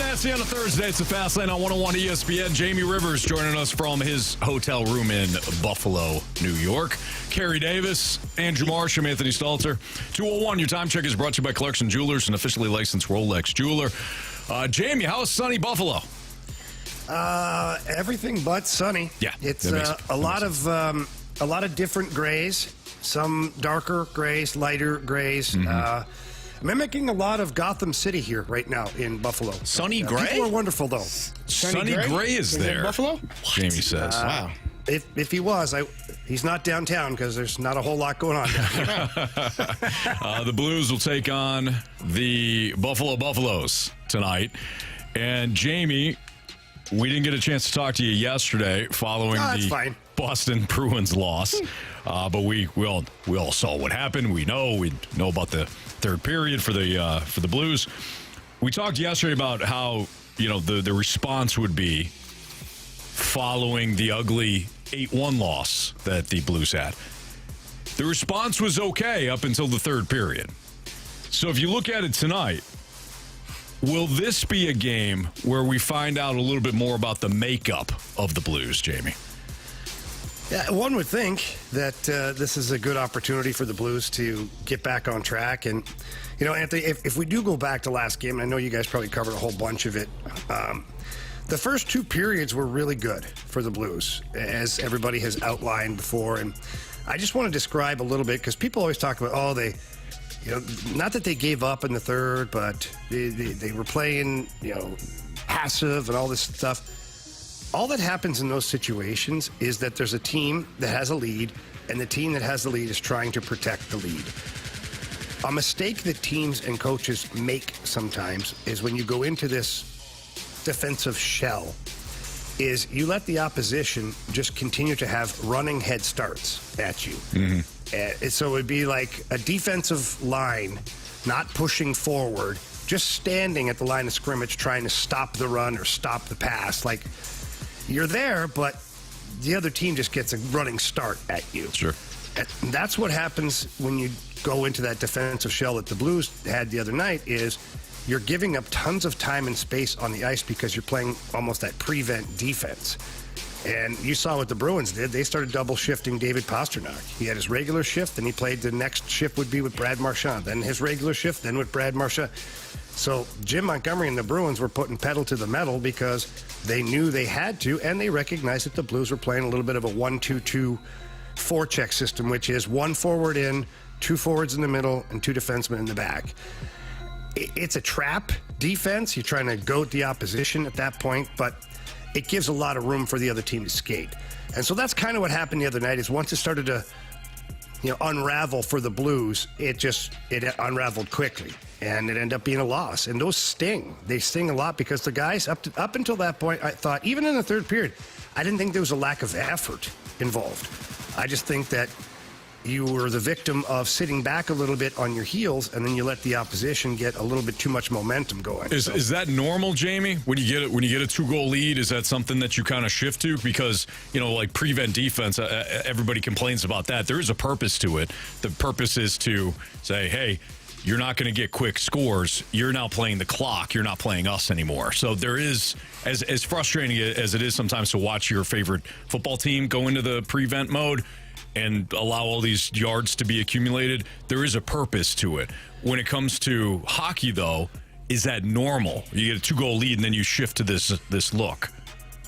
Nasty on a Thursday. It's a Fast Lane on 101 ESPN. Jamie Rivers joining us from his hotel room in Buffalo, New York. Carey Davis, Andrew Marsh, I'm Anthony Stalter. 201, your time check is brought to you by Clarkson Jewelers, an officially licensed Rolex jeweler. Jamie, how is sunny Buffalo? Everything but sunny. Yeah, it's a lot of different grays. Some darker grays, lighter grays. Mimicking a lot of Gotham City here right now in Buffalo. Sunny gray? People are wonderful, though. Sunny gray is there. In Buffalo? Jamie says. Wow. If he was, he's not downtown because there's not a whole lot going on down here. The Blues will take on the Buffalo Buffaloes tonight. And Jamie, we didn't get a chance to talk to you yesterday following the Boston Bruins loss. But we all saw what happened. We know about the third period for the Blues. We talked yesterday about how the response would be following the ugly 8-1 loss that the Blues had. The response was okay up until the third period. So if you look at it tonight, will this be a game where we find out a little bit more about the makeup of the Blues, Jamie? Yeah, one would think that this is a good opportunity for the Blues to get back on track. And, Anthony, if we do go back to last game, and I know you guys probably covered a whole bunch of it, the first two periods were really good for the Blues, as everybody has outlined before. And I just want to describe a little bit, because people always talk about, not that they gave up in the third, but they were playing, passive and all this stuff. All that happens in those situations is that there's a team that has a lead, and the team that has the lead is trying to protect the lead. A mistake that teams and coaches make sometimes is when you go into this defensive shell, is you let the opposition just continue to have running head starts at you. So it would be like a defensive line not pushing forward, just standing at the line of scrimmage trying to stop the run or stop the pass. Like, you're there, but the other team just gets a running start at you. Sure. And that's what happens when you go into that defensive shell that the Blues had the other night, is you're giving up tons of time and space on the ice because you're playing almost that prevent defense. And you saw what the Bruins did. They started double shifting David Pastrnak. He had his regular shift, and he played the next shift would be with Brad Marchand. Then his regular shift, then with Brad Marchand. So Jim Montgomery and the Bruins were putting pedal to the metal because they knew they had to, and they recognized that the Blues were playing a little bit of a 1-2-2 forecheck system, which is one forward in, two forwards in the middle, and two defensemen in the back. It's a trap defense. You're trying to goat the opposition at that point, but it gives a lot of room for the other team to skate. And so that's kind of what happened the other night, is once it started to unravel for the Blues, it unraveled quickly, and it ended up being a loss. And those sting. They sting a lot because the guys, up until that point, I thought, even in the third period, I didn't think there was a lack of effort involved. I just think that you were the victim of sitting back a little bit on your heels, and then you let the opposition get a little bit too much momentum going. Is that normal, Jamie? When you get a 2-goal lead, is that something that you kind of shift to? Because like prevent defense, everybody complains about that. There is a purpose to it. The purpose is to say, hey, you're not going to get quick scores. You're now playing the clock. You're not playing us anymore. So there is, as frustrating as it is sometimes to watch your favorite football team go into the prevent mode and allow all these yards to be accumulated, there is a purpose to it. When it comes to hockey, though, is that normal? You get a 2-goal lead and then you shift to this look.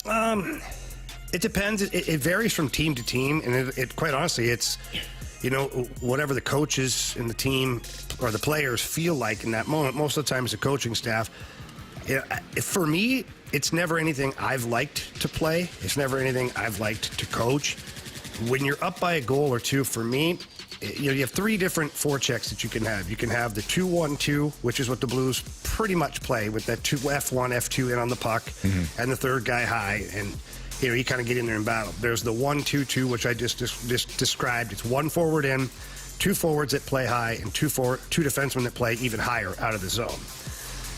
It depends. It varies from team to team, and it quite honestly, it's whatever the coaches and the team or the players feel like in that moment. Most of the time, it's the coaching staff. For me, it's never anything I've liked to play. It's never anything I've liked to coach. When you're up by a goal or two, for me, you have three different forechecks that you can have. You can have the 2-1-2, which is what the Blues pretty much play, with that F1, F2 in on the puck, and the third guy high, and you kind of get in there in battle. There's the 1-2-2, which I just described. It's one forward in, two forwards that play high, and two defensemen that play even higher out of the zone.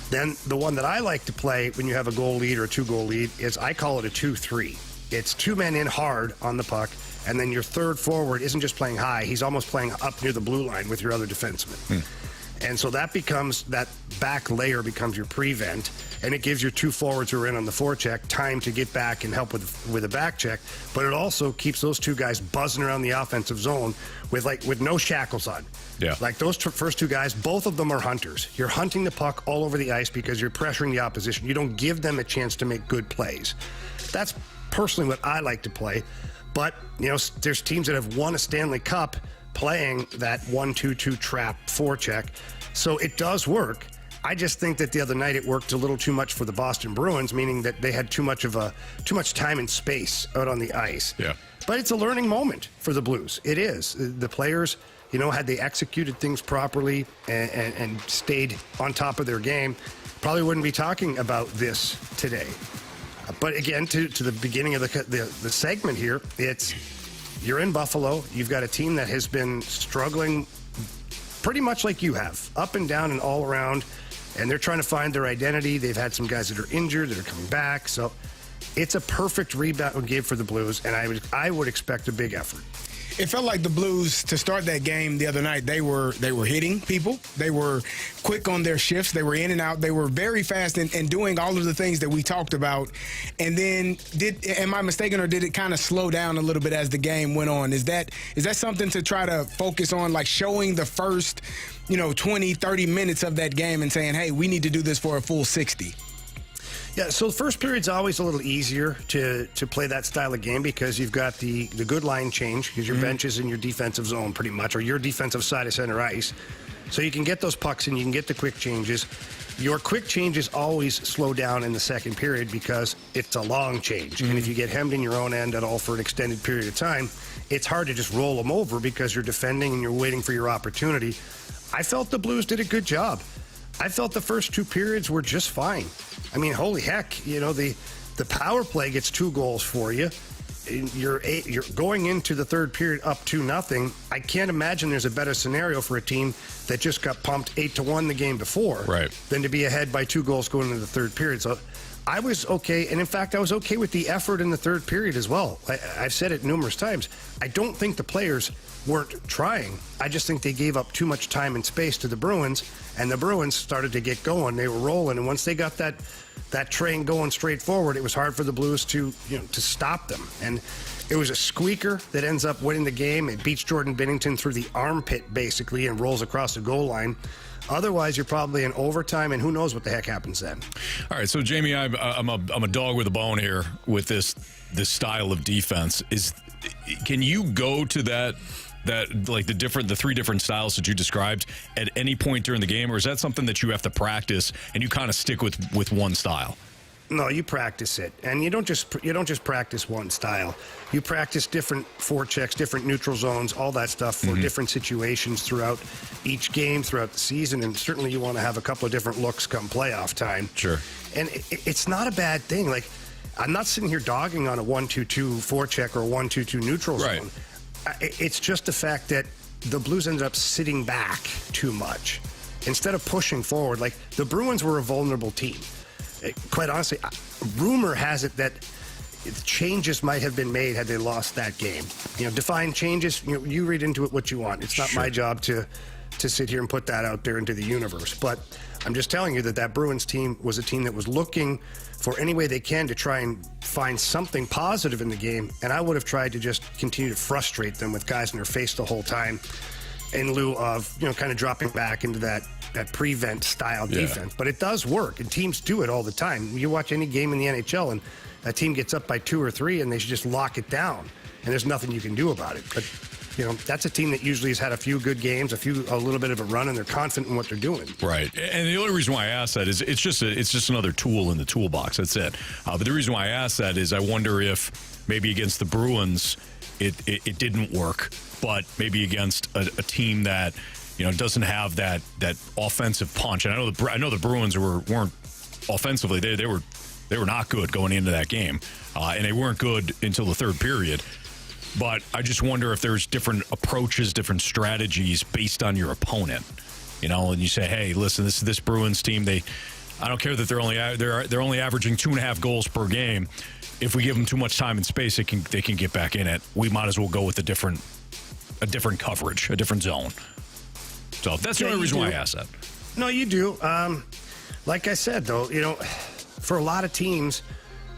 Then the one that I like to play when you have a goal lead or a 2-goal lead is, I call it a 2-3. It's two men in hard on the puck, and then your third forward isn't just playing high, he's almost playing up near the blue line with your other defenseman. And so that back layer becomes your prevent, and it gives your two forwards who are in on the forecheck time to get back and help with a back check. But it also keeps those two guys buzzing around the offensive zone with no shackles on. Yeah. Like those first two guys, both of them are hunters. You're hunting the puck all over the ice because you're pressuring the opposition. You don't give them a chance to make good plays. That's personally what I like to play. But, there's teams that have won a Stanley Cup playing that 1-2-2 trap forecheck. So it does work. I just think that the other night it worked a little too much for the Boston Bruins, meaning that they had too much time and space out on the ice. Yeah. But it's a learning moment for the Blues. It is. The players, had they executed things properly and stayed on top of their game, probably wouldn't be talking about this today. But again, to the beginning of the segment here, you're in Buffalo. You've got a team that has been struggling pretty much like you have, up and down and all around, and they're trying to find their identity. They've had some guys that are injured that are coming back. So it's a perfect rebound game for the Blues, and I would expect a big effort. It felt like the Blues, to start that game the other night, they were hitting people. They were quick on their shifts. They were in and out. They were very fast and doing all of the things that we talked about. And then, am I mistaken, or did it kind of slow down a little bit as the game went on? Is that something to try to focus on, like showing the first 20, 30 minutes of that game and saying, hey, we need to do this for a full 60? Yeah, so the first period's always a little easier to play that style of game because you've got the good line change because your bench is in your defensive zone pretty much, or your defensive side of center ice. So you can get those pucks and you can get the quick changes. Your quick changes always slow down in the second period because it's a long change. And if you get hemmed in your own end at all for an extended period of time, it's hard to just roll them over because you're defending and you're waiting for your opportunity. I felt the Blues did a good job. I felt the first two periods were just fine. I mean, holy heck, the power play gets 2 goals for you. You're going into the third period up 2-0. I can't imagine there's a better scenario for a team that just got pumped 8-1 the game before than to be ahead by 2 goals going into the third period. So I was okay, and in fact, I was okay with the effort in the third period as well. I've said it numerous times. I don't think the players weren't trying. I just think they gave up too much time and space to the Bruins, and the Bruins started to get going. They were rolling, and once they got that train going straight forward, it was hard for the Blues to stop them. And it was a squeaker that ends up winning the game. It beats Jordan Binnington through the armpit, basically, and rolls across the goal line. Otherwise, you're probably in overtime, and who knows what the heck happens then. All right, so Jamie, I'm a dog with a bone here with this style of defense. Can you go to that like the 3 different styles that you described at any point during the game, or is that something that you have to practice and you kind of stick with one style? No, you practice it, and you don't just practice one style. You practice different forechecks, different neutral zones, all that stuff for different situations throughout each game, throughout the season, and certainly you want to have a couple of different looks come playoff time. Sure. And it's not a bad thing. Like, I'm not sitting here dogging on a 1-2-2 forecheck or a 1-2-2 neutral zone. It's just the fact that the Blues ended up sitting back too much instead of pushing forward. Like, the Bruins were a vulnerable team. Quite honestly, rumor has it that changes might have been made had they lost that game. Define changes. You read into it what you want. It's not my job to sit here and put that out there into the universe. But I'm just telling you that Bruins team was a team that was looking for any way they can to try and find something positive in the game. And I would have tried to just continue to frustrate them with guys in their face the whole time in lieu of, kind of dropping back into that prevent style defense. But it does work, and teams do it all the time. You watch any game in the NHL, and a team gets up by 2 or 3, and they should just lock it down, and there's nothing you can do about it. But that's a team that usually has had a few good games, a little bit of a run, and they're confident in what they're doing. Right. And the only reason why I ask that is it's just another tool in the toolbox. That's it. But the reason why I ask that is I wonder if maybe against the Bruins it didn't work, but maybe against a team that doesn't have that offensive punch. And I know the Bruins weren't offensively. They were not good going into that game, and they weren't good until the third period. But I just wonder if there's different approaches, different strategies based on your opponent. And you say, hey, listen, this Bruins team, I don't care that they're only averaging 2.5 goals per game. If we give them too much time and space, they can get back in it. We might as well go with a different coverage, a different zone. So that's the only reason why I asked that. No, you do. Like I said, though, for a lot of teams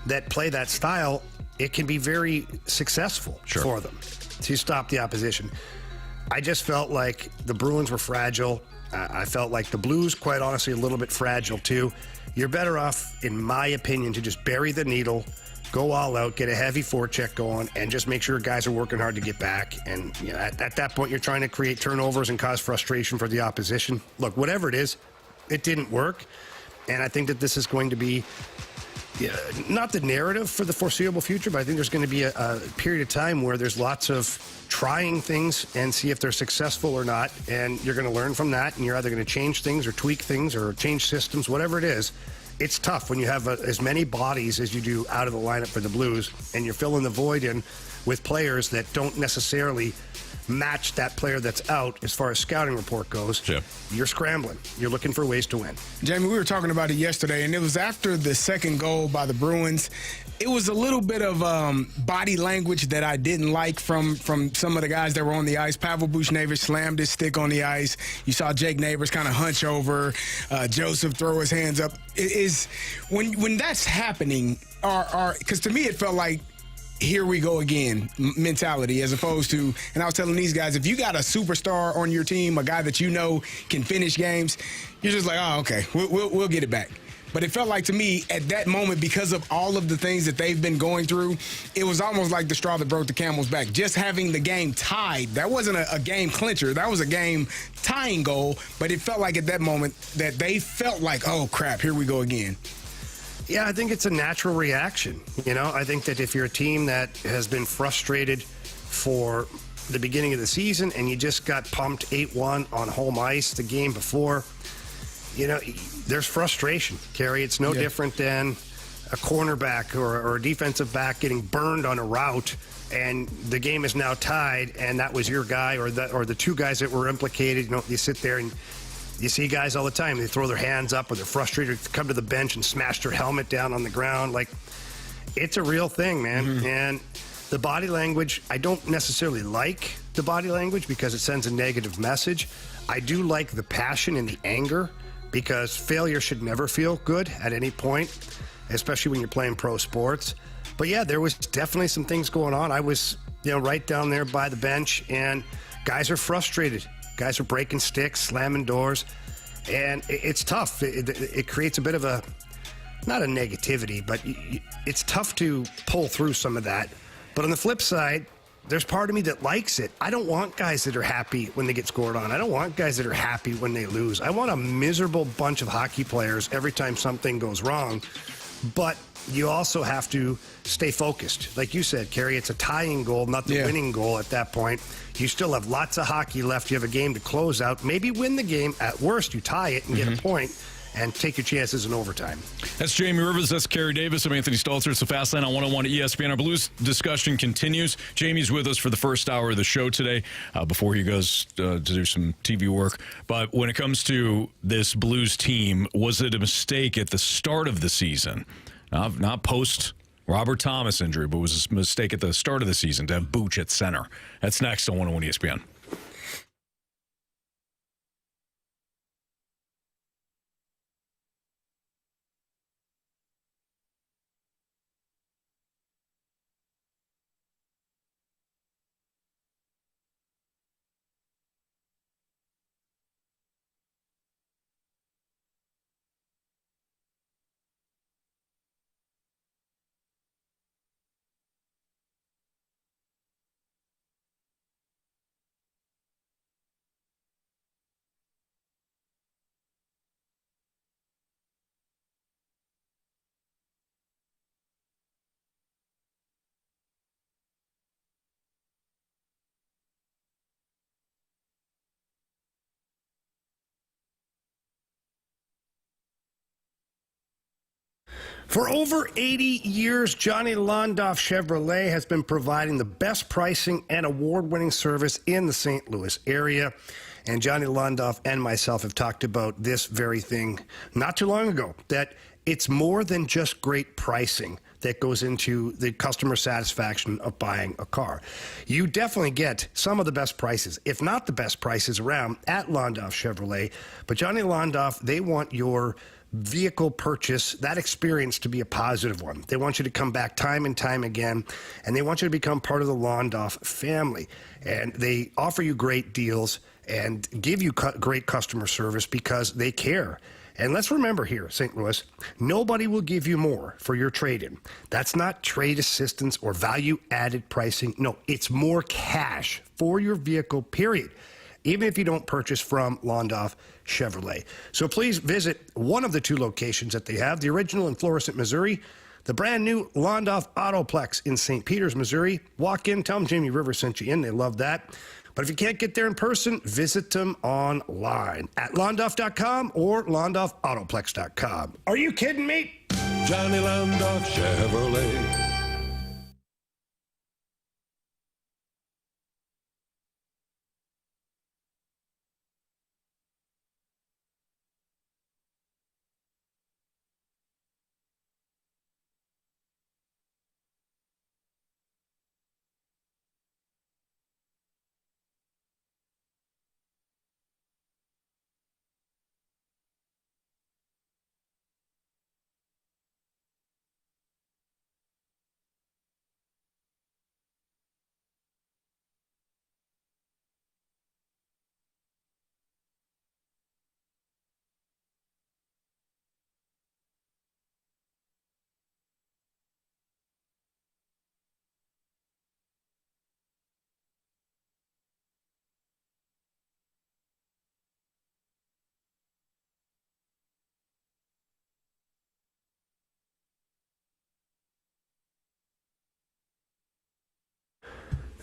that play that style, it can be very successful for them to stop the opposition. I just felt like the Bruins were fragile. I felt like the Blues, quite honestly, a little bit fragile, too. You're better off, in my opinion, to just bury the needle, go all out, get a heavy forecheck going, and just make sure guys are working hard to get back. And at that point, you're trying to create turnovers and cause frustration for the opposition. Look, whatever it is, it didn't work. And I think that this is going to be not the narrative for the foreseeable future, but I think there's going to be a period of time where there's lots of trying things and see if they're successful or not. And you're going to learn from that, and you're either going to change things or tweak things or change systems, whatever it is. It's tough when you have as many bodies as you do out of the lineup for the Blues, and you're filling the void in with players that don't necessarily match that player that's out as far as scouting report goes. Yeah. You're scrambling. You're looking for ways to win. Jamie, we were talking about it yesterday, and it was after the second goal by the Bruins. It was a little bit of body language that I didn't like from some of the guys that were on the ice. Pavel Buchnevich slammed his stick on the ice. You saw Jake Neighbors kind of hunch over, Joseph throw his hands up. It is when that's happening, because to me it felt like, here we go again mentality, as opposed to, and I was telling these guys, if you got a superstar on your team, a guy that you know can finish games, you're just like, oh, okay, we'll get it back. But it felt like to me at that moment, because of all of the things that they've been going through, it was almost like the straw that broke the camel's back. Just having the game tied, that wasn't a game clincher. That was a game tying goal. But it felt like at that moment that they felt like, oh, crap, here we go again. Yeah, I think it's a natural reaction. I think that if you're a team that has been frustrated for the beginning of the season and you just got pumped 8-1 on home ice the game before, there's frustration, Carey. It's no different than a cornerback or a defensive back getting burned on a route and the game is now tied and that was your guy or the two guys that were implicated. You sit there and you see guys all the time, they throw their hands up or they're frustrated, come to the bench and smash their helmet down on the ground. Like, it's a real thing, man. Mm-hmm. And the body language, I don't necessarily like the body language because it sends a negative message. I do like the passion and the anger because failure should never feel good at any point, especially when you're playing pro sports. But yeah, there was definitely some things going on. I was, right down there by the bench and guys are frustrated. Guys are breaking sticks, slamming doors, and it's tough. It creates a bit of not a negativity, but it's tough to pull through some of that. But on the flip side, there's part of me that likes it. I don't want guys that are happy when they get scored on. I don't want guys that are happy when they lose. I want a miserable bunch of hockey players every time something goes wrong. But you also have to stay focused. Like you said, Carey, it's a tying goal, not the winning goal at that point. You still have lots of hockey left. You have a game to close out. Maybe win the game. At worst, you tie it and get a point and take your chances in overtime. That's Jamie Rivers. That's Kerry Davis. I'm Anthony Stalter. It's the Fast Line on 101 ESPN. Our Blues discussion continues. Jamie's with us for the first hour of the show today before he goes to do some TV work. But when it comes to this Blues team, was it a mistake at the start of the season? Not post Robert Thomas injury, but was a mistake at the start of the season to have Buch at center. That's next on 101 ESPN. For over 80 years, Johnny Londoff Chevrolet has been providing the best pricing and award-winning service in the St. Louis area. And Johnny Londoff and myself have talked about this very thing not too long ago, that it's more than just great pricing. that goes into the customer satisfaction of buying a car. You definitely get some of the best prices, if not the best prices around at Londoff Chevrolet. But Johnny Londoff, they want your vehicle purchase, that experience, to be a positive one. They want you to come back time and time again, and they want you to become part of the Londoff family. And they offer you great deals and give you great customer service because they care. And let's remember here, St. Louis, nobody will give you more for your trade-in. That's not trade assistance or value-added pricing. No, it's more cash for your vehicle, period, even if you don't purchase from Londoff Chevrolet. So please visit one of the 2 locations that they have, the original in Florissant, Missouri, the brand new Londoff Autoplex in St. Peters, Missouri. Walk in, tell them Jamie Rivers sent you in. They love that. But if you can't get there in person, visit them online at londoff.com or londoffautoplex.com. Are you kidding me? Johnny Londoff Chevrolet.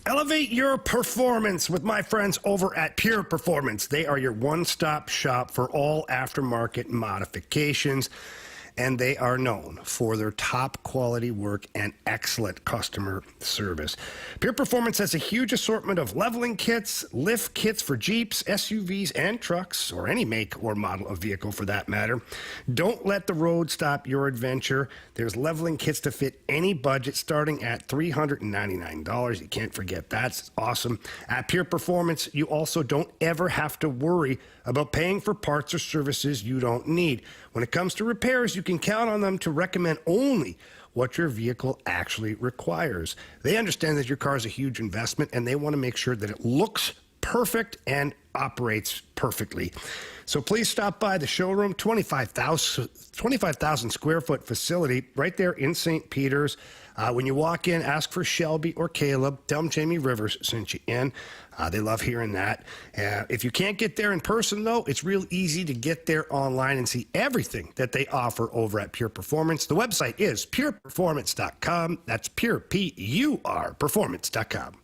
Elevate your performance with my friends over at Pure Performance. They are your one-stop shop for all aftermarket modifications, and they are known for their top quality work and excellent customer service. Pure Performance has a huge assortment of leveling kits, lift kits for Jeeps, SUVs, and trucks, or any make or model of vehicle for that matter. Don't let the road stop your adventure. There's leveling kits to fit any budget starting at $399. You can't forget that. It's awesome. At Pure Performance, you also don't ever have to worry about paying for parts or services you don't need. When it comes to repairs, you can count on them to recommend only what your vehicle actually requires. They understand that your car is a huge investment, and they want to make sure that it looks perfect and operates perfectly. So please stop by the showroom, 25,000 square foot facility right there in St. Peters. When you walk in, ask for Shelby or Caleb. Tell them Jamie Rivers sent you in. They love hearing that. If you can't get there in person, though, it's real easy to get there online and see everything that they offer over at Pure Performance. The website is pureperformance.com. That's pure, P-U-R, performance.com.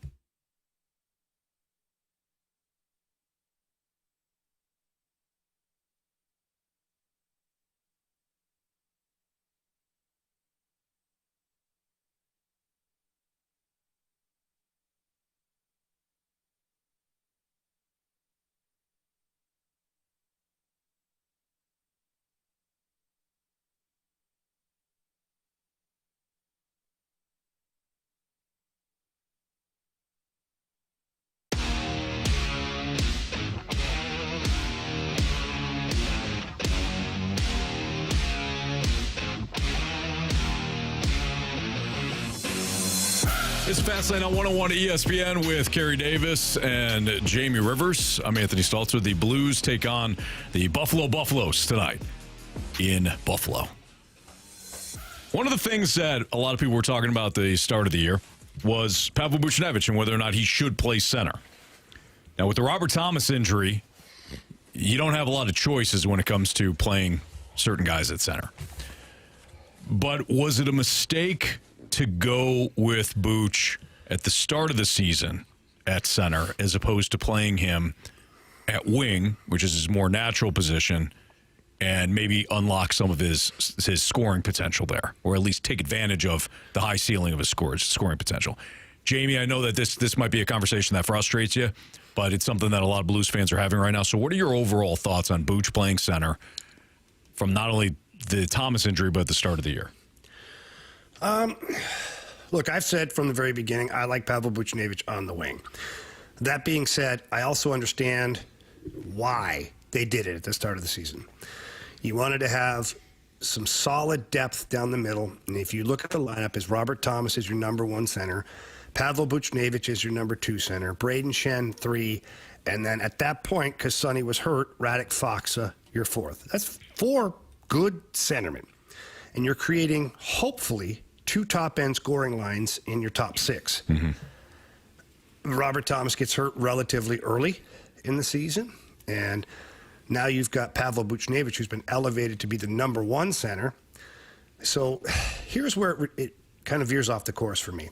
It's Fastlane on 101 ESPN with Kerry Davis and Jamie Rivers. I'm Anthony Stalter. The Blues take on the Buffalo Buffaloes tonight in Buffalo. One of the things that a lot of people were talking about at the start of the year was Pavel Buchnevich and whether or not he should play center. Now, with the Robert Thomas injury, you don't have a lot of choices when it comes to playing certain guys at center. But was it a mistake to go with Buch at the start of the season at center as opposed to playing him at wing, which is his more natural position, and maybe unlock some of his scoring potential there, or at least take advantage of the high ceiling of his scoring potential? Jamie, I know that this might be a conversation that frustrates you, but it's something that a lot of Blues fans are having right now. So what are your overall thoughts on Buch playing center from not only the Thomas injury, but the start of the year? Look, I've said from the very beginning, I like Pavel Buchnevich on the wing. That being said, I also understand why they did it at the start of the season. You wanted to have some solid depth down the middle, and if you look at the lineup, is Robert Thomas is your number 1 center, Pavel Buchnevich is your number 2 center, Braden Shen 3, and then at that point, because Sonny was hurt, Radek Faksa your 4th. That's 4 good centermen, and you're creating, hopefully, 2 top-end scoring lines in your top 6. Robert Thomas gets hurt relatively early in the season, and now you've got Pavel Buchnevich, who's been elevated to be the number 1 center. So here's where it kind of veers off the course for me,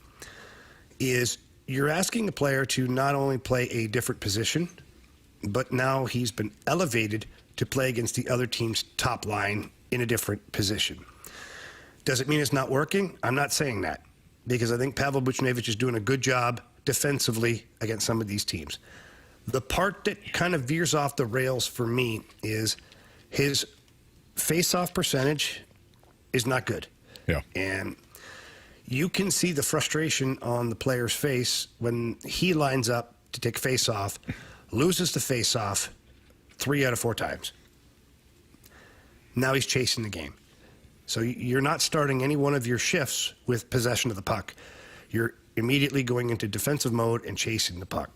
is you're asking the player to not only play a different position, but now he's been elevated to play against the other team's top line in a different position. Does it mean it's not working? I'm not saying that, because I think Pavel Buchnevich is doing a good job defensively against some of these teams. The part that kind of veers off the rails for me is his face-off percentage is not good. Yeah. And you can see the frustration on the player's face when he lines up to take face-off, loses the face-off 3 out of 4 times. Now he's chasing the game. So you're not starting any one of your shifts with possession of the puck. You're immediately going into defensive mode and chasing the puck.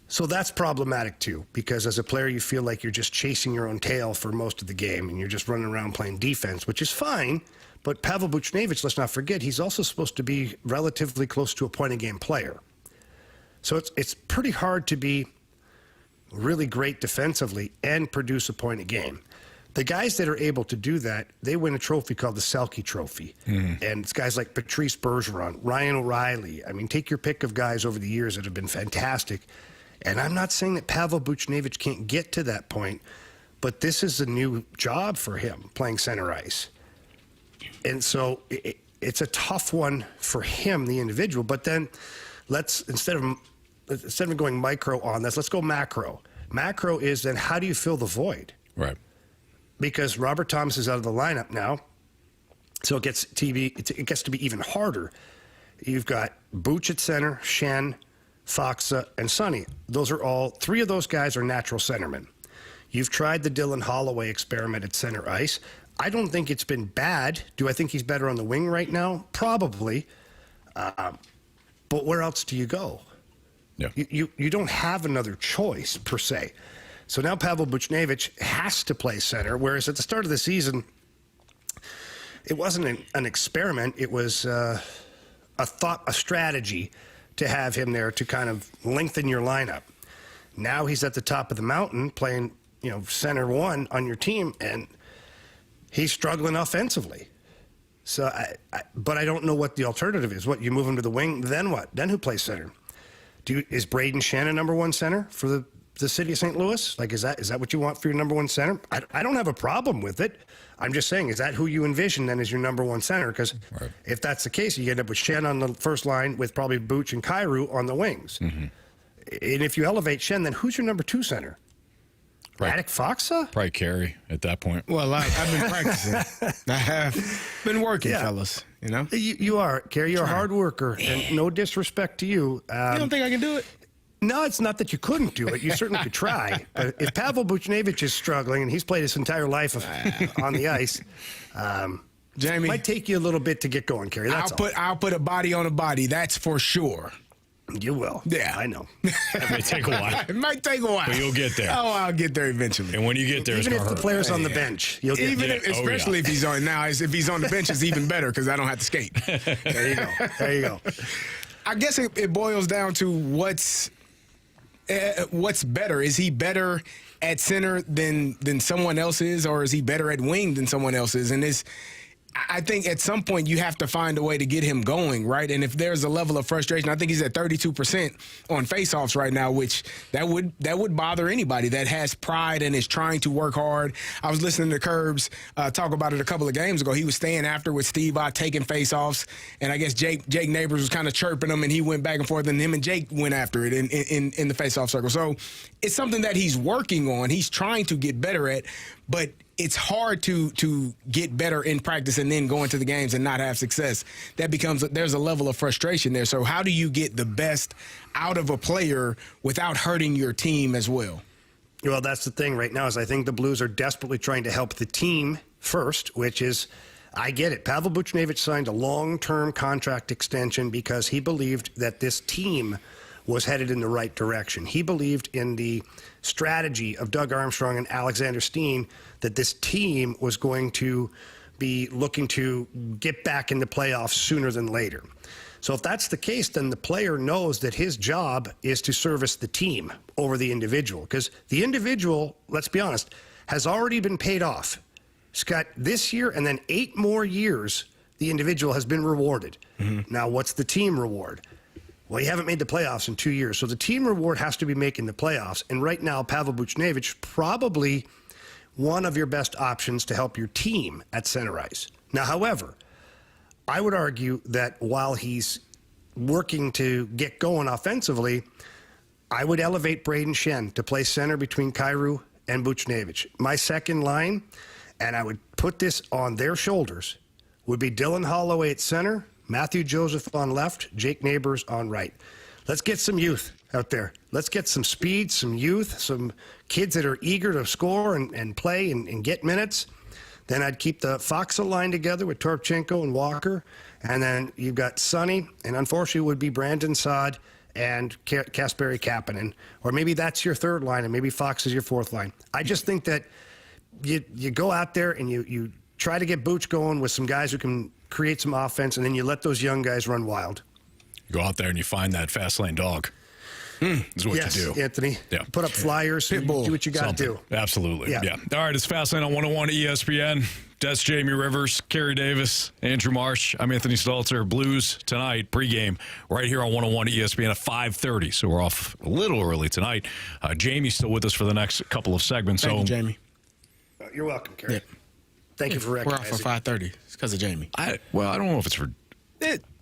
So that's problematic too, because as a player, you feel like you're just chasing your own tail for most of the game, and you're just running around playing defense, which is fine. But Pavel Buchnevich, let's not forget, he's also supposed to be relatively close to a point-a-game player. So it's pretty hard to be really great defensively and produce a point a game. The guys that are able to do that, they win a trophy called the Selke Trophy. And it's guys like Patrice Bergeron, Ryan O'Reilly. I mean, take your pick of guys over the years that have been fantastic. And I'm not saying that Pavel Buchnevich can't get to that point, but this is a new job for him, playing center ice. And so it's a tough one for him, the individual. But then let's, instead of going micro on this, let's go macro. Macro is then how do you fill the void? Right. Because Robert Thomas is out of the lineup now, so it gets to be even harder. You've got Buch at center, Shen, Faksa, and Sonny. Those are all, 3 of those guys are natural centermen. You've tried the Dylan Holloway experiment at center ice. I don't think it's been bad. Do I think he's better on the wing right now? Probably. But where else do you go? Yeah. You don't have another choice, per se. So now Pavel Buchnevich has to play center, whereas at the start of the season, it wasn't an experiment. It was a strategy to have him there to kind of lengthen your lineup. Now he's at the top of the mountain playing, center 1 on your team, and he's struggling offensively. So, but I don't know what the alternative is. What, you move him to the wing, then what? Then who plays center? Is Braden Shen a number 1 center for the city of St. Louis? Like, is that what you want for your number 1 center? I don't have a problem with it. I'm just saying, is that who you envision then as your number 1 center? Because if that's the case, you end up with Shen on the first line with probably Buch and Carey on the wings. And if you elevate Shen, then who's your number 2 center? Radek Faksa? Probably Carey at that point. Well, I've been practicing. I have been working, fellas. You are, Carey. You're a hard worker, and no disrespect to you. You don't think I can do it? No, it's not that you couldn't do it. You certainly could try. But if Pavel Buchnevich is struggling, and he's played his entire life on the ice, Jamie, it might take you a little bit to get going, Carey. I'll put a body on a body. That's for sure. You will. Yeah. I know. It may take a while. It might take a while. But you'll get there. Oh, I'll get there eventually. And when you get there, even it's if the player's on the bench, you'll get there. Especially if he's on now. If he's on the bench, it's even better because I don't have to skate. There you go. There you go. I guess it boils down to what's better. Is he better at center than someone else is, or is he better at wing than someone else is? And I think at some point you have to find a way to get him going, right? And if there's a level of frustration, I think he's at 32% on faceoffs right now, which that would bother anybody that has pride and is trying to work hard. I was listening to Kerbs talk about it a couple of games ago. He was staying after with Steve Ott taking faceoffs, and I guess Jake Neighbors was kind of chirping him, and he went back and forth, and him and Jake went after it in the faceoff circle. So it's something that he's working on. He's trying to get better at, but it's hard to get better in practice and then go into the games and not have success. There's a level of frustration there. So how do you get the best out of a player without hurting your team as well? Well, that's the thing right now is I think the Blues are desperately trying to help the team first, which is, I get it. Pavel Buchnevich signed a long-term contract extension because he believed that this team was headed in the right direction. He believed in the strategy of Doug Armstrong and Alexander Steen that this team was going to be looking to get back in the playoffs sooner than later. So if that's the case, then the player knows that his job is to service the team over the individual. Because the individual, let's be honest, has already been paid off. He's got this year and then 8 more years the individual has been rewarded. Mm-hmm. Now, what's the team reward? Well, you haven't made the playoffs in 2 years. So the team reward has to be making the playoffs. And right now, Pavel Buchnevich, probably one of your best options to help your team at center ice. Now, however, I would argue that while he's working to get going offensively, I would elevate Braden Shen to play center between Carey and Buchnevich. My second line, and I would put this on their shoulders, would be Dylan Holloway at center, Matthew Joseph on left, Jake Neighbors on right. Let's get some youth out there. Let's get some speed, some youth, some kids that are eager to score and play and get minutes. Then I'd keep the Foxa line together with Torpchenko and Walker. And then you've got Sonny, and unfortunately it would be Brandon Saad and Kasperi Kapanen. Or maybe that's your third line, and maybe Fox is your fourth line. I just think that you go out there and you try to get Booch going with some guys who can create some offense, and then you let those young guys run wild. You go out there and you find that fast lane dog. Is what you do. Yes, Anthony. Yeah. Put up flyers. Do what you got to do. Absolutely. Yeah. All right, it's Fastlane on 101 ESPN. Des Jamie Rivers, Kerry Davis, Andrew Marsh. I'm Anthony Stalter. Blues tonight, pregame, right here on 101 ESPN at 5:30. So we're off a little early tonight. Jamie's still with us for the next couple of segments. Thank you, Jamie. You're welcome, Kerry. Yeah. Thank you for recognizing. We're off for 5:30. It's because of Jamie. I don't know if it's for...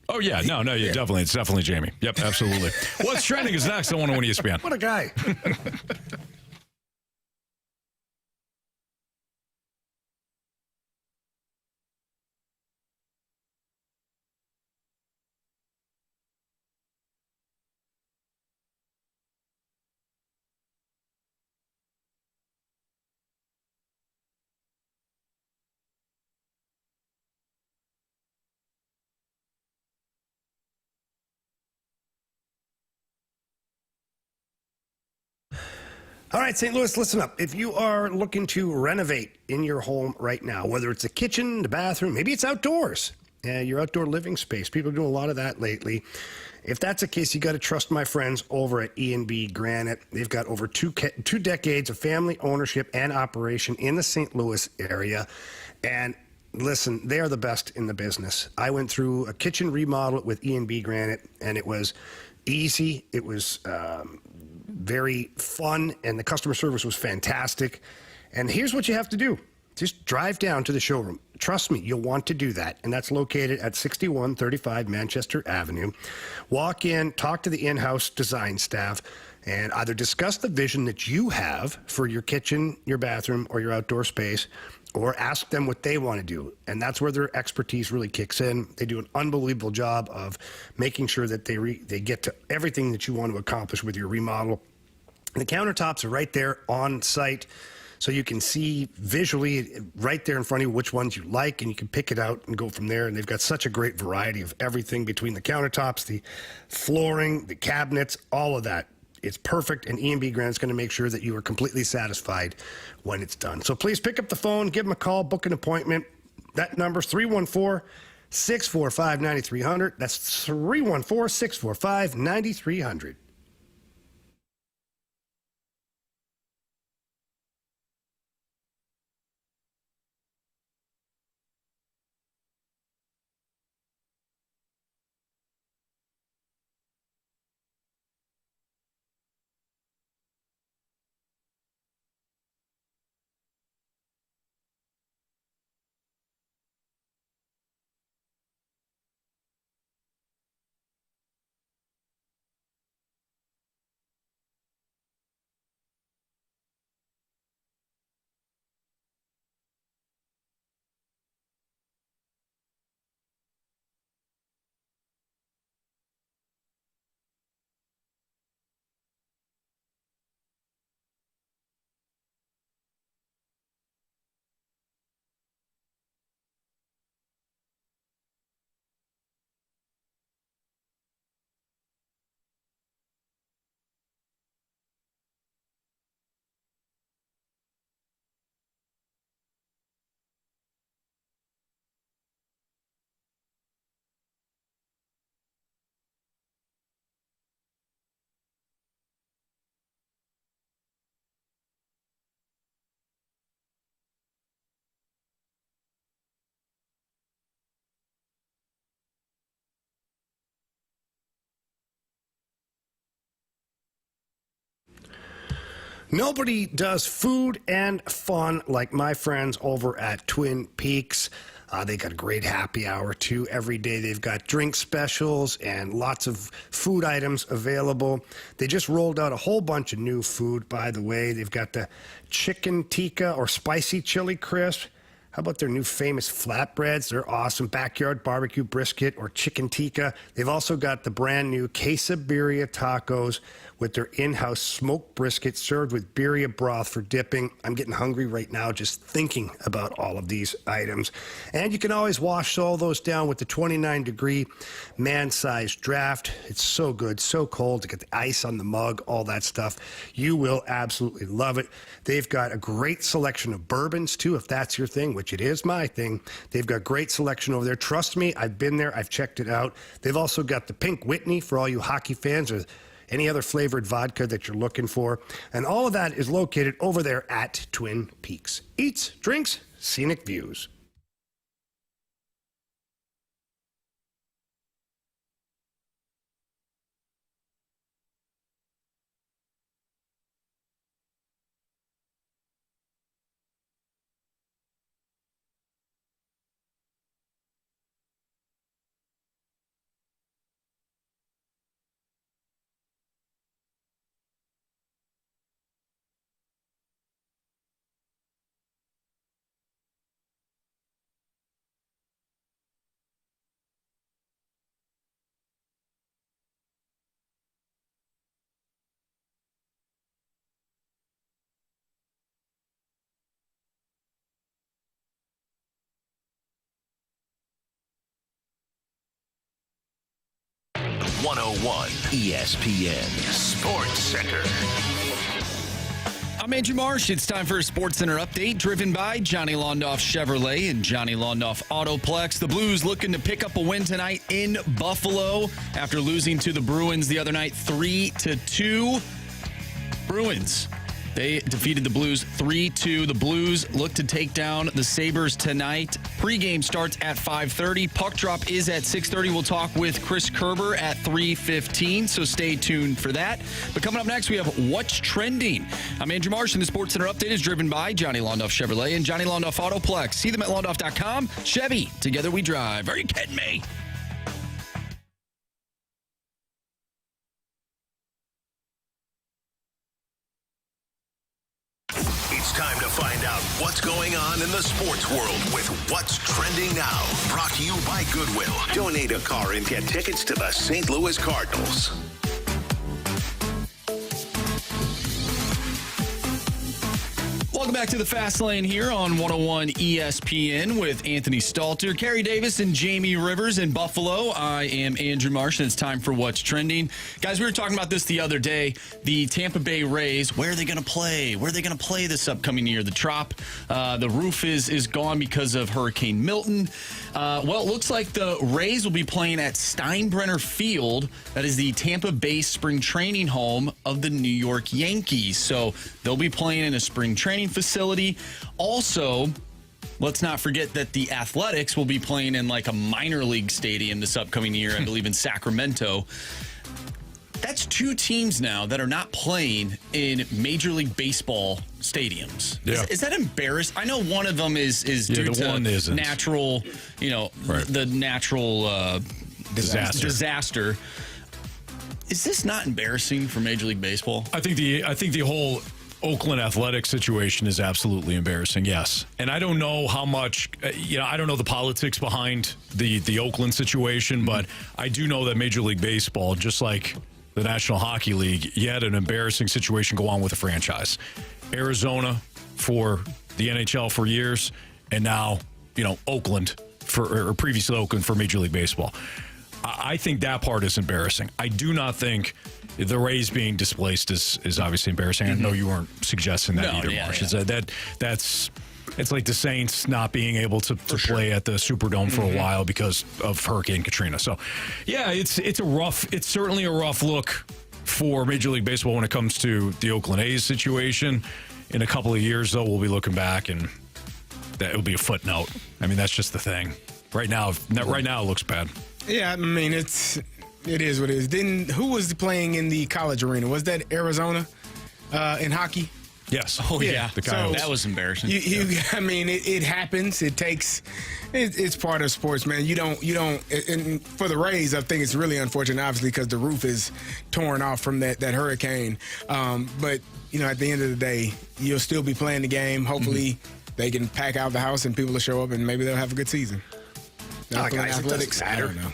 Oh, yeah. No, definitely. It's definitely Jamie. Yep, absolutely. What's trending is next on 101 ESPN. What a guy. All right, St. Louis, listen up. If you are looking to renovate in your home right now, whether it's a kitchen, the bathroom, maybe it's outdoors, your outdoor living space. People are doing a lot of that lately. If that's the case, you got to trust my friends over at E&B Granite. They've got over two decades of family ownership and operation in the St. Louis area. And listen, they are the best in the business. I went through a kitchen remodel with E&B Granite, and it was easy. It was very fun, and the customer service was fantastic. And here's what you have to do. Just drive down to the showroom. Trust me, you'll want to do that. And that's located at 6135 Manchester Avenue. Walk in, talk to the in-house design staff, and either discuss the vision that you have for your kitchen, your bathroom, or your outdoor space, or ask them what they want to do. And that's where their expertise really kicks in. They do an unbelievable job of making sure that they get to everything that you want to accomplish with your remodel. And the countertops are right there on site, so you can see visually right there in front of you which ones you like, and you can pick it out and go from there. And they've got such a great variety of everything between the countertops, the flooring, the cabinets, all of that. It's perfect, and E&B Granite is going to make sure that you are completely satisfied when it's done. So please pick up the phone, give them a call, book an appointment. That number is 314-645-9300. That's 314-645-9300. Nobody does food and fun like my friends over at Twin Peaks. They got a great happy hour, too, every day. They've got drink specials and lots of food items available. They just rolled out a whole bunch of new food, by the way. They've got the chicken tikka or spicy chili crisp. How about their new famous flatbreads? They're awesome. Backyard barbecue brisket or chicken tikka. They've also got the brand new quesabirria tacos with their in-house smoked brisket served with birria broth for dipping. I'm getting hungry right now just thinking about all of these items. And you can always wash all those down with the 29-degree man-sized draft. It's so good, so cold to get the ice on the mug, all that stuff. You will absolutely love it. They've got a great selection of bourbons, too, if that's your thing, which it is my thing. They've got great selection over there. Trust me, I've been there. I've checked it out. They've also got the Pink Whitney for all you hockey fans or any other flavored vodka that you're looking for. And all of that is located over there at Twin Peaks. Eats, drinks, scenic views. ESPN Sports Center. I'm Andrew Marsh. It's time for a Sports Center update driven by Johnny Londoff Chevrolet and Johnny Londoff Autoplex. The Blues looking to pick up a win tonight in Buffalo after losing to the Bruins the other night 3-2. Bruins, they defeated the Blues 3-2. The Blues look to take down the Sabres tonight. Pre-game starts at 5:30. Puck drop is at 6:30. We'll talk with Chris Kerber at 3:15, so stay tuned for that. But coming up next, we have What's Trending. I'm Andrew Marsh, and the Sports Center update is driven by Johnny Londoff Chevrolet and Johnny Londoff Autoplex. See them at londoff.com. Chevy, together we drive. Are you kidding me? It's time to find out what's going on in the sports world with What's Trending Now. Brought to you by Goodwill. Donate a car and get tickets to the St. Louis Cardinals. Welcome back to the Fast Lane here on 101 ESPN with Anthony Stalter, Kerry Davis, and Jamie Rivers in Buffalo. I am Andrew Marsh, and it's time for What's Trending. Guys, we were talking about this the other day. The Tampa Bay Rays, where are they going to play? Where are they going to play this upcoming year? The Trop, the roof is gone because of Hurricane Milton. Well, it looks like the Rays will be playing at Steinbrenner Field. That is the Tampa Bay spring training home of the New York Yankees. So they'll be playing in a spring training facility. Also, let's not forget that the Athletics will be playing in like a minor league stadium this upcoming year, I believe in Sacramento. That's two teams now that are not playing in Major League Baseball stadiums. Yeah. Is that embarrassing? I know one of them is due to natural, the natural disaster. Is this not embarrassing for Major League Baseball? I think the whole Oakland Athletics situation is absolutely embarrassing, yes. And I don't know how much, I don't know the politics behind the Oakland situation, but I do know that Major League Baseball, just like the National Hockey League, you had an embarrassing situation go on with a franchise. Arizona for the NHL for years, and now, Oakland or previously Oakland for Major League Baseball. I think that part is embarrassing. I do not think the Rays being displaced is obviously embarrassing. I know you weren't suggesting that either, Marsh. Yeah. It's like the Saints not being able to play at the Superdome for a while because of Hurricane Katrina. So, yeah, it's certainly a rough look for Major League Baseball when it comes to the Oakland A's situation. In a couple of years, though, we'll be looking back and that it'll be a footnote. I mean, that's just the thing. Right now it looks bad. Yeah, I mean, it is what it is. Who was playing in the college arena? Was that Arizona? in hockey. Yes. Oh, yeah. The Coyotes. That was embarrassing. I mean, it happens. It's part of sports, man. You don't, and for the Rays, I think it's really unfortunate, obviously, because the roof is torn off from that hurricane. But, at the end of the day, you'll still be playing the game. Hopefully, they can pack out the house and people will show up and maybe they'll have a good season. Guys, Athletics, it doesn't I matter. don't know.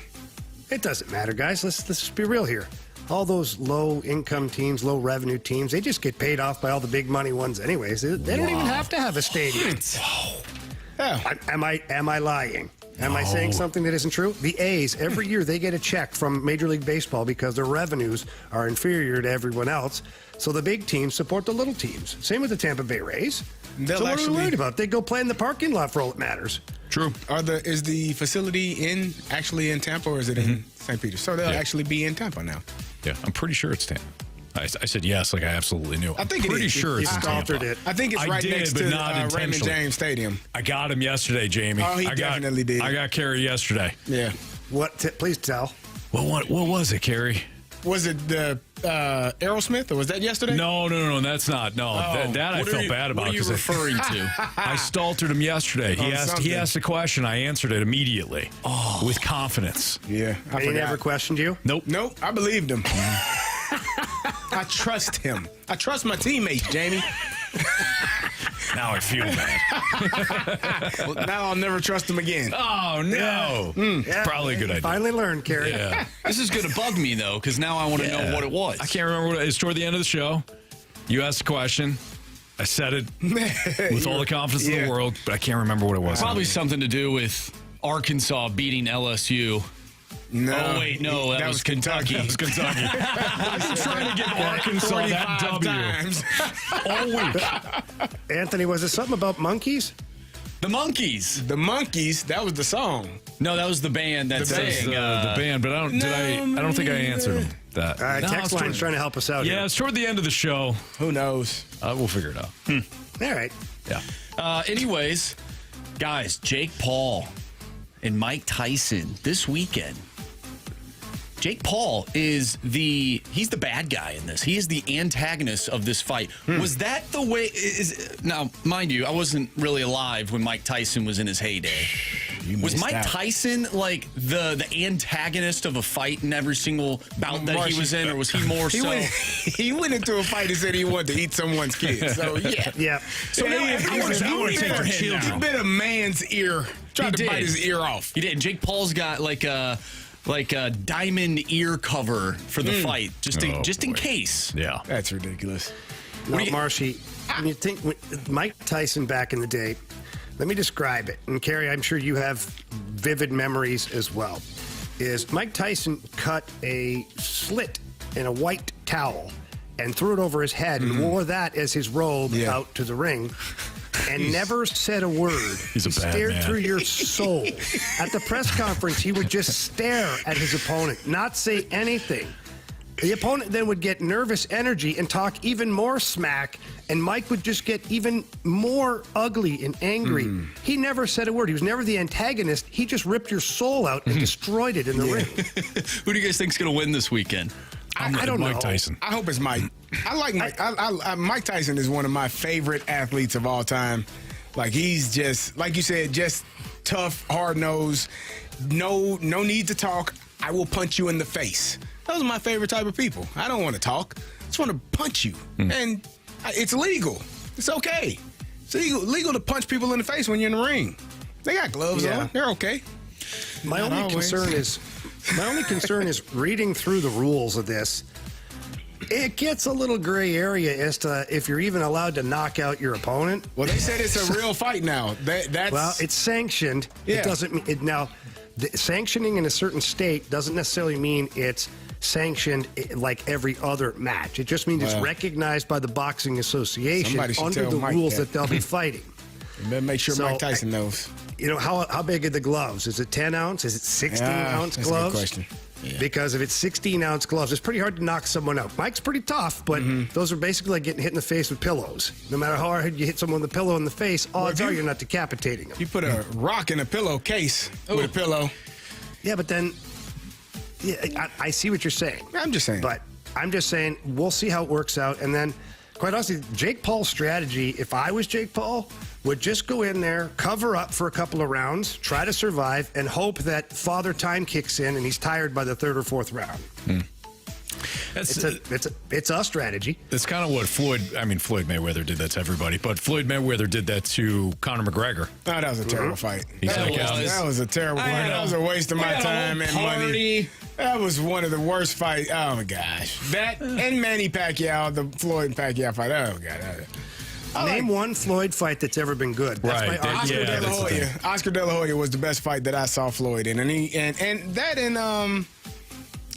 It doesn't matter, guys. Let's just be real here. All those low-income teams, low-revenue teams, they just get paid off by all the big money ones anyways. They don't even have to have a stadium. Yeah. Am I lying? Am I saying something that isn't true? The A's, every year they get a check from Major League Baseball because their revenues are inferior to everyone else. So the big teams support the little teams. Same with the Tampa Bay Rays. So what are we worried about? They go play in the parking lot for all that matters. True. Is the facility actually in Tampa or is it in St. Peter? So they'll actually be in Tampa now. Yeah, I'm pretty sure it's Tampa. I said yes, like I absolutely knew. I think pretty it is. sure it's in Tampa. It. I think it's right next to Raymond James Stadium. I got him yesterday, Jamie. Oh, he definitely did. I got Carey yesterday. Yeah. Please tell. What was it, Carey? Was it the Aerosmith, or was that yesterday? No, that's not. No, that I felt bad about. What are you referring to? I staltered him yesterday. He asked a question. I answered it immediately with confidence. Yeah. He never questioned you? Nope. I believed him. I trust him. I trust my teammates, Jamie. Now I feel bad. Well, now I'll never trust him again. Oh, no. Yeah. Probably a good idea. Finally learned, Kerry. Yeah. This is going to bug me, though, because now I want to know what it was. I can't remember what it is. Toward the end of the show, you asked a question. I said it with all the confidence in the world, but I can't remember what it was. Probably something to do with Arkansas beating LSU. No. Oh, wait, no, that was Kentucky. That was Kentucky. I've been trying to get Arkansas that W times. all week. Anthony, was it something about monkeys? The Monkeys. The Monkeys, that was the song. No, that was the band that sang. The band, but I don't think I answered him that. All right, text line's trying to help us out Yeah, here. it's toward the end of the show. Who knows? We'll figure it out. All right. Yeah. Anyways, guys, Jake Paul and Mike Tyson this weekend. Jake Paul he's the bad guy in this. He is the antagonist of this fight. Was that the way? Now, mind you, I wasn't really alive when Mike Tyson was in his heyday. Was Mike Tyson like the antagonist of a fight in every single bout that he was in, or was he more so? He went into a fight and said he wanted to eat someone's kid. So yeah. Yeah. So now everyone's rooting for him He now. bit a man's ear, tried to bite his ear off. He did. And Jake Paul's got like a diamond ear cover for the fight, just in case. Yeah. That's ridiculous. Well, Marshy, when you think Mike Tyson back in the day, let me describe it. And Kerry, I'm sure you have vivid memories as well. Is Mike Tyson cut a slit in a white towel and threw it over his head and wore that as his robe out to the ring. And never said a word. He's a bad stared man. through your soul. At the press conference, he would just stare at his opponent, not say anything. The opponent then would get nervous energy and talk even more smack, and Mike would just get even more ugly and angry. He never said a word. He was never the antagonist. He just ripped your soul out and destroyed it in the ring. Who do you guys think's going to win this weekend? I don't know. Mike Tyson. I hope it's Mike. I like Mike. Mike Tyson is one of my favorite athletes of all time. Like, he's just, like you said, just tough, hard-nosed, no need to talk. I will punch you in the face. Those are my favorite type of people. I don't want to talk. I just want to punch you. And it's legal. It's okay. It's legal to punch people in the face when you're in the ring. They got gloves on. They're okay. My only concern is reading through the rules of this. It gets a little gray area as to if you're even allowed to knock out your opponent. Well, they said it's a real fight now. Well, it's sanctioned. Yeah. It doesn't mean now. Sanctioning in a certain state doesn't necessarily mean it's sanctioned like every other match. It just means it's recognized by the Boxing Association under the rules that they'll be fighting. Better make sure Mike Tyson knows. You know, how big are the gloves? Is it 10 ounce? Is it 16 ounce that's gloves? A good question. Yeah. Because if it's 16 ounce gloves, it's pretty hard to knock someone out. Mike's pretty tough, but those are basically like getting hit in the face with pillows. No matter how hard you hit someone with a pillow in the face, odds are you're not decapitating them. You put a rock in a pillowcase with a pillow. Yeah, but then, I see what you're saying. I'm just saying. But I'm just saying, we'll see how it works out. And then, of quite honestly, Jake Paul's strategy, if I was Jake Paul, would just go in there, cover up for a couple of rounds, try to survive, and hope that Father Time kicks in and he's tired by the third or fourth round. It's a strategy. It's kind of what Floyd Mayweather did that to everybody, but Floyd Mayweather did that to Conor McGregor. Oh, that was a terrible fight. That was a terrible fight. That was a waste of my time and money. That was one of the worst fights. Oh, my gosh. That and Manny Pacquiao, the Floyd Pacquiao fight. Oh, God. Name one Floyd fight that's ever been good. That's right. Oscar De La Hoya. Oscar De La Hoya was the best fight that I saw Floyd in. And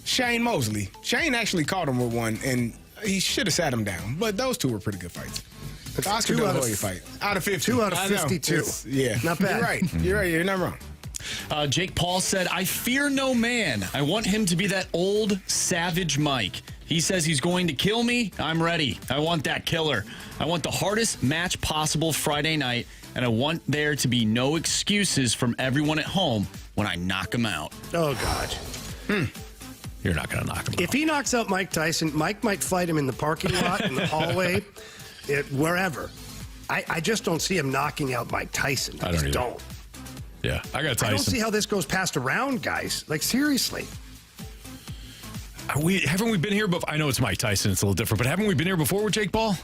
Shane Mosley. Shane actually caught him with one, and he should have sat him down. But those two were pretty good fights. The Oscar De La Hoya fight. Out of 50. 2 out of 52. Yeah. Not bad. You're right. You're right. You're not wrong. Jake Paul said, I fear no man. I want him to be that old savage Mike. He says he's going to kill me. I'm ready. I want that killer. I want the hardest match possible Friday night, and I want there to be no excuses from everyone at home when I knock him out. Oh, God. You're not going to knock him out. If he knocks out Mike Tyson, Mike might fight him in the parking lot, in the hallway, wherever. I just don't see him knocking out Mike Tyson. I just don't. Yeah, I got Tyson. I don't see how this goes past a round, guys. Like, seriously. Haven't we been here before? I know it's Mike Tyson. It's a little different, but haven't we been here before with Jake Paul?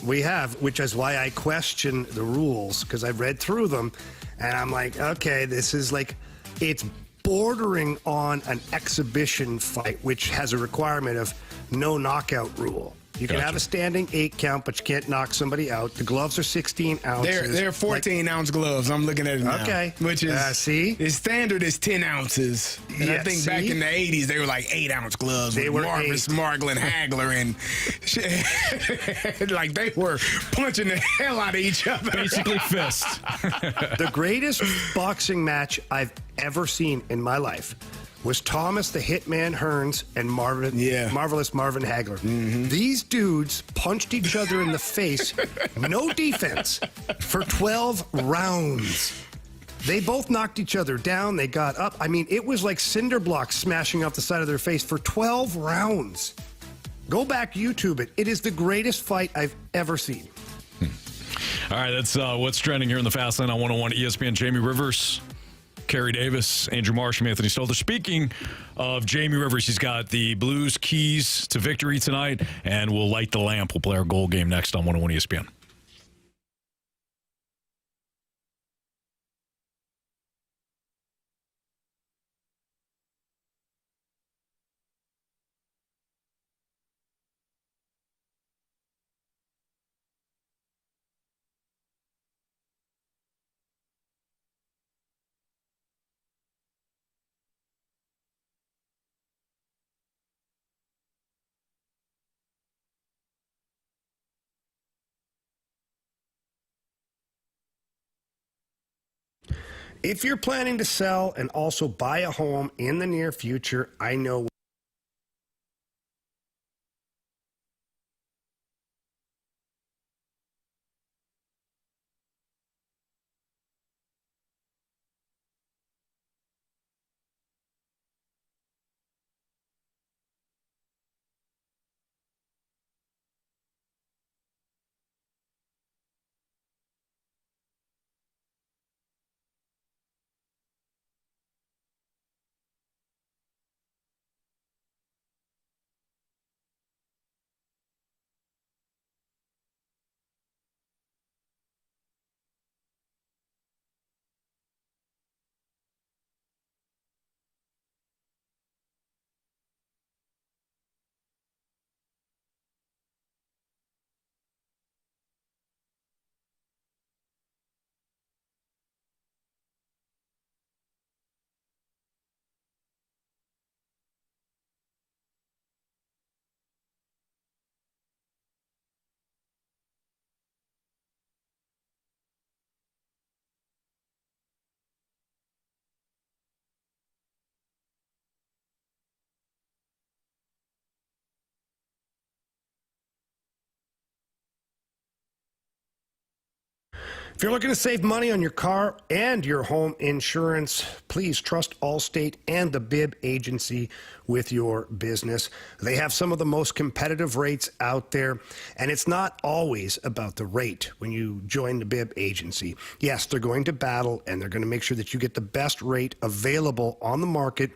We have, which is why I question the rules, because I've read through them, and I'm like, okay, this is like, it's bordering on an exhibition fight, which has a requirement of no knockout rule. You can have a standing 8 count, but you can't knock somebody out. The gloves are 16 ounces. They're 14-ounce gloves. I'm looking at it now. Okay. Which is, see? The standard is 10 ounces. And I think back in the 80s, they were like 8-ounce gloves. They were Marvis, Margler, and Hagler. And like they were punching the hell out of each other. Basically fist. The greatest boxing match I've ever seen in my life was Thomas the Hitman Hearns and Marvelous Marvin Hagler. Mm-hmm. These dudes punched each other in the face, no defense, for 12 rounds. They both knocked each other down. They got up. I mean, it was like cinder blocks smashing off the side of their face for 12 rounds. Go back, YouTube it. It is the greatest fight I've ever seen. All right, that's what's trending here in the Fast Lane on 101 ESPN. Jamie Rivers, Kerry Davis, Andrew Marsham, Anthony Stalter. Speaking of Jamie Rivers, he's got the Blues keys to victory tonight, and we'll light the lamp. We'll play our goal game next on 101 ESPN. If you're planning to sell and also buy a home in the near future, I know if you're looking to save money on your car and your home insurance, please trust Allstate and the Bibb Agency. with your business. They have some of the most competitive rates out there, and it's not always about the rate when you join the bib agency. Yes, they're going to battle, and they're going to make sure that you get the best rate available on the market,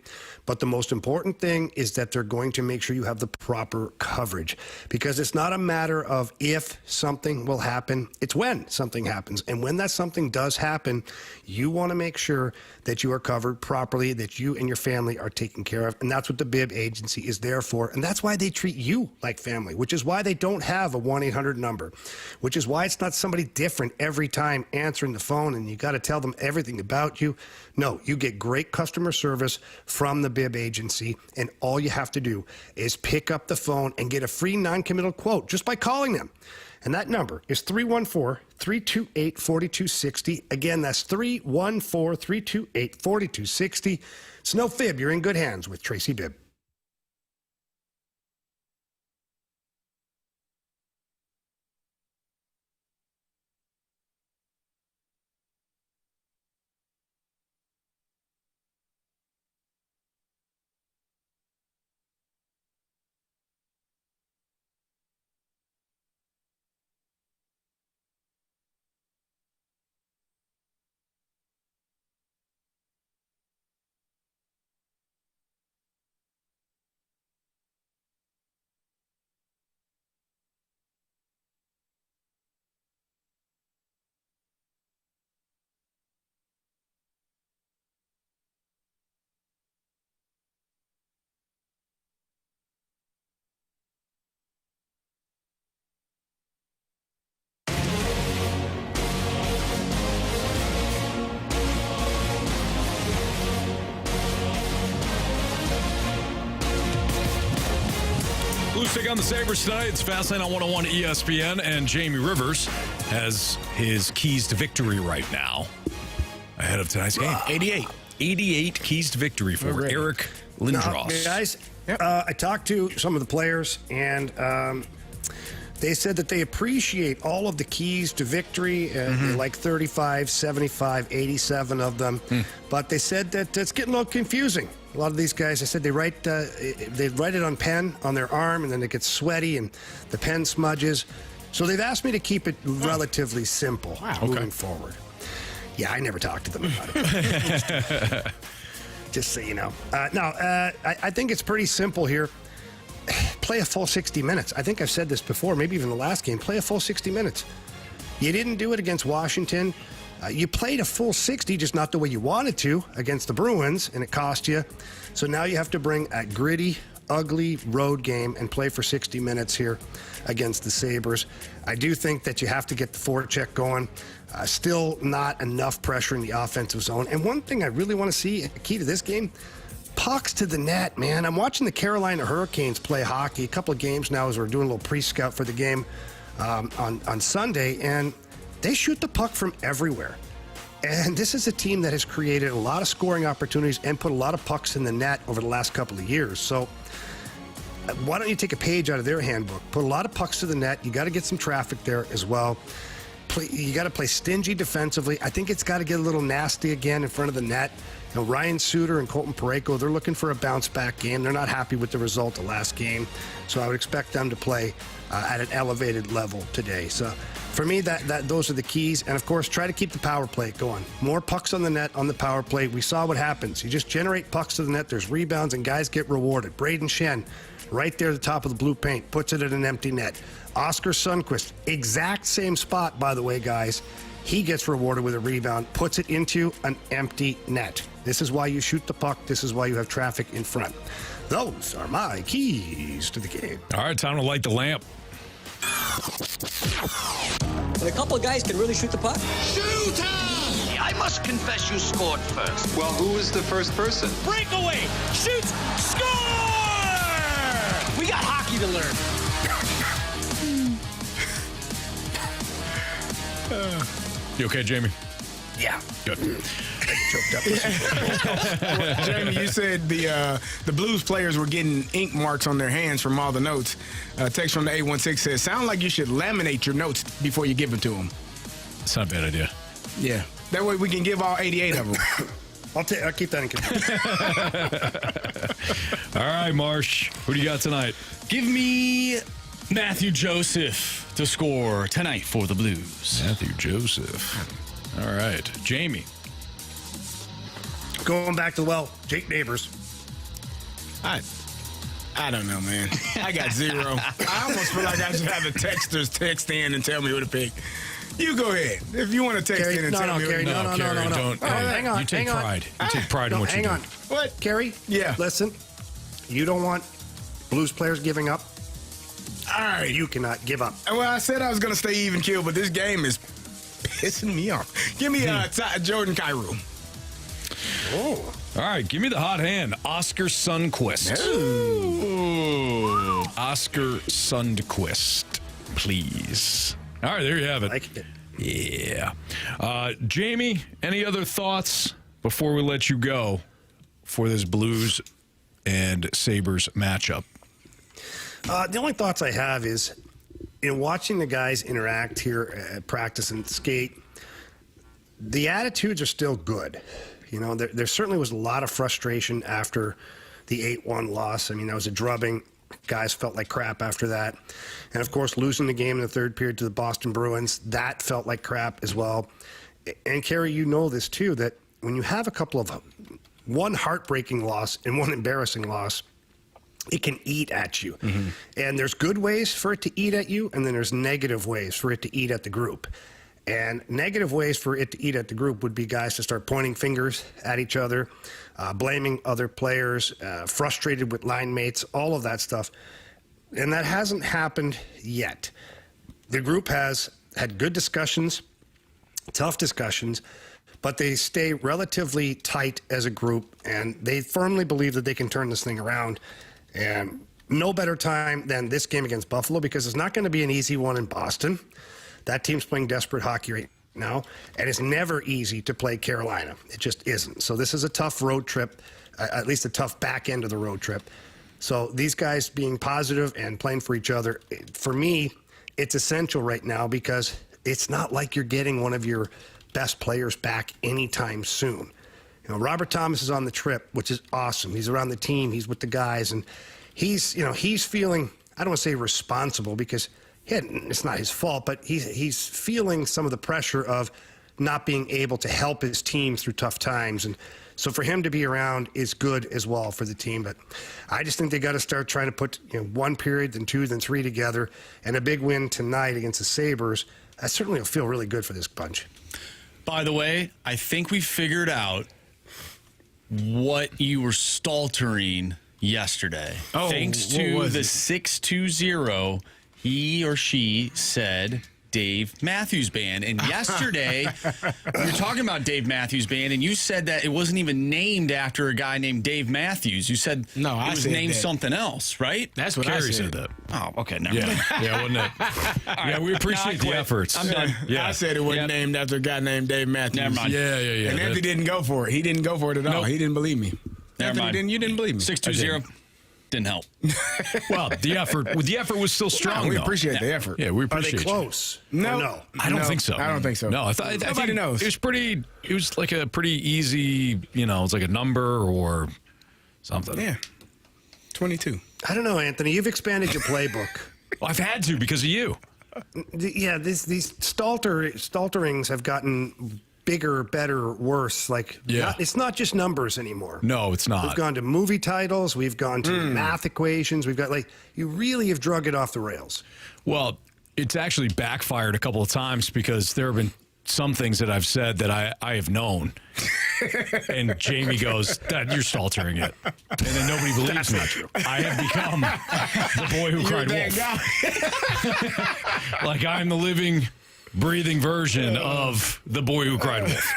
but the most important thing is that they're going to make sure you have the proper coverage, because it's not a matter of if something will happen, it's when something happens. And when that something does happen, you want to make sure that you are covered properly, that you and your family are taken care of. And that's what the bib agency is there for. And that's why they treat you like family, which is why they don't have a 1-800 number, which is why it's not somebody different every time answering the phone and you got to tell them everything about you. No, you get great customer service from the bib agency, and all you have to do is pick up the phone and get a free non-committal quote just by calling them. And that number is 314-328-4260. Again, that's 314-328-4260. It's no fib. You're in good hands with Tracy Bibb. Blues take on the Sabres tonight. It's Fastlane on 101 ESPN, and Jamie Rivers has his keys to victory right now ahead of tonight's game. 88 keys to victory for Eric Lindros. Now, guys, I talked to some of the players, and they said that they appreciate all of the keys to victory, like 35, 75, 87 of them. But they said that it's getting a little confusing. A lot of these guys, they said they write it on pen on their arm, and then it gets sweaty, and the pen smudges. So they've asked me to keep it relatively simple moving forward. Yeah, I never talked to them about it. Just so you know. I think it's pretty simple here. Play a full 60 minutes. I think I've said this before, maybe even the last game. Play a full 60 minutes. You didn't do it against Washington. You played a full 60, just not the way you wanted to against the Bruins, and it cost you. So now you have to bring a gritty, ugly road game and play for 60 minutes here against the Sabres. I do think that you have to get the forecheck going. Still not enough pressure in the offensive zone. And one thing I really want to see, a key to this game, pucks to the net, man. I'm watching the Carolina Hurricanes play hockey a couple of games now as we're doing a little pre-scout for the game on Sunday, and they shoot the puck from everywhere. And this is a team that has created a lot of scoring opportunities and put a lot of pucks in the net over the last couple of years. So why don't you take a page out of their handbook? Put a lot of pucks to the net. You got to get some traffic there as well. You got to play stingy defensively. I think it's got to get a little nasty again in front of the net. You know, Ryan Suter and Colton Parayko, they're looking for a bounce-back game. They're not happy with the result of last game. So I would expect them to play at an elevated level today. So for me, those are the keys. And, of course, try to keep the power play going. More pucks on the net on the power play. We saw what happens. You just generate pucks to the net. There's rebounds, and guys get rewarded. Braden Shen, right there at the top of the blue paint, puts it at an empty net. Oscar Sundqvist, exact same spot, by the way, guys. He gets rewarded with a rebound, puts it into an empty net. This is why you shoot the puck. This is why you have traffic in front. Those are my keys to the game. All right, time to light the lamp. And a couple of guys can really shoot the puck. Shooter! I must confess you scored first. Well, who was the first person? Breakaway! Shoots! Score! We got hockey to learn. You okay, Jamie? Yeah. Good. Choked up. Jamie, you said the Blues players were getting ink marks on their hands from all the notes. Text from the 816 says, sound like you should laminate your notes before you give them to them. It's not a bad idea. Yeah. That way we can give all 88 of them. I'll keep that in consideration. All right, Marsh. Who do you got tonight? Give me Matthew Joseph to score tonight for the Blues. Matthew Joseph. All right. Jamie. Going back to, Jake Neighbors. I don't know, man. I got 0. I almost feel like I should have the texters text in and tell me who to pick. You go ahead. If you want to text in and tell me Kerry, who to pick. Kerry, don't. Oh, hang on. You take pride. You take pride in what you do. Hang on. What? Kerry? Yeah. Listen, you don't want Blues players giving up. All right. You cannot give up. Well, I said I was going to stay even keel, but this game is pissing me off. Give me Jordan Kyrou. Oh. All right, give me the hot hand. Oscar Sundqvist. Ooh. Oscar Sundqvist, please. All right, there you have it. Like it. Yeah. Jamie, any other thoughts before we let you go for this Blues and Sabres matchup? The only thoughts I have is, watching the guys interact here at practice and skate, the attitudes are still good. There certainly was a lot of frustration after the 8-1 loss. I mean, that was a drubbing. Guys felt like crap after that. And, of course, losing the game in the third period to the Boston Bruins, that felt like crap as well. And, Carey, you know this, too, that when you have a couple of one heartbreaking loss and one embarrassing loss, it can eat at you. Mm-hmm. And there's good ways for it to eat at you, and then there's negative ways for it to eat at the group. And negative ways for it to eat at the group would be guys to start pointing fingers at each other, blaming other players, frustrated with line mates, all of that stuff. And that hasn't happened yet. The group has had good discussions, tough discussions, but they stay relatively tight as a group, and they firmly believe that they can turn this thing around. And no better time than this game against Buffalo, because it's not going to be an easy one in Boston. That team's playing desperate hockey right now, and it's never easy to play Carolina. It just isn't. So this is a tough road trip, at least a tough back end of the road trip. So these guys being positive and playing for each other, for me, it's essential right now, because it's not like you're getting one of your best players back anytime soon. Robert Thomas is on the trip, which is awesome. He's around the team. He's with the guys, and he's feeling, I don't want to say responsible, because it's not his fault, but he's feeling some of the pressure of not being able to help his team through tough times. And so for him to be around is good as well for the team. But I just think they got to start trying to put one period, then two, then three together. And a big win tonight against the Sabres, that certainly will feel really good for this bunch. By the way, I think we figured out what you were staltering yesterday. Oh, thanks to the 620. He or she said Dave Matthews Band. And yesterday, we were talking about Dave Matthews Band, and you said that it wasn't even named after a guy named Dave Matthews. You said it was named something else, right? That's what Kerry I said that. Oh, okay. Never mind. Yeah, wasn't it? Yeah, we appreciate the efforts. I'm done. Yeah. I said it wasn't named after a guy named Dave Matthews. Never mind. Yeah. And Anthony didn't go for it. He didn't go for it at all. Nope. He didn't believe me. Never mind. You didn't believe me. 620 didn't help. Well, the effort was still strong. We though. appreciate the effort. Yeah, we Are they appreciate it. close? No. I don't think so. I don't think so. No, I think Nobody knows. It was like a pretty easy, it's like a number or something. Yeah. 22. I don't know, Anthony. You've expanded your playbook. Well, I've had to because of you. Yeah, these stalterings have gotten bigger, better, worse. It's not just numbers anymore. No, it's not. We've gone to movie titles. We've gone to math equations. We've got you really have drug it off the rails. Well, it's actually backfired a couple of times because there have been some things that I've said that I have known. And Jamie goes, "Dad, you're staltering it." And then nobody believes me. I have become the boy who cried wolf. Like I'm the living, breathing version of the boy who cried wolf.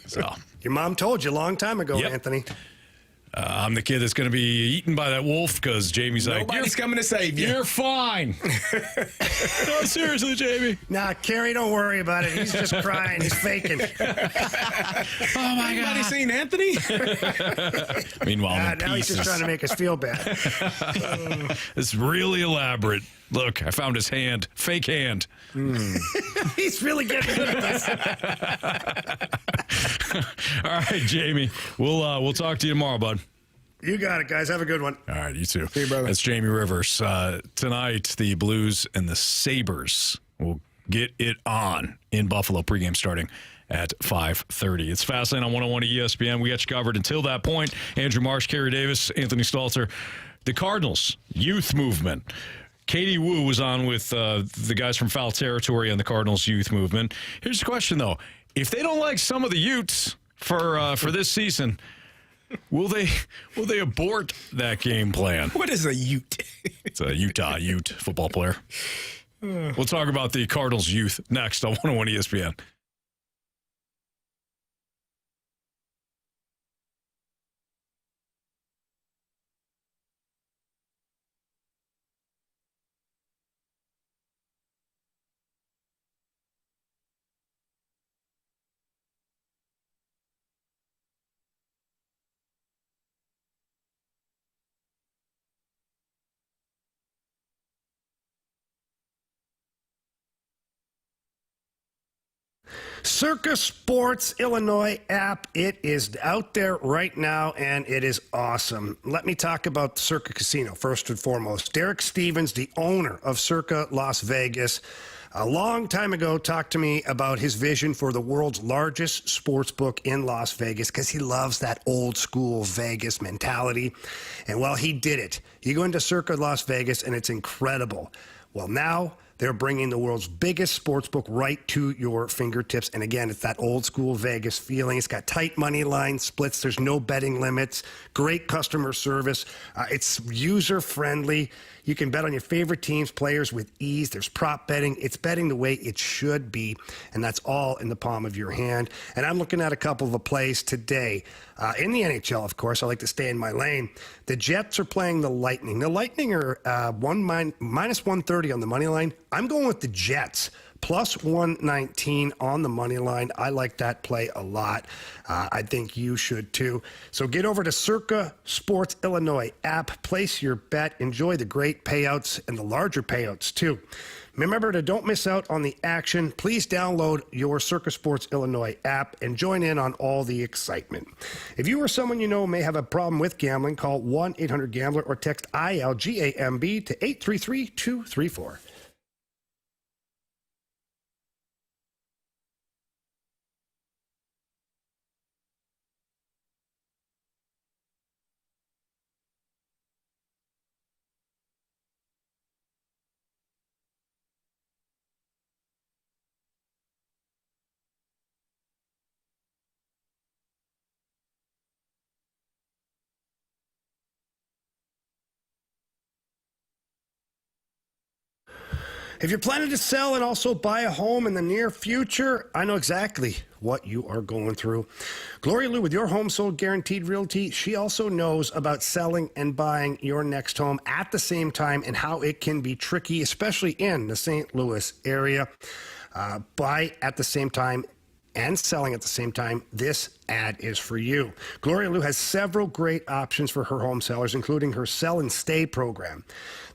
So Your mom told you a long time ago, Yep. Anthony. I'm the kid that's going to be eaten by that wolf because Jamie's like, Nobody's coming to save you. "You're fine." No, seriously, Jamie. Nah, Kerry, don't worry about it. He's just crying. He's faking. Oh my Anybody God. seen Anthony? Meanwhile, I'm in Now he's just pieces. trying to make us feel bad. It's really elaborate. Look, I found his hand. Fake hand. He's really getting good at this. All right, Jamie. We'll talk to you tomorrow, bud. You got it, guys. Have a good one. All right, you too. See you, brother. That's Jamie Rivers. Tonight, the Blues and the Sabres will get it on in Buffalo. Pregame starting at 5:30. It's Fastlane on 101 ESPN. We got you covered until that point. Andrew Marsh, Kerry Davis, Anthony Stalter. The Cardinals youth movement. Katie Wu was on with the guys from Foul Territory on the Cardinals youth movement. Here's the question, though. If they don't like some of the Utes for this season, will they abort that game plan? What is a Ute? It's a Utah Ute football player. We'll talk about the Cardinals youth next on 101 ESPN. Circa Sports Illinois app. It is out there right now, and it is awesome. Let me talk about Circa Casino first and foremost. Derek Stevens, the owner of Circa Las Vegas, a long time ago talked to me about his vision for the world's largest sports book in Las Vegas because he loves that old school Vegas mentality. And well, he did it. You go into Circa Las Vegas, and it's incredible. Well, now they're bringing the world's biggest sports book right to your fingertips. And again, it's that old school Vegas feeling. It's got tight money line splits. There's no betting limits. Great customer service. It's user friendly. You can bet on your favorite teams, players with ease. There's prop betting. It's betting the way it should be. And that's all in the palm of your hand. And I'm looking at a couple of plays today. In the NHL, of course, I like to stay in my lane. The Jets are playing the Lightning. The Lightning are minus 130 on the money line. I'm going with the Jets. Plus 119 on the money line. I like that play a lot. I think you should too. So get over to Circa Sports Illinois app. Place your bet. Enjoy the great payouts and the larger payouts too. Remember to don't miss out on the action. Please download your Circa Sports Illinois app and join in on all the excitement. If you or someone you know may have a problem with gambling, call 1-800-GAMBLER or text ILGAMB to 833-234. If you're planning to sell and also buy a home in the near future, I know exactly what you are going through. Gloria Lou with Your Home Sold Guaranteed Realty, she also knows about selling and buying your next home at the same time and how it can be tricky, especially in the St. Louis area. Buy at the same time and selling at the same time, this ad is for you. Gloria Lou has several great options for her home sellers, including her Sell and Stay program.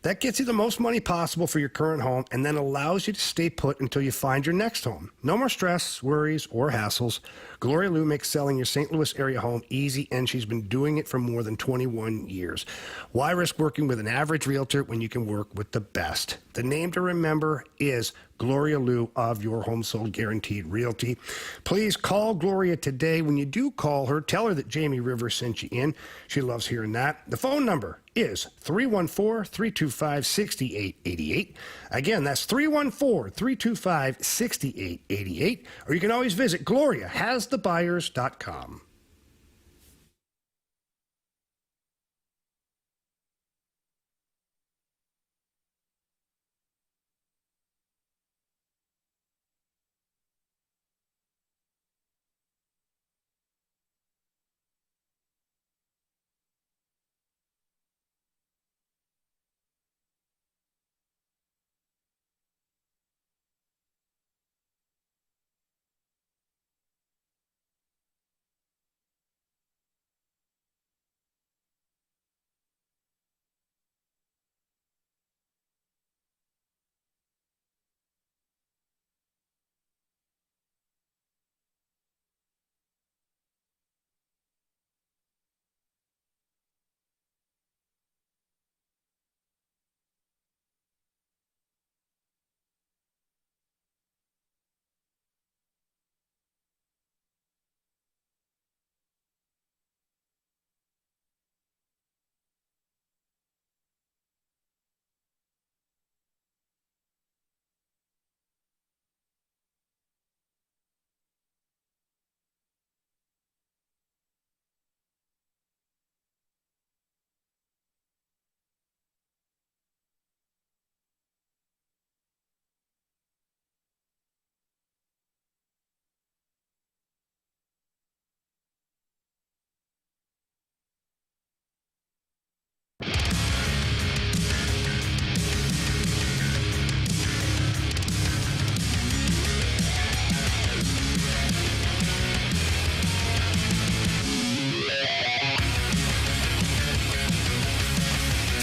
That gets you the most money possible for your current home and then allows you to stay put until you find your next home. No more stress, worries, or hassles. Gloria Lou makes selling your St. Louis area home easy, and she's been doing it for more than 21 years. Why risk working with an average realtor when you can work with the best? The name to remember is Gloria Lou of Your Home Sold Guaranteed Realty. Please call Gloria today. When you do call her, tell her that Jamie Rivers sent you in. She loves hearing that. The phone number is 314-325-6888. Again, that's 314-325-6888. Or you can always visit GloriaHasTheBuyers.com.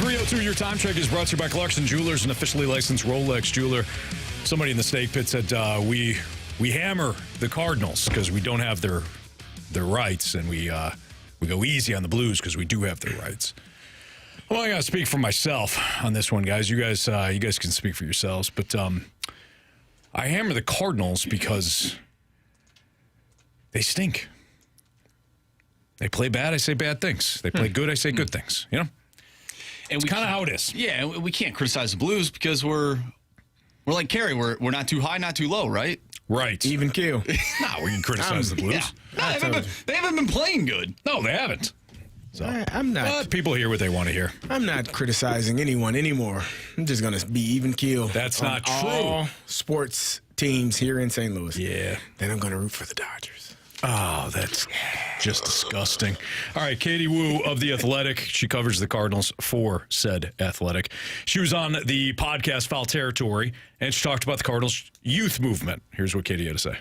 3:02, your time check is brought to you by Clarkson Jewelers, an officially licensed Rolex jeweler. Somebody in the snake pit said we hammer the Cardinals because we don't have their rights, and we go easy on the Blues because we do have their rights. Well, I got to speak for myself on this one, guys. You guys can speak for yourselves, but I hammer the Cardinals because they stink. They play bad, I say bad things. They play good, I say good things. You know, and it's kind of how it is. Yeah, we can't criticize the Blues because we're like Carey. We're not too high, not too low, right? Right. Even keel. No, we can criticize the Blues. Yeah. No, they haven't been playing good. No, they haven't. So, I'm not. But people hear what they want to hear. I'm not criticizing anyone anymore. I'm just going to be even keel. That's not true. All sports teams here in St. Louis. Yeah. Then I'm going to root for the Dodgers. Oh, that's just disgusting. All right, Katie Wu of The Athletic. She covers the Cardinals for said Athletic. She was on the podcast Foul Territory, and she talked about the Cardinals youth movement. Here's what Katie had to say.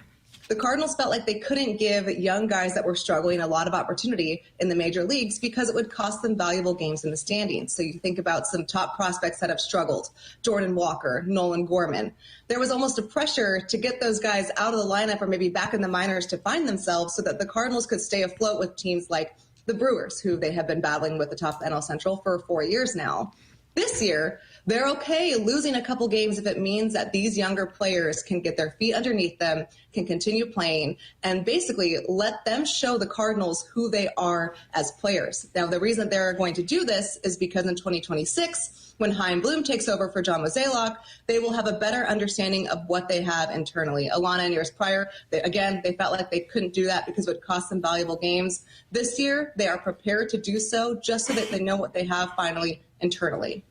The Cardinals felt like they couldn't give young guys that were struggling a lot of opportunity in the major leagues because it would cost them valuable games in the standings. So you think about some top prospects that have struggled, Jordan Walker, Nolan Gorman. There was almost a pressure to get those guys out of the lineup or maybe back in the minors to find themselves so that the Cardinals could stay afloat with teams like the Brewers, who they have been battling with the top NL Central for 4 years now. This year, they're okay losing a couple games if it means that these younger players can get their feet underneath them, can continue playing, and basically let them show the Cardinals who they are as players. Now, the reason they're going to do this is because in 2026, when Chaim Bloom takes over for John Mozeliak, they will have a better understanding of what they have internally. Alana, in years prior, they felt like they couldn't do that because it would cost them valuable games. This year, they are prepared to do so just so that they know what they have finally internally.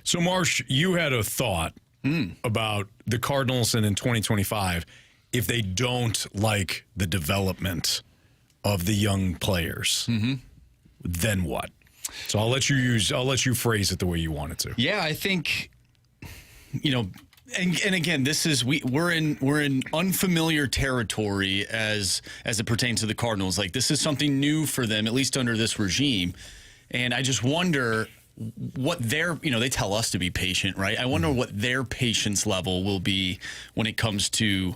So, Marsh, you had a thought about the Cardinals and in 2025, if they don't like the development of the young players, then what? So I'll let you phrase it the way you want it to. Yeah, I think, and again, this is we're in unfamiliar territory as it pertains to the Cardinals. Like, this is something new for them, at least under this regime. And I just wonder what they tell us to be patient, right? I wonder what their patience level will be when it comes to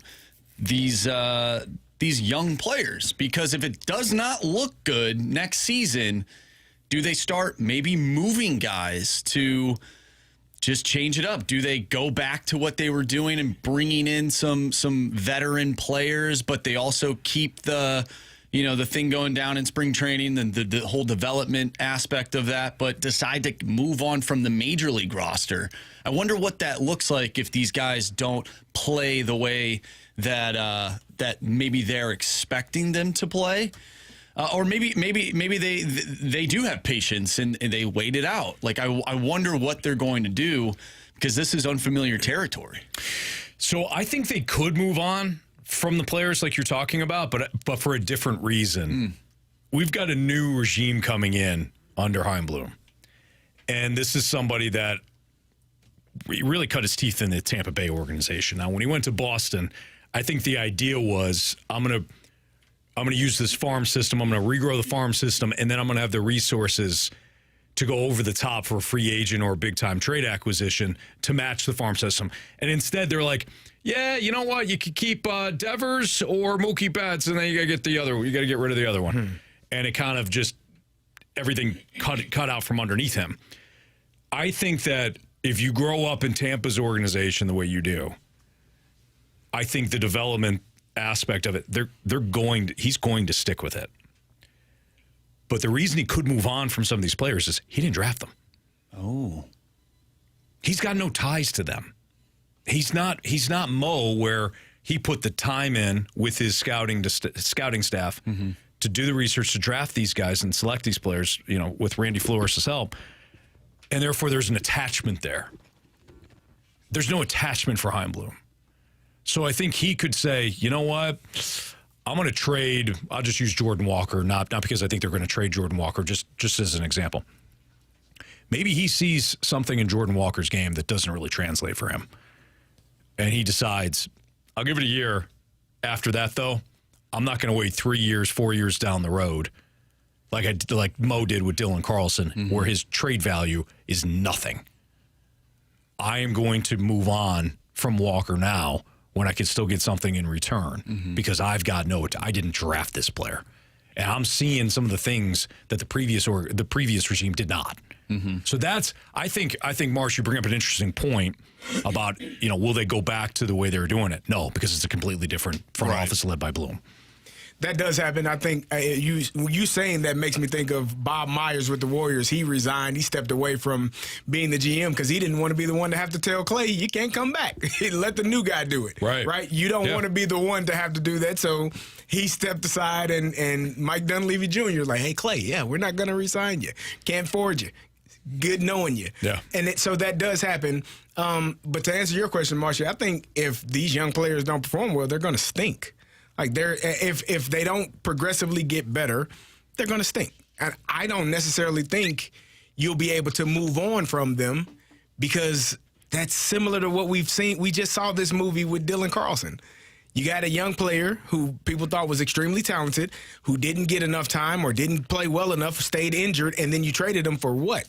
these young players. Because if it does not look good next season, do they start maybe moving guys to just change it up? Do they go back to what they were doing and bringing in some veteran players, but they also keep the thing going down in spring training, and the whole development aspect of that, but decide to move on from the major league roster? I wonder what that looks like if these guys don't play the way that maybe they're expecting them to play. Or maybe they do have patience and they wait it out. Like, I wonder what they're going to do, because this is unfamiliar territory. So I think they could move on from the players like you're talking about, but for a different reason. We've got a new regime coming in under Chaim Bloom, and this is somebody that really cut his teeth in the Tampa Bay organization. Now, when he went to Boston, I think the idea was, I'm going to use this farm system. I'm going to regrow the farm system, and then I'm going to have the resources to go over the top for a free agent or a big-time trade acquisition to match the farm system. And instead, they're like, yeah, you know what? You could keep Devers or Mookie Betts, and then you got to get the other. You got to get rid of the other one. And it kind of just everything cut out from underneath him. I think that if you grow up in Tampa's organization the way you do, I think the development aspect of it, he's going to stick with it. But the reason he could move on from some of these players is he didn't draft them. Oh. He's got no ties to them. He's not Mo, where he put the time in with his scouting staff to do the research to draft these guys and select these players, with Randy Flores' help. And therefore there's an attachment there. There's no attachment for Chaim Bloom. So I think he could say, you know what? I'm going to trade. I'll just use Jordan Walker, not because I think they're going to trade Jordan Walker, just as an example. Maybe he sees something in Jordan Walker's game that doesn't really translate for him. And he decides, I'll give it a year. After that, though, I'm not going to wait 3 years, 4 years down the road. like Mo did with Dylan Carlson, where his trade value is nothing. I am going to move on from Walker now when I can still get something in return because I didn't draft this player. And I'm seeing some of the things that the previous regime did not. So I think Marsh, you bring up an interesting point about, will they go back to the way they were doing it? No, because it's a completely different front office led by Bloom. That does happen. I think you saying that makes me think of Bob Myers with the Warriors. He resigned. He stepped away from being the GM because he didn't want to be the one to have to tell Clay, you can't come back. Let the new guy do it. Right? You don't want to be the one to have to do that. So he stepped aside, and Mike Dunleavy Jr. was like, hey, Clay, we're not going to resign you. Can't afford you. Good knowing you. Yeah. And so that does happen. But to answer your question, Marcia, I think if these young players don't perform well, they're going to stink. Like if they don't progressively get better, they're going to stink. And I don't necessarily think you'll be able to move on from them because that's similar to what we've seen. We just saw this movie with Dylan Carlson. You got a young player who people thought was extremely talented, who didn't get enough time or didn't play well enough, stayed injured, and then you traded him for what?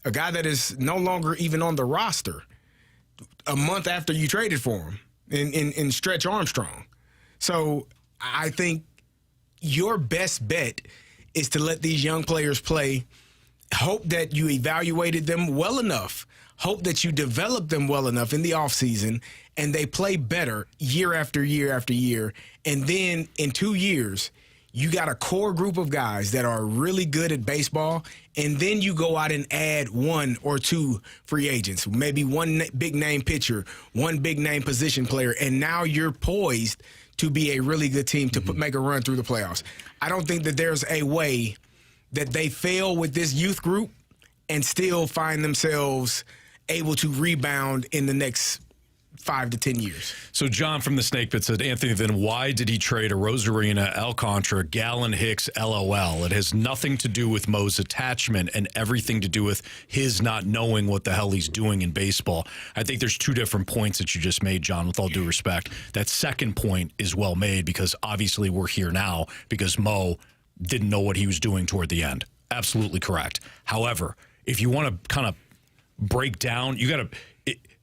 A guy that is no longer even on the roster a month after you traded for him in Stretch Armstrong. So I think your best bet is to let these young players play, hope that you evaluated them well enough, hope that you developed them well enough in the offseason, and they play better year after year after year. And then in 2 years, you got a core group of guys that are really good at baseball, and then you go out and add 1 or 2 free agents, maybe one big name pitcher, one big name position player, and now you're poised to be a really good team to make a run through the playoffs. I don't think that there's a way that they fail with this youth group and still find themselves able to rebound in the next 5 to 10 years. So John from the Snake Pit said, Anthony, then why did he trade a Rosarina, Alcantara, Gallon, Hicks, LOL? It has nothing to do with Mo's attachment and everything to do with his not knowing what the hell he's doing in baseball. I think there's 2 different points that you just made, John, with all due respect. That second point is well made because obviously we're here now because Mo didn't know what he was doing toward the end. Absolutely correct. However, if you want to kind of break down, you got to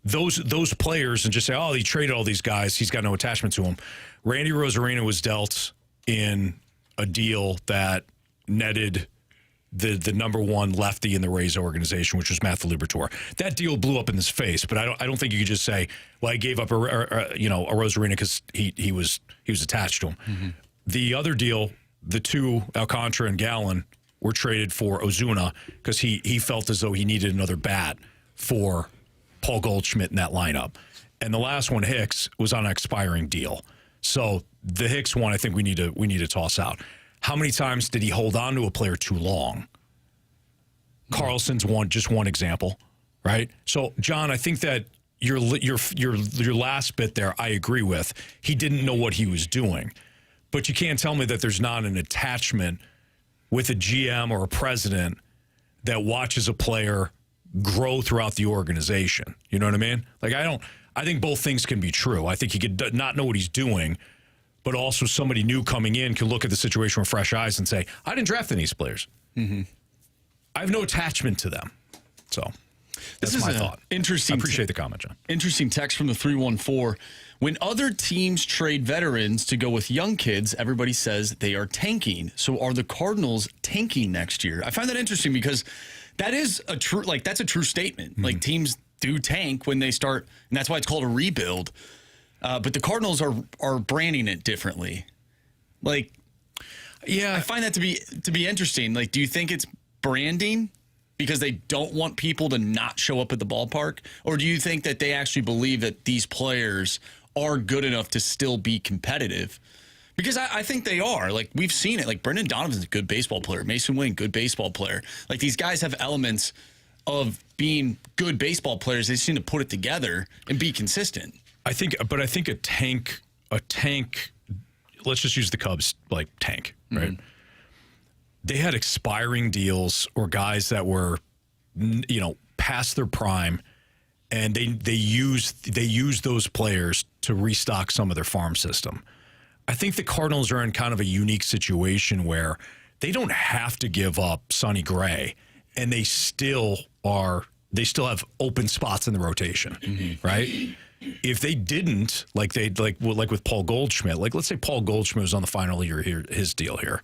those players and just say, oh, he traded all these guys, he's got no attachment to them. Randy Rosarina was dealt in a deal that netted the number 1 lefty in the Rays organization, which was Matthew Liberatore. That deal blew up in his face, but I don't think you could just say, well, I gave up a Rosarina because he was attached to him. The other deal, the 2, Alcantara and Gallon, were traded for Ozuna because he felt as though he needed another bat for Paul Goldschmidt in that lineup. And the last one, Hicks, was on an expiring deal. So the Hicks one, I think we need to toss out. How many times did he hold on to a player too long? Carlson's just one example, right? So John, I think that your last bit there, I agree with. He didn't know what he was doing, but you can't tell me that there's not an attachment with a GM or a president that watches a player grow throughout the organization. You know what I mean? Like, I think both things can be true. I think he could not know what he's doing, but also somebody new coming in can look at the situation with fresh eyes and say, I didn't draft any of these players. I have no attachment to them. So that's my thought. Interesting. I appreciate the comment, John. Interesting text from the 314. When other teams trade veterans to go with young kids, everybody says they are tanking. So are the Cardinals tanking next year? I find that interesting because that is that's a true statement. Like, teams do tank when they start, and that's why it's called a rebuild. But the Cardinals are branding it differently. Like, yeah, I find that to be interesting. Like, do you think it's branding because they don't want people to not show up at the ballpark, or do you think that they actually believe that these players are good enough to still be competitive? Because I think they are. Like, we've seen it. Like, Brendan Donovan's a good baseball player. Mason Wayne, good baseball player. Like, these guys have elements of being good baseball players. They just need to put it together and be consistent. I think a tank, let's just use the Cubs, like, tank, right? They had expiring deals or guys that were, past their prime, and they used those players to restock some of their farm system. I think the Cardinals are in kind of a unique situation where they don't have to give up Sonny Gray, and they still have open spots in the rotation, right? If they didn't, like with Paul Goldschmidt, like let's say Paul Goldschmidt was on the final year here, his deal here,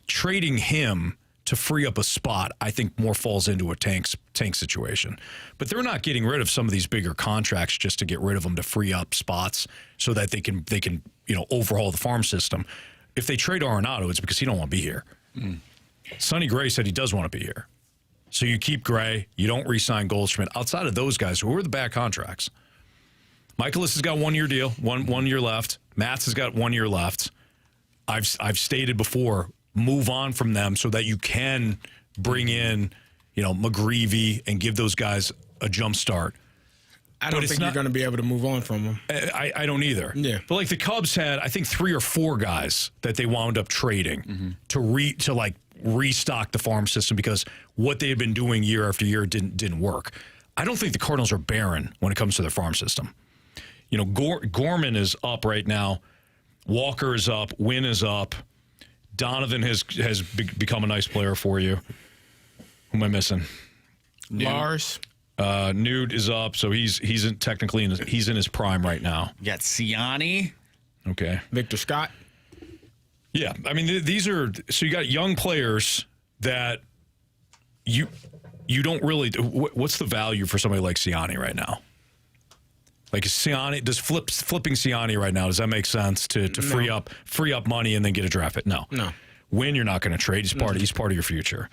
trading him to free up a spot, I think more falls into a tank situation. But they're not getting rid of some of these bigger contracts just to get rid of them to free up spots so that they can overhaul the farm system. If they trade Arenado, it's because he don't want to be here. Sonny Gray said he does want to be here. So you keep Gray, you don't re-sign Goldschmidt. Outside of those guys, who are the bad contracts? Michaelis has got 1 year deal, one year left. Matz has got 1 year left. I've stated before, move on from them so that you can bring in, McGreevy and give those guys a jump start. I don't think you're going to be able to move on from them. I don't either. Yeah. But like the Cubs had, I think 3 or 4 guys that they wound up trading to restock the farm system because what they had been doing year after year didn't work. I don't think the Cardinals are barren when it comes to their farm system. Gorman is up right now. Walker is up. Wynn is up. Donovan has become a nice player for you. Who am I missing? Lars. Nude is up, so he's technically in his prime right now. You got Ciani. Okay. Victor Scott. Yeah, I mean these are so you got young players that you don't really. What's the value for somebody like Ciani right now? Like Ciani, does flipping Ciani right now, does that make sense to free up money and then get a draft pick? No. Win, you're not going to trade. He's part of your future.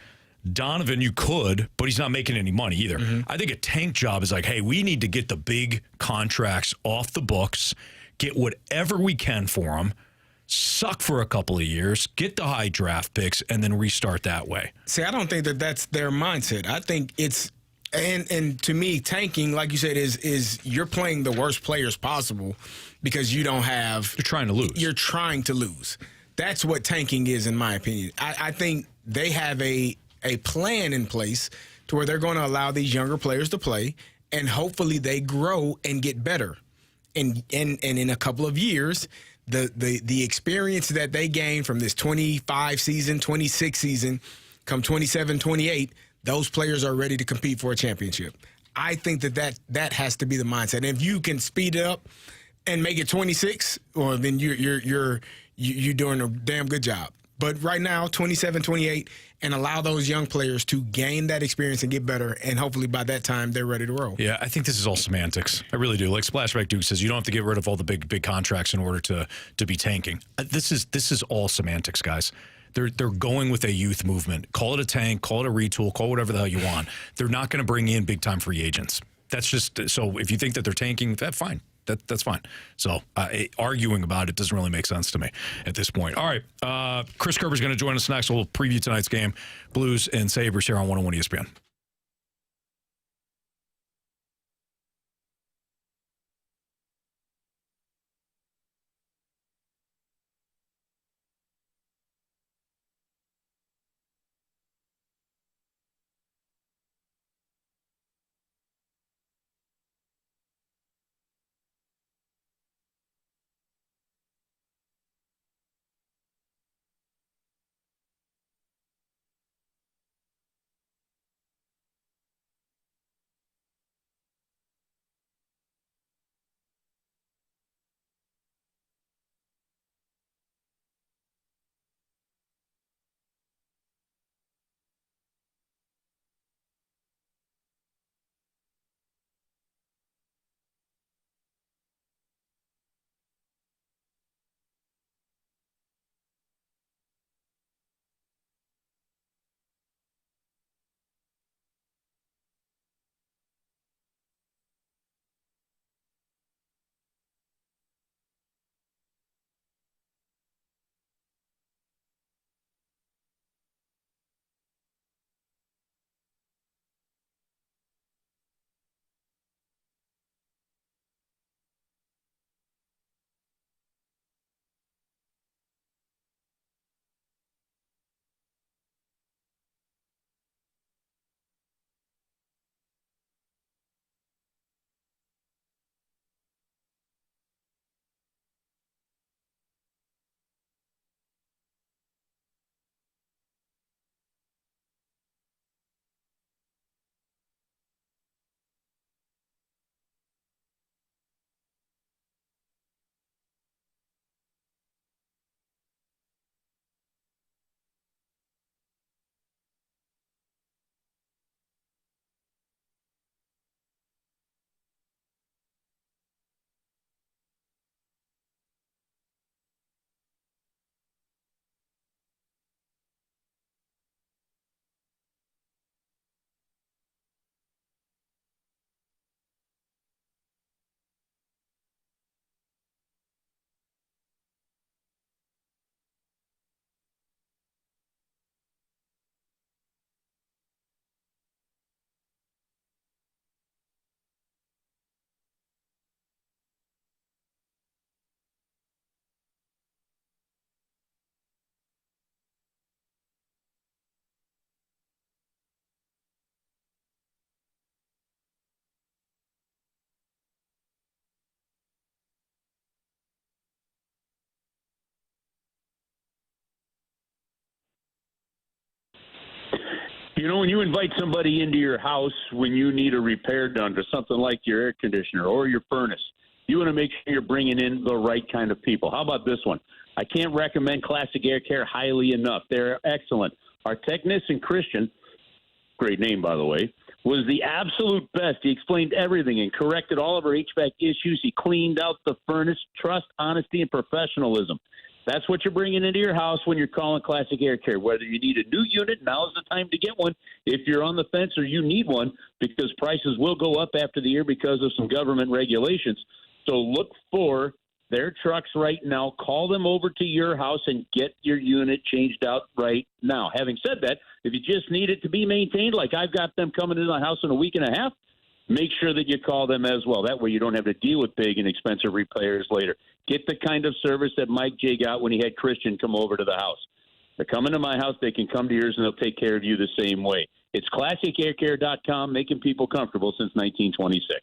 Donovan, you could, but he's not making any money either. I think a tank job is like, hey, we need to get the big contracts off the books, get whatever we can for them, suck for a couple of years, get the high draft picks, and then restart that way. See, I don't think that's their mindset. I think it's and to me, tanking, like you said, is you're playing the worst players possible because you don't have. You're trying to lose. You're trying to lose. That's what tanking is, in my opinion. I think they have a plan in place to where they're going to allow these younger players to play, and hopefully they grow and get better. And in a couple of years, the experience that they gain from this 25 season, 26 season, come 27, 28, those players are ready to compete for a championship. I think that has to be the mindset. And if you can speed it up and make it 26, well, then you're doing a damn good job. But right now, 27, 28, and allow those young players to gain that experience and get better, and hopefully by that time they're ready to roll. Yeah, I think this is all semantics. I really do. Like Splashback Duke says, you don't have to get rid of all the big contracts in order to be tanking. This is all semantics, guys. They're going with a youth movement. Call it a tank, call it a retool, call whatever the hell you want. They're not going to bring in big-time free agents. That's just – so if you think that they're tanking, that's fine. That's fine. So arguing about it doesn't really make sense to me at this point. All right, Chris Kerber is going to join us next. We'll preview tonight's game, Blues and Sabres here on 101 ESPN. You know, when you invite somebody into your house when you need a repair done to something like your air conditioner or your furnace, you want to make sure you're bringing in the right kind of people. How about this one? I can't recommend Classic Air Care highly enough. They're excellent. Our technician, Christian, great name, by the way, was the absolute best. He explained everything and corrected all of our HVAC issues. He cleaned out the furnace. Trust, honesty, and professionalism. That's what you're bringing into your house when you're calling Classic Air Care. Whether you need a new unit, now's the time to get one. If you're on the fence or you need one, because prices will go up after the year because of some government regulations. So look for their trucks right now. Call them over to your house and get your unit changed out right now. Having said that, if you just need it to be maintained, like I've got them coming into my house in a week and a half, make sure that you call them as well. That way you don't have to deal with big and expensive repairs later. Get the kind of service that Mike J got when he had Christian come over to the house. They're coming to my house, they can come to yours, and they'll take care of you the same way. It's ClassicAirCare.com, making people comfortable since 1926.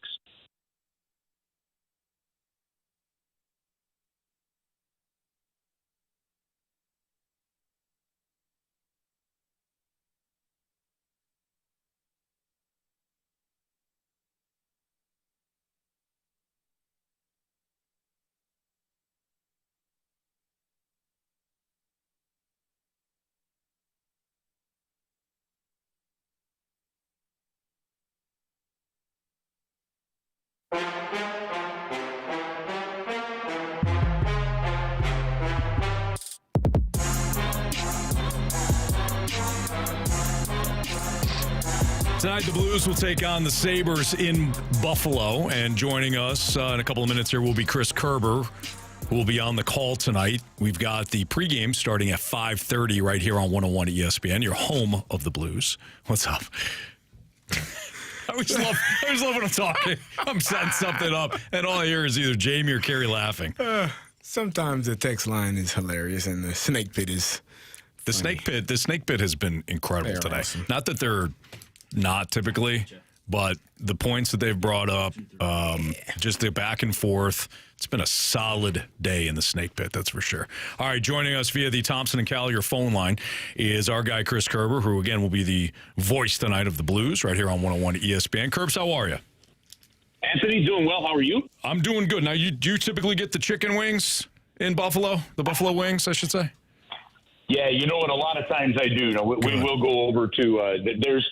Tonight, the Blues will take on the Sabres in Buffalo. And joining us in a couple of minutes here will be Chris Kerber, who will be on the call tonight. We've got the pregame starting at 5:30 right here on 101 ESPN, your home of the Blues. What's up? I always love when I'm talking. I'm setting something up, and all I hear is either Jamie or Carey laughing. Sometimes the text line is hilarious, and the snake pit is funny. The snake pit has been incredible today. Awesome. Not that they're not typically, but the points that they've brought up, just the back and forth, it's been a solid day in the snake pit, that's for sure. All right, joining us via the Thompson and Collier phone line is our guy Chris Kerber, who again will be the voice tonight of the Blues right here on 101 ESPN. Kerbs, how are you? Anthony, doing well. How are you? I'm doing good. Now, do you typically get the chicken wings in Buffalo? The Buffalo wings, I should say? Yeah, you know what? A lot of times I do. You know, we will go over to there's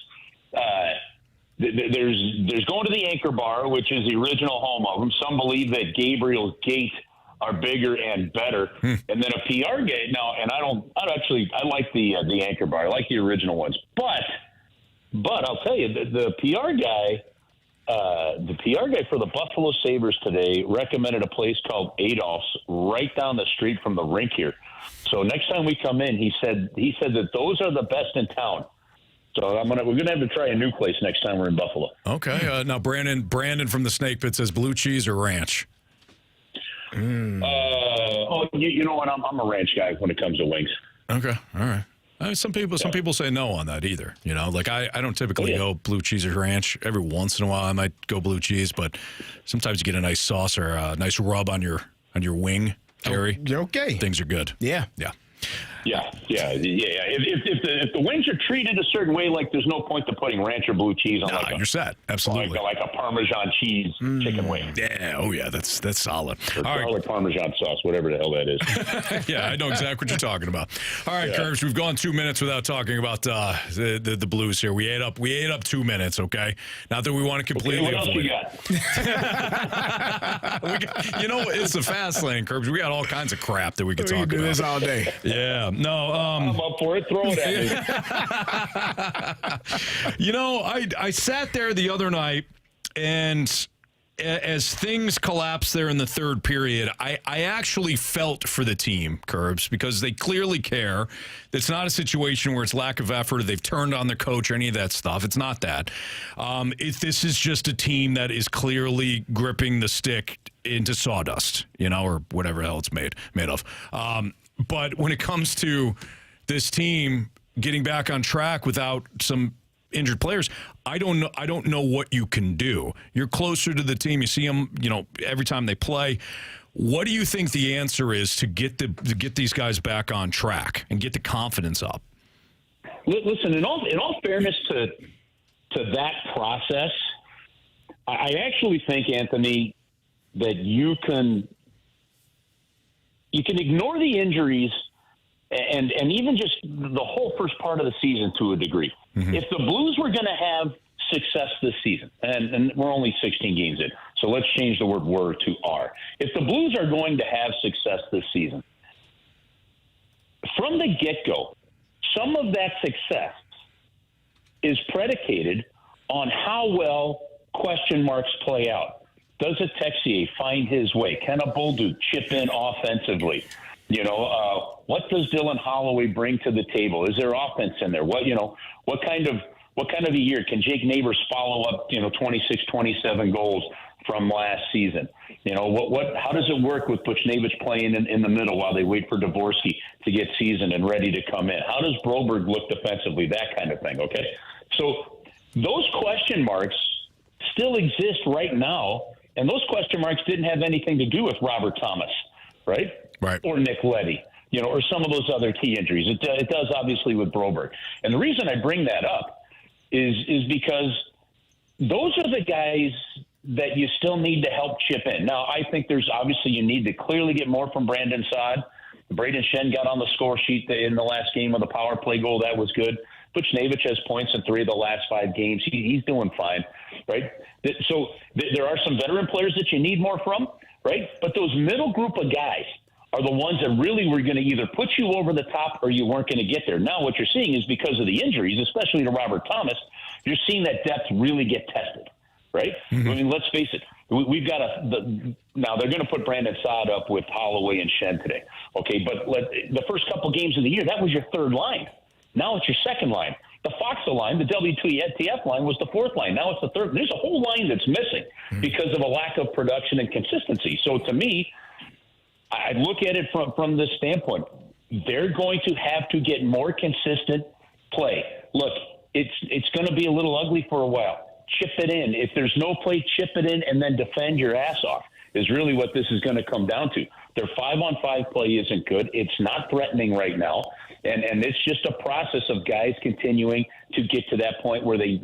going to the Anchor Bar, which is the original home of them. Some believe that Gabriel's Gate are bigger and better, and then a PR gate. Now, and I like the Anchor Bar. I like the original ones, but I'll tell you, the PR guy for the Buffalo Sabres today recommended a place called Adolph's right down the street from the rink here. So next time we come in, he said that those are the best in town. So we're gonna have to try a new place next time we're in Buffalo. Okay. Now Brandon from the Snake Pit says blue cheese or ranch. You know what? I'm a ranch guy when it comes to wings. Okay. All right. Some people say no on that either. You know, like I don't typically go blue cheese or ranch. Every once in a while I might go blue cheese, but sometimes you get a nice sauce or a nice rub on your wing, Carey. Okay. Things are good. Yeah. Yeah. If the wings are treated a certain way, like there's no point to putting ranch or blue cheese on. You're set. Absolutely. Like a Parmesan cheese chicken wing. Yeah. Oh yeah. That's solid. Or garlic Parmesan sauce, whatever the hell that is. Yeah, I know exactly what you're talking about. All right, Kerbs, we've gone 2 minutes without talking about the Blues here. We ate up 2 minutes. Okay. Not that we want to completely what else avoid you it. You know, it's the fast lane, Kerbs. We got all kinds of crap that we could talk do about this all day. Yeah. No. I'm up for it. Throw it at me. You know, I sat there the other night, and as things collapsed there in the third period, I actually felt for the team, Kerbs, because they clearly care. It's not a situation where it's lack of effort or they've turned on the coach or any of that stuff. It's not that. This is just a team that is clearly gripping the stick into sawdust, you know, or whatever the hell it's made of. But when it comes to this team getting back on track without some injured players, I don't know what you can do. You're closer to the team. You see them, you know, every time they play. What do you think the answer is to get these guys back on track and get the confidence up? Listen, in all fairness to that process, I actually think, Anthony, that you can ignore the injuries and even just the whole first part of the season to a degree. Mm-hmm. If the Blues were going to have success this season, and we're only 16 games in, so let's change the word "were" to "are." If the Blues are going to have success this season, from the get-go, some of that success is predicated on how well question marks play out. Does a Texier find his way? Can a Bolduc chip in offensively? What does Dylan Holloway bring to the table? Is there offense in there? What kind of a year can Jake Neighbors follow up? 26, 27 goals from last season. How does it work with Buchnevich playing in the middle while they wait for Dvorsky to get seasoned and ready to come in? How does Broberg look defensively? That kind of thing. Okay, so those question marks still exist right now, and those question marks didn't have anything to do with Robert Thomas, right? Right. Or Nick Leddy, or some of those other key injuries. It does obviously with Broberg. And the reason I bring that up is because those are the guys that you still need to help chip in. Now, I think there's obviously you need to clearly get more from Brandon Saad. Braden Shen got on the score sheet in the last game with a power play goal. That was good. Buchnevich has points in 3 of the last 5 games. He's doing fine, right? So there are some veteran players that you need more from, right? But those middle group of guys are the ones that really were going to either put you over the top or you weren't going to get there. Now what you're seeing is because of the injuries, especially to Robert Thomas, you're seeing that depth really get tested, right? Mm-hmm. I mean, let's face it. We've got now they're going to put Brandon Saad up with Holloway and Shen today, okay? But the first couple games of the year, that was your third line. Now it's your second line. The Foxa line, the WTF line, was the fourth line. Now it's the third. There's a whole line that's missing because of a lack of production and consistency. So to me, I look at it from this standpoint. They're going to have to get more consistent play. Look, it's going to be a little ugly for a while. Chip it in. If there's no play, chip it in and then defend your ass off is really what this is going to come down to. Their 5-on-5 play isn't good. It's not threatening right now. And it's just a process of guys continuing to get to that point where they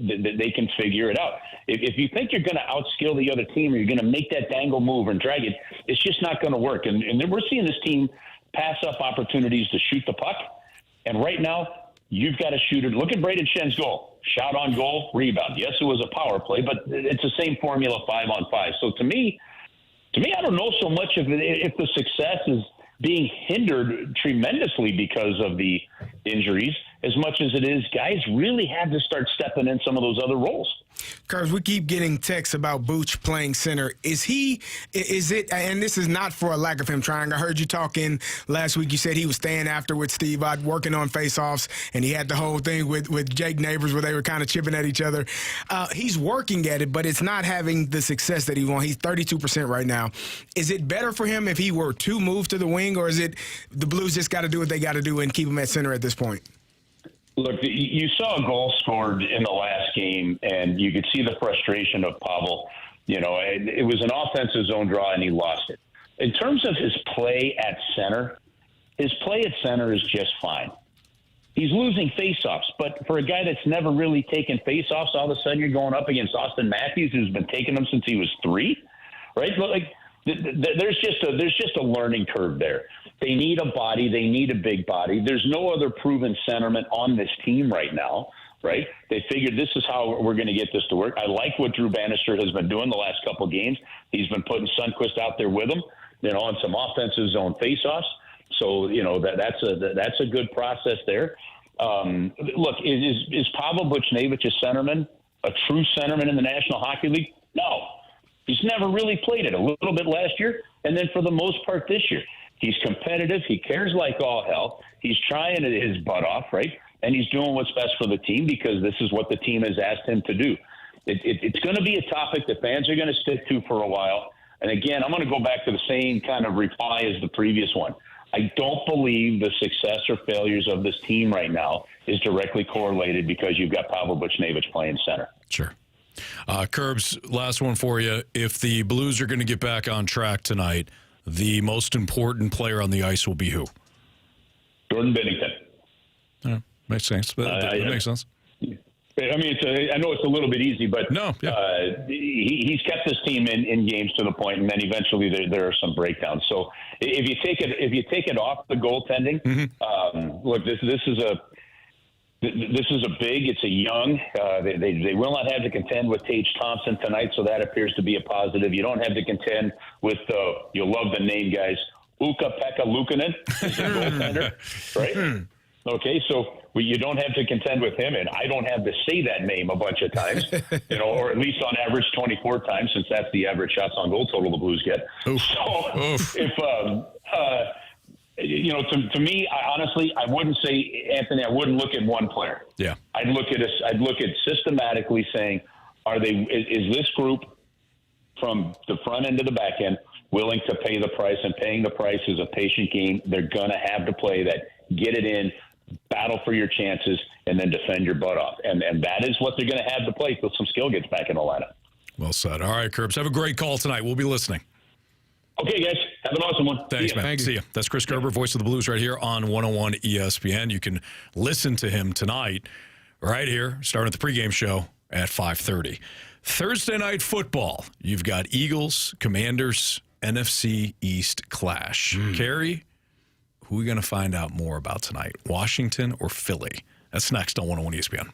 can figure it out. If you think you're going to outskill the other team or you're going to make that dangle move and drag it, it's just not going to work. And then we're seeing this team pass up opportunities to shoot the puck. And right now, you've got to shoot it. Look at Braden Shen's goal. Shot on goal, rebound. Yes, it was a power play, but it's the same formula 5-on-5. So to me, I don't know so much if the success is being hindered tremendously because of the injuries as much as it is guys really had to start stepping in some of those other roles. Curbs, we keep getting texts about Buch playing center. Is it, and this is not for a lack of him trying. I heard you talking last week. You said he was staying after with Steve Ott, working on faceoffs, and he had the whole thing with Jake Neighbors where they were kind of chipping at each other. He's working at it, but it's not having the success that he wants. He's 32% right now. Is it better for him if he were to move to the wing, or is it the Blues just got to do what they got to do and keep him at center at this point? Look, you saw a goal scored in the last game, and you could see the frustration of Pavel. It was an offensive zone draw, and he lost it. In terms of his play at center, his play at center is just fine. He's losing faceoffs, but for a guy that's never really taken faceoffs, all of a sudden you're going up against Austin Matthews, who's been taking them since he was 3, right? But there's just a learning curve there. They need a body. They need a big body. There's no other proven centerman on this team right now, right? They figured this is how we're going to get this to work. I like what Drew Bannister has been doing the last couple of games. He's been putting Sundqvist out there with him, on some offensive zone faceoffs. So, that's a good process there. Look, is Pavel Buchnevich a centerman, a true centerman in the National Hockey League? No. He's never really played it. A little bit last year, and then for the most part this year. He's competitive. He cares like all hell. He's trying his butt off, right? And he's doing what's best for the team because this is what the team has asked him to do. It's going to be a topic that fans are going to stick to for a while. And again, I'm going to go back to the same kind of reply as the previous one. I don't believe the success or failures of this team right now is directly correlated because you've got Pavel Buchnevich playing center. Sure. Curbs, last one for you. If the Blues are going to get back on track tonight, the most important player on the ice will be who? Jordan Binnington. Makes sense. That makes sense. I mean, I know it's a little bit easy, but no, yeah. He's kept his team in games to the point, and then eventually there are some breakdowns. So if you take it off the goaltending, look, this is a big. It's a young. They will not have to contend with Tage Thompson tonight, so that appears to be a positive. You don't have to contend with you'll love the name guys. Ukko-Pekka Luukkonen is the goaltender, right? Okay, so you don't have to contend with him, and I don't have to say that name a bunch of times, or at least on average 24 times, since that's the average shots on goal total the Blues get. Oof. So Oof. if to me, honestly, I wouldn't say, Anthony, I wouldn't look at one player. Yeah, I'd look at systematically saying, is this group from the front end to the back end willing to pay the price? And paying the price is a patient game. They're going to have to play that, get it in, battle for your chances, and then defend your butt off. And that is what they're going to have to play till some skill gets back in the lineup. Well said. All right, Kerbs, have a great call tonight. We'll be listening. Okay, guys. Have an awesome one. Thanks, man. See you. That's Chris Kerber, voice of the Blues, right here on 101 ESPN. You can listen to him tonight right here, starting at the pregame show at 5:30. Thursday night football. You've got Eagles, Commanders, NFC East clash. Carey, who are we going to find out more about tonight? Washington or Philly? That's next on 101 ESPN.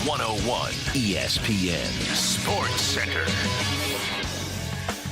101 ESPN Sports Center.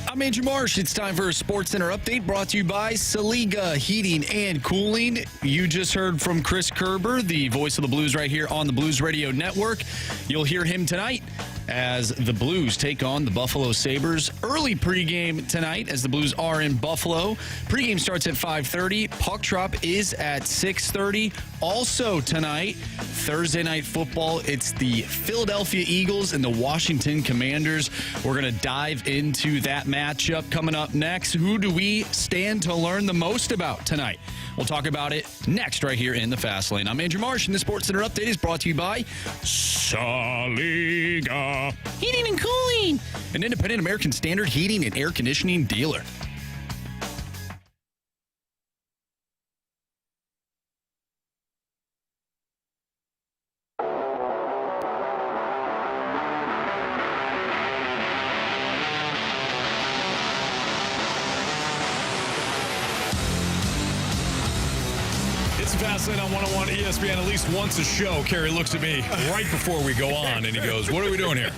I'm Andrew Marsh. It's time for a Sports Center update brought to you by Saliga Heating and Cooling. You just heard from Chris Kerber, the voice of the Blues right here on the Blues Radio Network. You'll hear him tonight as the Blues take on the Buffalo Sabres. Early pregame tonight as the Blues are in Buffalo. Pregame starts at 5:30. Puck drop is at 6:30. Also tonight, Thursday Night Football, it's the Philadelphia Eagles and the Washington Commanders. We're going to dive into that matchup coming up next. Who do we stand to learn the most about tonight? We'll talk about it next right here in the Fast Lane. I'm Andrew Marsh, and the Sports Center Update is brought to you by Saliga Heating and Cooling, an independent American Standard heating and air conditioning dealer. Fast Lane on 101 ESPN. At least once a show, Carey looks at me right before we go on, and he goes, "What are we doing here?"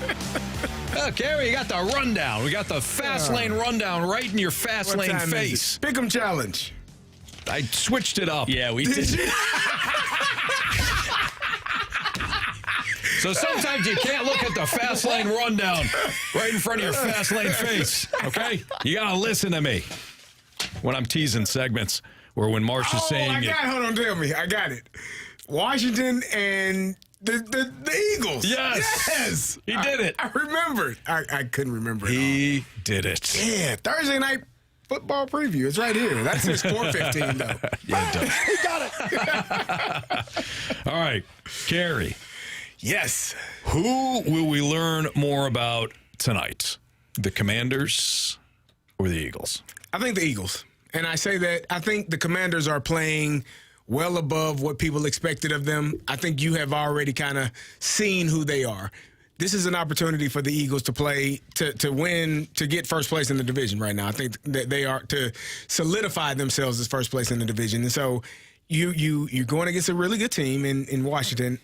Carey, you got the rundown. We got the Fast Lane rundown right in your Fast Lane face. Pick'em challenge. I switched it up. Yeah, we did. So sometimes you can't look at the Fast Lane rundown right in front of your Fast Lane face, okay? You got to listen to me when I'm teasing segments. Or when Marsh is saying hold on, tell me. I got it. Washington and the Eagles. Yes. He did it. I remembered. I couldn't remember it. He did it. Yeah, Thursday night football preview. It's right here. That's his 4:15, though. Yeah, it does. He got it. All right, Carey. Yes. Who will we learn more about tonight? The Commanders or the Eagles? I think the Eagles. And I say that I think the Commanders are playing well above what people expected of them. I think you have already kind of seen who they are. This is an opportunity for the Eagles to play, to win, to get first place in the division right now. I think that they are to solidify themselves as first place in the division. And so you're going against a really good team in Washington.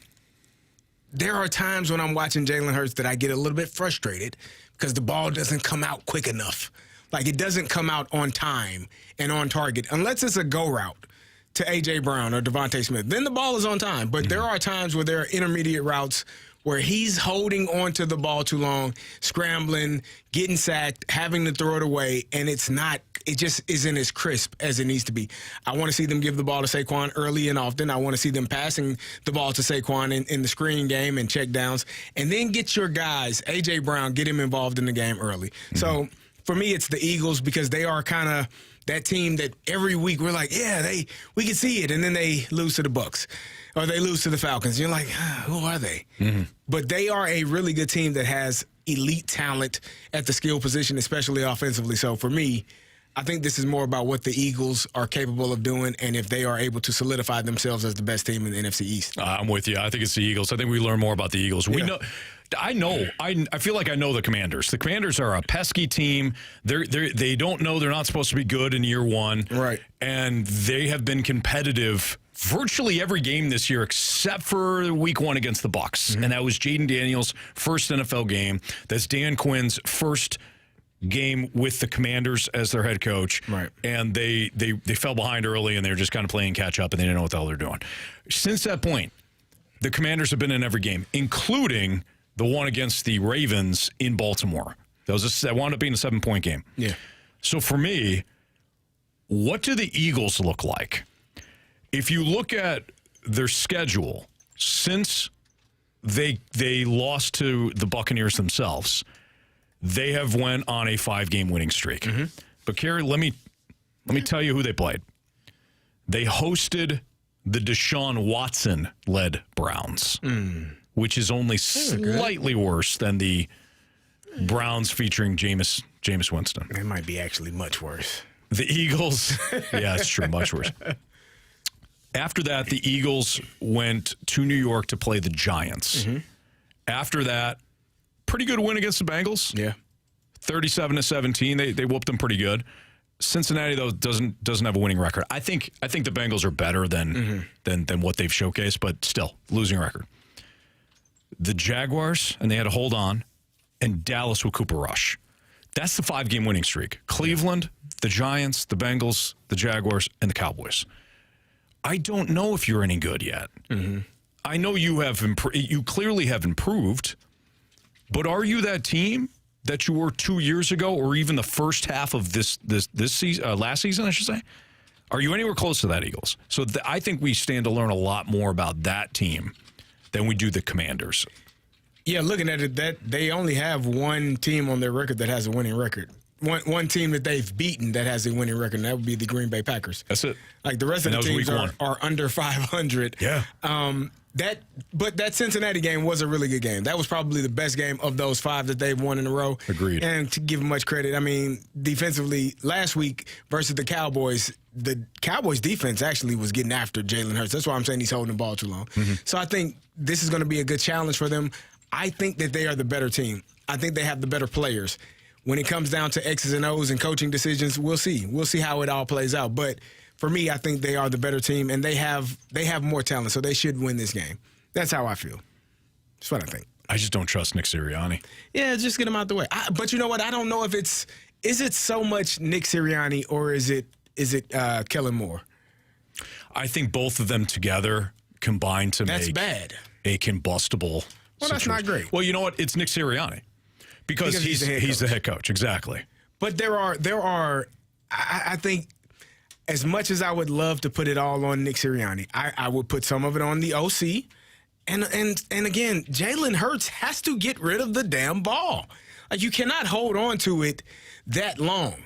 There are times when I'm watching Jalen Hurts that I get a little bit frustrated because the ball doesn't come out quick enough. Like, it doesn't come out on time and on target unless it's a go route to A.J. Brown or Devontae Smith. Then the ball is on time. But there are times where there are intermediate routes where he's holding on to the ball too long, scrambling, getting sacked, having to throw it away, and it just isn't as crisp as it needs to be. I want to see them give the ball to Saquon early and often. I want to see them passing the ball to Saquon in the screen game and check downs. And then get your guys, A.J. Brown, get him involved in the game early. Mm-hmm. So, for me, it's the Eagles because they are kind of that team that every week we're like, we can see it, and then they lose to the Bucs or they lose to the Falcons. You're like, who are they? Mm-hmm. But they are a really good team that has elite talent at the skill position, especially offensively. So for me, I think this is more about what the Eagles are capable of doing and if they are able to solidify themselves as the best team in the NFC East. I'm with you. I think it's the Eagles. I think we learn more about the Eagles. We know. I feel like I know the Commanders. The Commanders are a pesky team. They don't know they're not supposed to be good in year one. Right. And they have been competitive virtually every game this year except for week one against the Bucs. Mm-hmm. And that was Jaden Daniels' first NFL game. That's Dan Quinn's first game with the Commanders as their head coach. Right. And they fell behind early and they were just kind of playing catch up and they didn't know what the hell they're doing. Since that point, the Commanders have been in every game, including the one against the Ravens in Baltimore. That wound up being a 7-point game. Yeah. So for me, what do the Eagles look like? If you look at their schedule, since they lost to the Buccaneers themselves, they have went on a 5-game winning streak. Mm-hmm. But Carey, let me tell you who they played. They hosted the Deshaun Watson-led Browns, which is only slightly worse than the Browns featuring Jameis Winston. It might be actually much worse. The Eagles, yeah, it's true, much worse. After that, the Eagles went to New York to play the Giants. Mm-hmm. After that, pretty good win against the Bengals. Yeah. 37-17. They whooped them pretty good. Cincinnati, though, doesn't have a winning record. I think the Bengals are better than what they've showcased, but still, losing record. the Jaguars, and they had to hold on, and Dallas with Cooper Rush. That's the 5-game winning streak. Cleveland, the Giants, the Bengals, the Jaguars, and the Cowboys. I don't know if you're any good yet. Mm-hmm. I know you have you clearly have improved, but are you that team that you were 2 years ago, or even the first half of this season, last season, I should say? Are you anywhere close to that, Eagles? So I think we stand to learn a lot more about that team than we do the Commanders. Yeah, looking at it, that they only have one team on their record that has a winning record. One team that they've beaten that has a winning record, and that would be the Green Bay Packers. That's it. Like the rest of the teams are under 500. Yeah. But that Cincinnati game was a really good game. That was probably the best game of those 5 that they've won in a row. Agreed. And to give them much credit, I mean, defensively, last week versus the Cowboys defense actually was getting after Jalen Hurts. That's why I'm saying he's holding the ball too long. Mm-hmm. So I think this is going to be a good challenge for them. I think that they are the better team. I think they have the better players. When it comes down to X's and O's and coaching decisions, we'll see. We'll see how it all plays out. But for me, I think they are the better team, and they have more talent, so they should win this game. That's how I feel. That's what I think. I just don't trust Nick Sirianni. Yeah, just get him out the way. But you know what? I don't know if is it so much Nick Sirianni or is it Kellen Moore? I think both of them together combined to make bad. A combustible Well, that's not great. Well, you know what? It's Nick Sirianni. Because he's the head coach. Exactly. But there are I think as much as I would love to put it all on Nick Sirianni, I would put some of it on the OC. And again, Jalen Hurts has to get rid of the damn ball. Like, you cannot hold on to it that long.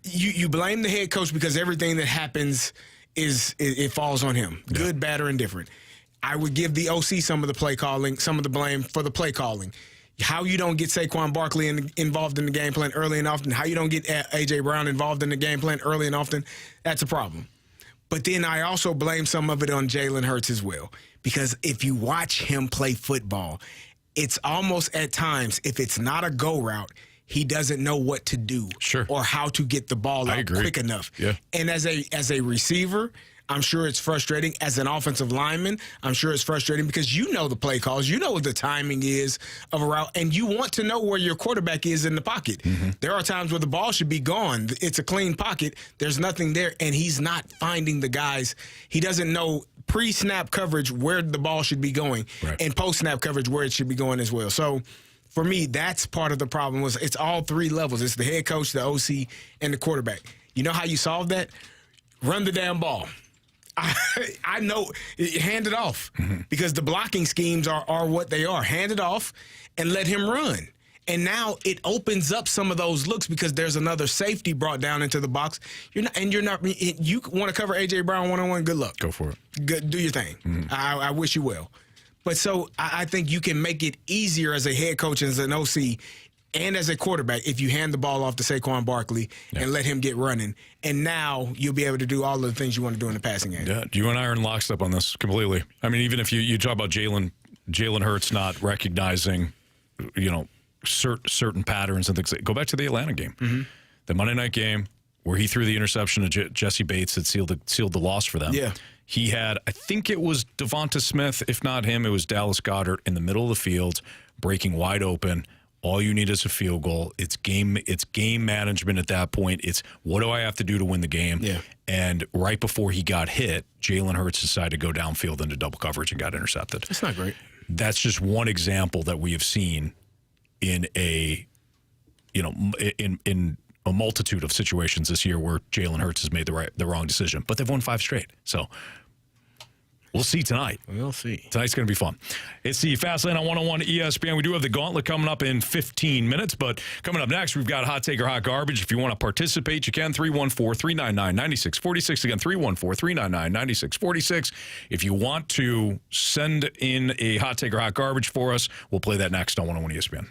You blame the head coach because everything that happens it falls on him. Yeah. Good, bad, or indifferent. I would give the OC some of the play calling, some of the blame for the play calling. How you don't get Saquon Barkley involved in the game plan early and often, how you don't get A.J. Brown involved in the game plan early and often, that's a problem. But then I also blame some of it on Jalen Hurts as well. Because if you watch him play football, it's almost at times, if it's not a go route, he doesn't know what to do or how to get the ball out quick enough. Yeah. And as a receiver, I'm sure it's frustrating. As an offensive lineman, I'm sure it's frustrating because you know the play calls. You know what the timing is of a route, and you want to know where your quarterback is in the pocket. Mm-hmm. There are times where the ball should be gone. It's a clean pocket. There's nothing there, and he's not finding the guys. He doesn't know pre-snap coverage where the ball should be going and post-snap coverage where it should be going as well. So for me, that's part of the problem. It's all 3 levels. It's the head coach, the OC, and the quarterback. You know how you solve that? Run the damn ball. I know, hand it off because the blocking schemes are what they are. Hand it off and let him run. And now it opens up some of those looks because there's another safety brought down into the box. You want to cover A.J. Brown one-on-one, good luck. Go for it. Do your thing. Mm-hmm. I wish you well. But so I think you can make it easier as a head coach and as an OC and as a quarterback if you hand the ball off to Saquon Barkley and let him get running. And now you'll be able to do all of the things you want to do in the passing game. Yeah, you and I are in lockstep on this completely. I mean, even if you talk about Jalen Hurts not recognizing, certain patterns and things. Go back to the Atlanta game, the Monday night game where he threw the interception to Jesse Bates that sealed the loss for them. Yeah. He had, I think it was Devonta Smith. If not him, it was Dallas Goedert in the middle of the field, breaking wide open. All you need is a field goal. It's game management at that point. It's what do I have to do to win the game? Yeah. And right before he got hit, Jalen Hurts decided to go downfield into double coverage and got intercepted. That's not great. That's just one example that we have seen in a multitude of situations this year where Jalen Hurts has made the wrong decision. But they've won 5 straight. So we'll see tonight. We'll see. Tonight's going to be fun. It's the Fastlane on 101 ESPN. We do have the Gauntlet coming up in 15 minutes, but coming up next, we've got Hot Take or Hot Garbage. If you want to participate, you can. 314-399-9646. Again, 314-399-9646. If you want to send in a Hot Take or Hot Garbage for us, we'll play that next on 101 ESPN.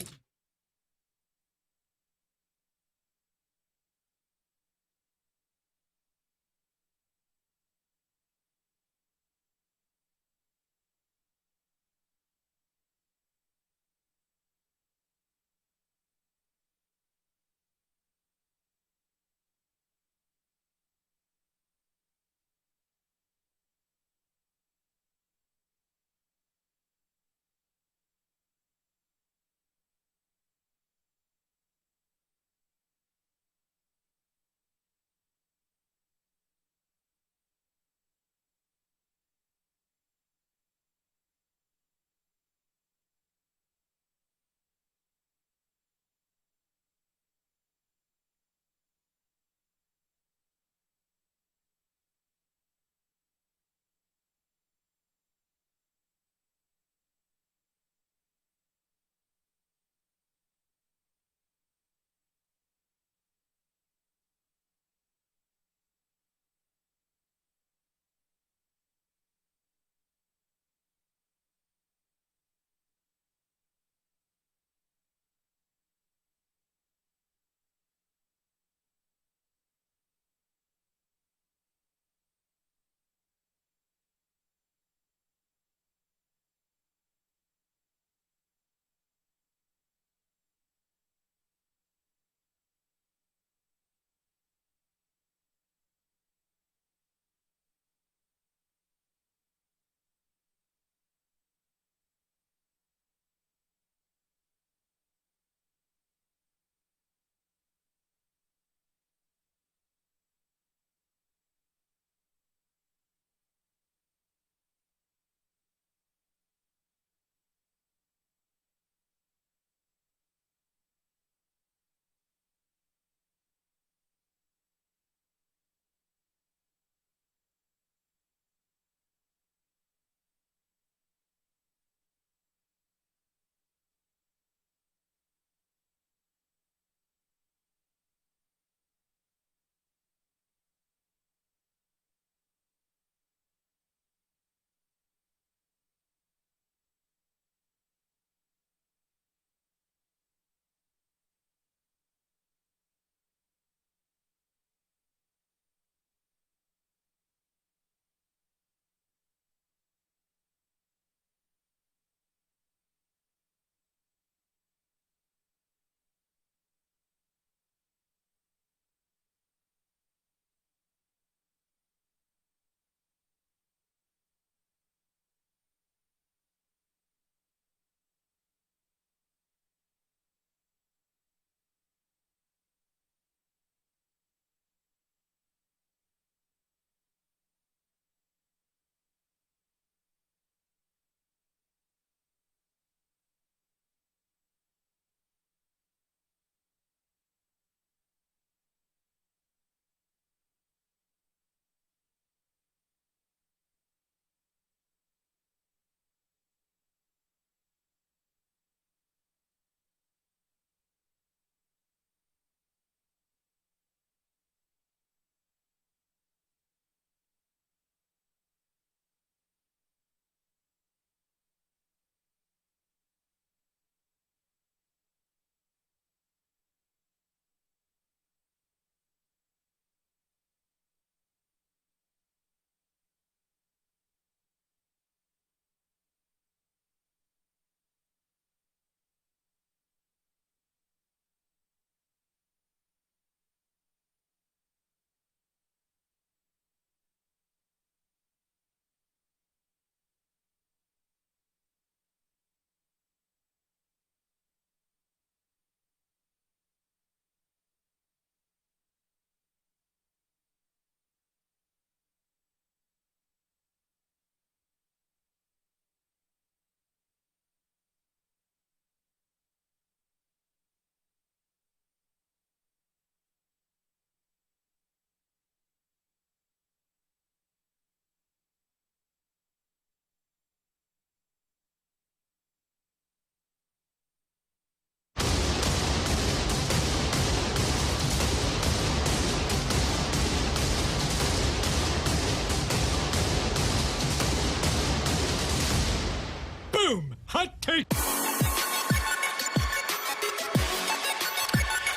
Boom! Hot take.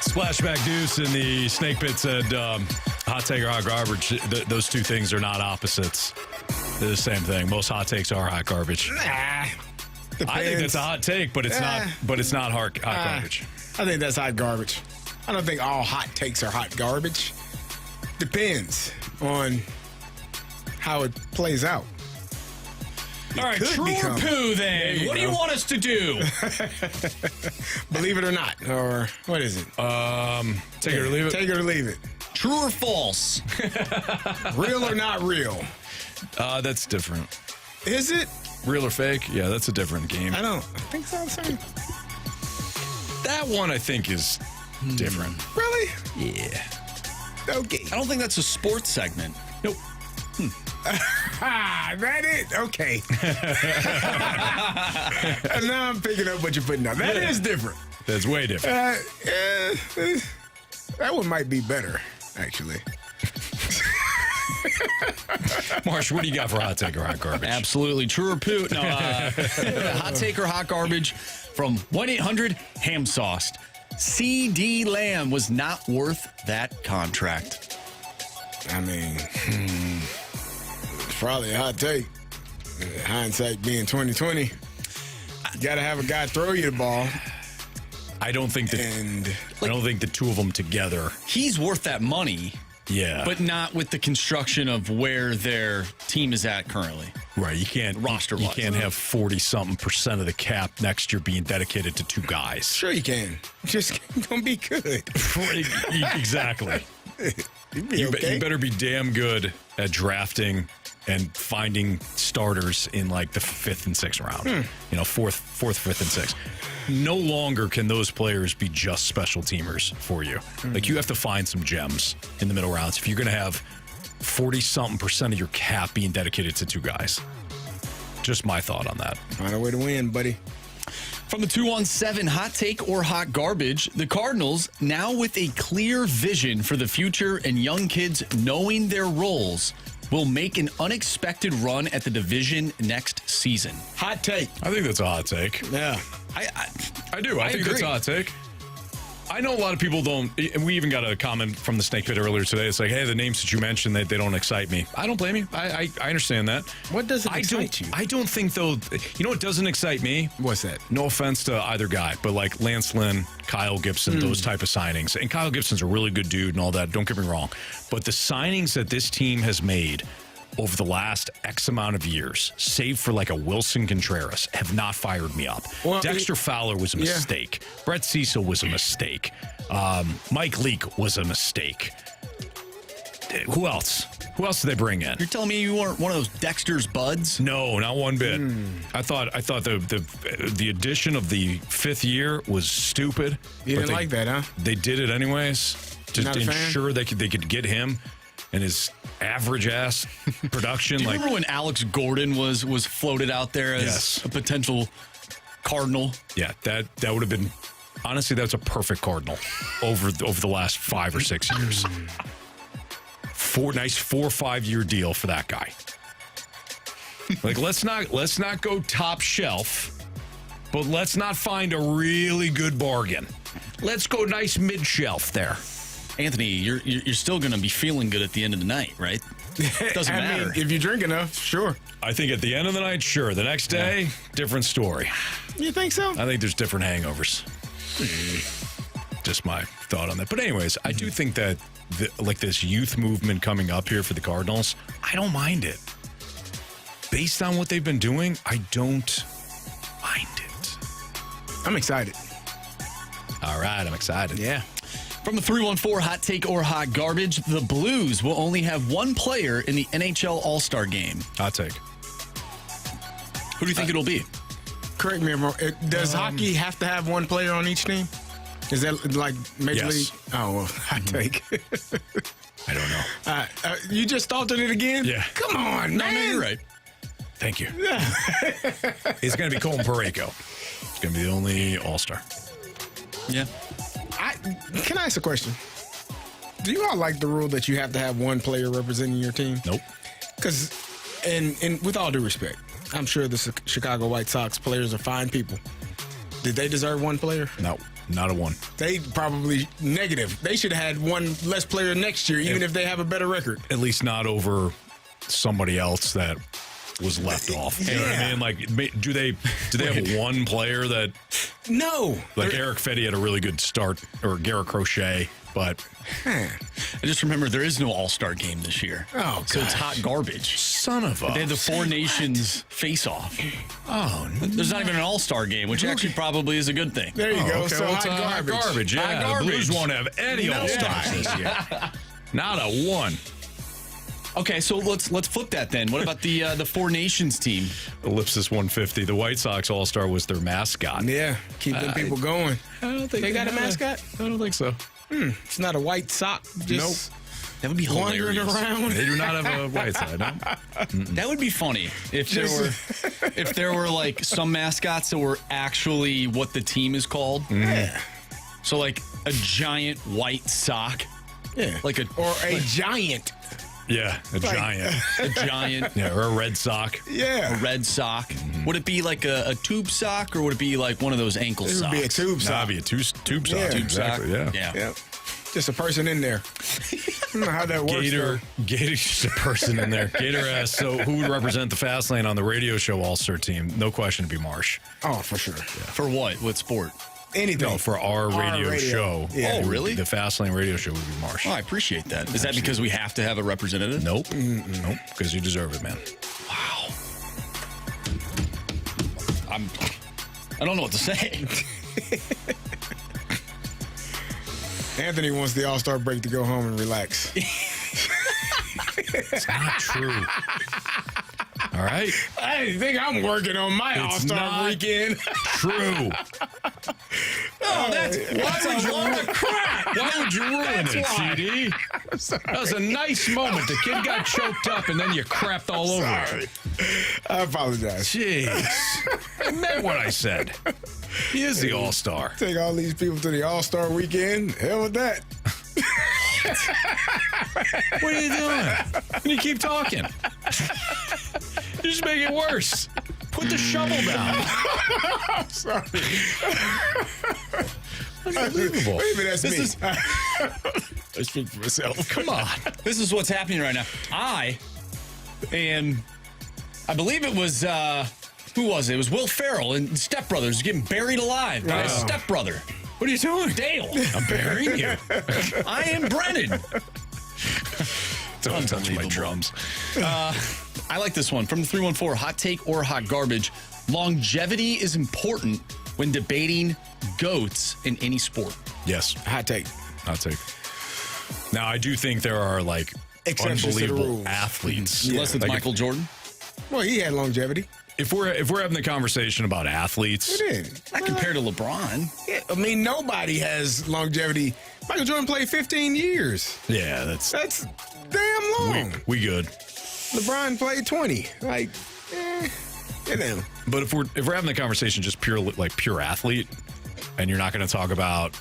Splashback Deuce in the Snake Pit said, hot take or hot garbage, those two things are not opposites. They're the same thing. Most hot takes are hot garbage. Nah, I think that's a hot take, but it's not. But it's not hot garbage. I think that's hot garbage. I don't think all hot takes are hot garbage. Depends on how it plays out. All right, true or poo then? What do you want us to do? Believe it or not, or what is it? Take it or leave it. Take it or leave it. True or false? Real or not real? That's different. Is it? Real or fake? Yeah, that's a different game. I think it's all the same. That one I think is different. Really? Yeah. Okay. I don't think that's a sports segment. Nope. That is okay. Now I'm picking up what you're putting down. That is different. That's way different. That one might be better, actually. Marsh, what do you got for hot take or hot garbage? Absolutely. True or poo? No. Hot take or hot garbage from 1-800-HAM-SAUCED. C.D. Lamb was not worth that contract. I mean, it's probably a hot take. Hindsight being 2020. You got to have a guy throw you the ball. I don't think that. I don't think the two of them together. He's worth that money. Yeah. But not with the construction of where their team is at currently. Right. You can't roster-wise. You can't have 40-something% of the cap next year being dedicated to two guys. Sure you can. Just gonna be good. Exactly. You better be damn good at drafting and finding starters in like the 5th and 6th round. You know, 4th, 5th, and 6th. No longer can those players be just special teamers for you. Like, you have to find some gems in the middle rounds if you're going to have 40-something% of your cap being dedicated to two guys. Just my thought on that. Find a way to win, buddy. From the 2-on-7 hot take or hot garbage, the Cardinals, now with a clear vision for the future and young kids knowing their roles, will make an unexpected run at the division next season. Hot take. I think that's a hot take. Yeah. I do. I think agree. that's a hot take. I know a lot of people don't, and we even got a comment from the Snake Pit earlier today. It's like, hey, the names that you mentioned, they don't excite me. I don't blame you. I understand that. What doesn't excite you? I don't think, though, you know what doesn't excite me? What's that? No offense to either guy, but like Lance Lynn, Kyle Gibson, those type of signings. And Kyle Gibson's a really good dude and all that. Don't get me wrong. But the signings that this team has made over the last X amount of years, save for like a Wilson Contreras, have not fired me up. Well, Dexter Fowler was a mistake. Brett Cecil was a mistake. Mike Leake was a mistake. Who else? Who else did they bring in? You're telling me you weren't one of those Dexter's buds? No, not one bit. I thought the addition of the 5th year was stupid. You didn't like that, huh? They did it anyways to ensure they could get him and his average ass production. Do you remember when Alex Gordon was floated out there as a potential Cardinal? Yeah, that would have been, honestly, that's a perfect Cardinal over the last 5 or 6 years. Nice 4 or 5 year deal for that guy. Like, let's not go top shelf, but let's not find a really good bargain. Let's go nice mid shelf there. Anthony, you're still going to be feeling good at the end of the night, right? Doesn't matter. Mean, if you drink enough, sure. I think at the end of the night, sure. The next day, different story. You think so? I think there's different hangovers. Just my thought on that. But anyways, I do think that this youth movement coming up here for the Cardinals, I don't mind it. Based on what they've been doing, I don't mind it. I'm excited. All right, I'm excited. Yeah. From the 314 hot take or hot garbage, the Blues will only have one player in the NHL All-Star game. Hot take. Who do you think it'll be? Correct me if I'm wrong. Does hockey have to have one player on each team? Is that like Major League? Oh, well, hot take. I don't know. You just Staltered it again? Yeah. Come on, man. No, you're right. Thank you. It's going to be Colton Parayko. It's going to be the only All-Star. Yeah. Can I ask a question? Do you all like the rule that you have to have one player representing your team? Nope. Because, and with all due respect, I'm sure the Chicago White Sox players are fine people. Did they deserve one player? No, not a one. They probably negative. They should have had one less player next year, even if they have a better record. At least not over somebody else that was left off. You know what I mean? Like, do they have one player that? No. Like Eric Fetty had a really good start, or Garrett Crochet, but I just remember there is no All-Star game this year. Oh, so it's hot garbage. Son of a. They had the Four Nations face-off. Oh, there's not even an All-Star game, which actually probably is a good thing. There you go. Okay, So well, hot garbage. Yeah, Hot garbage. The Blues won't have any All-Stars this year. Not a one. Okay, so let's flip that then. What about the Four Nations team? Ellipsis 150. The White Sox All-Star was their mascot. Yeah, keep them people going. I don't think they got a mascot. I don't think so. It's not a white sock. Just That would be wandering hilarious. around. They do not have a white side. No? That would be funny if there were like some mascots that were actually what the team is called. Yeah. So like a giant white sock. Yeah. Like a giant. Yeah, a giant. A giant. Yeah, or a red sock. Yeah. A red sock. Would it be like a tube sock, or would it be like one of those ankle It socks? would be a tube sock. That'd be a tube sock. Yeah. Tube sock. Exactly, yeah. Yeah. Just a person in there. I don't know how that works. Gator's just a person in there. Gator asks, so who would represent the Fast Lane on the radio show All-Star team? No question to be Marsh. Oh, for sure. For what? What sport? Anything. No, for our radio show. Yeah. Oh, really? The Fast Lane radio show would be Marsh. Oh, I appreciate that. Is that because we have to have a representative? Nope. Nope. Because you deserve it, man. Wow. I don't know what to say. Anthony wants the All-Star break to go home and relax. It's not true. All right. I think I'm working on my All-Star weekend. True. Why would you ruin crap? Why would you ruin it, CD? That was a nice moment. The kid got choked up, and then you crapped all over it. I apologize. Jeez. I meant what I said. He is the All-Star. Take all these people to the All-Star weekend. Hell with that. What are you doing? You keep talking. You just make it worse. Put the shovel down. I'm sorry. Unbelievable. Maybe that's me. I speak for myself. Come on. This is what's happening right now. I believe it was, who was it? It was Will Ferrell and Step Brothers getting buried alive by his stepbrother. What are you doing? Dale. I'm burying you. I am Brennan. Don't touch my drums. I like this one from the 314. Hot take or hot garbage. Longevity is important when debating GOATs in any sport. Yes. Hot take. Hot take. Now, I do think there are, like, Exceptions to the unbelievable rules. athletes. Unless it's Like, Michael Jordan. Well, he had longevity. If we're having the conversation about athletes, He did. Not compared to LeBron. Yeah, I mean, nobody has longevity. Michael Jordan played 15 years. yeah, that's Damn long. we good. LeBron played 20. Like, get him. But if we're having the conversation just pure athlete, and you're not going to talk about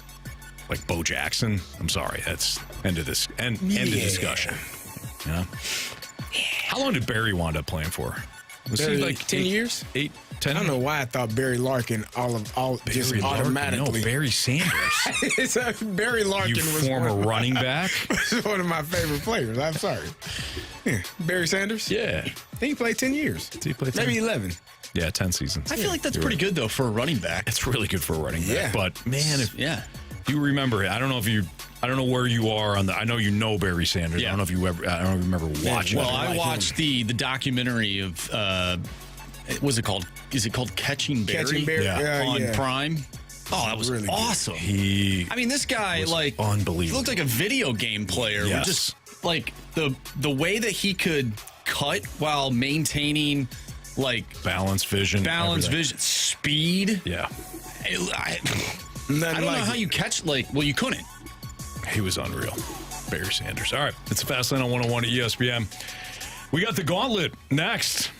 like Bo Jackson, I'm sorry, that's end of discussion. Yeah. How long did Barry wind up playing for? Was Barry, he like 10 years? 8, 10? I don't know why I thought Barry Larkin just Barry Larkin? automatically. No, Barry Sanders. Barry Larkin You was former running back. was one of my favorite players. I'm sorry. Yeah. Barry Sanders? Yeah. I think he played 10 years. Did he play 10? Maybe 11. Yeah, 10 seasons. I feel like that's pretty good, though, for a running back. It's really good for a running back. Yeah. But, man, if Yeah. you remember it, I don't know where you are on the. I know you know Barry Sanders. Yeah. I don't remember watching. Well, it. I watched the documentary of, what's it called? Is it called Catching Barry? Catching Barry. Yeah. On yeah. Prime. Oh, that was Really good. awesome. He I mean, this guy, was like, unbelievable. he looked like a video game player. Yes. Just, like, the way that he could cut while maintaining, like, balance, vision, everything. speed. Yeah, I don't know how you catch, you couldn't. he was unreal. Barry Sanders. All right, it's Fastlane on 101 at ESPN. We got the Gauntlet next.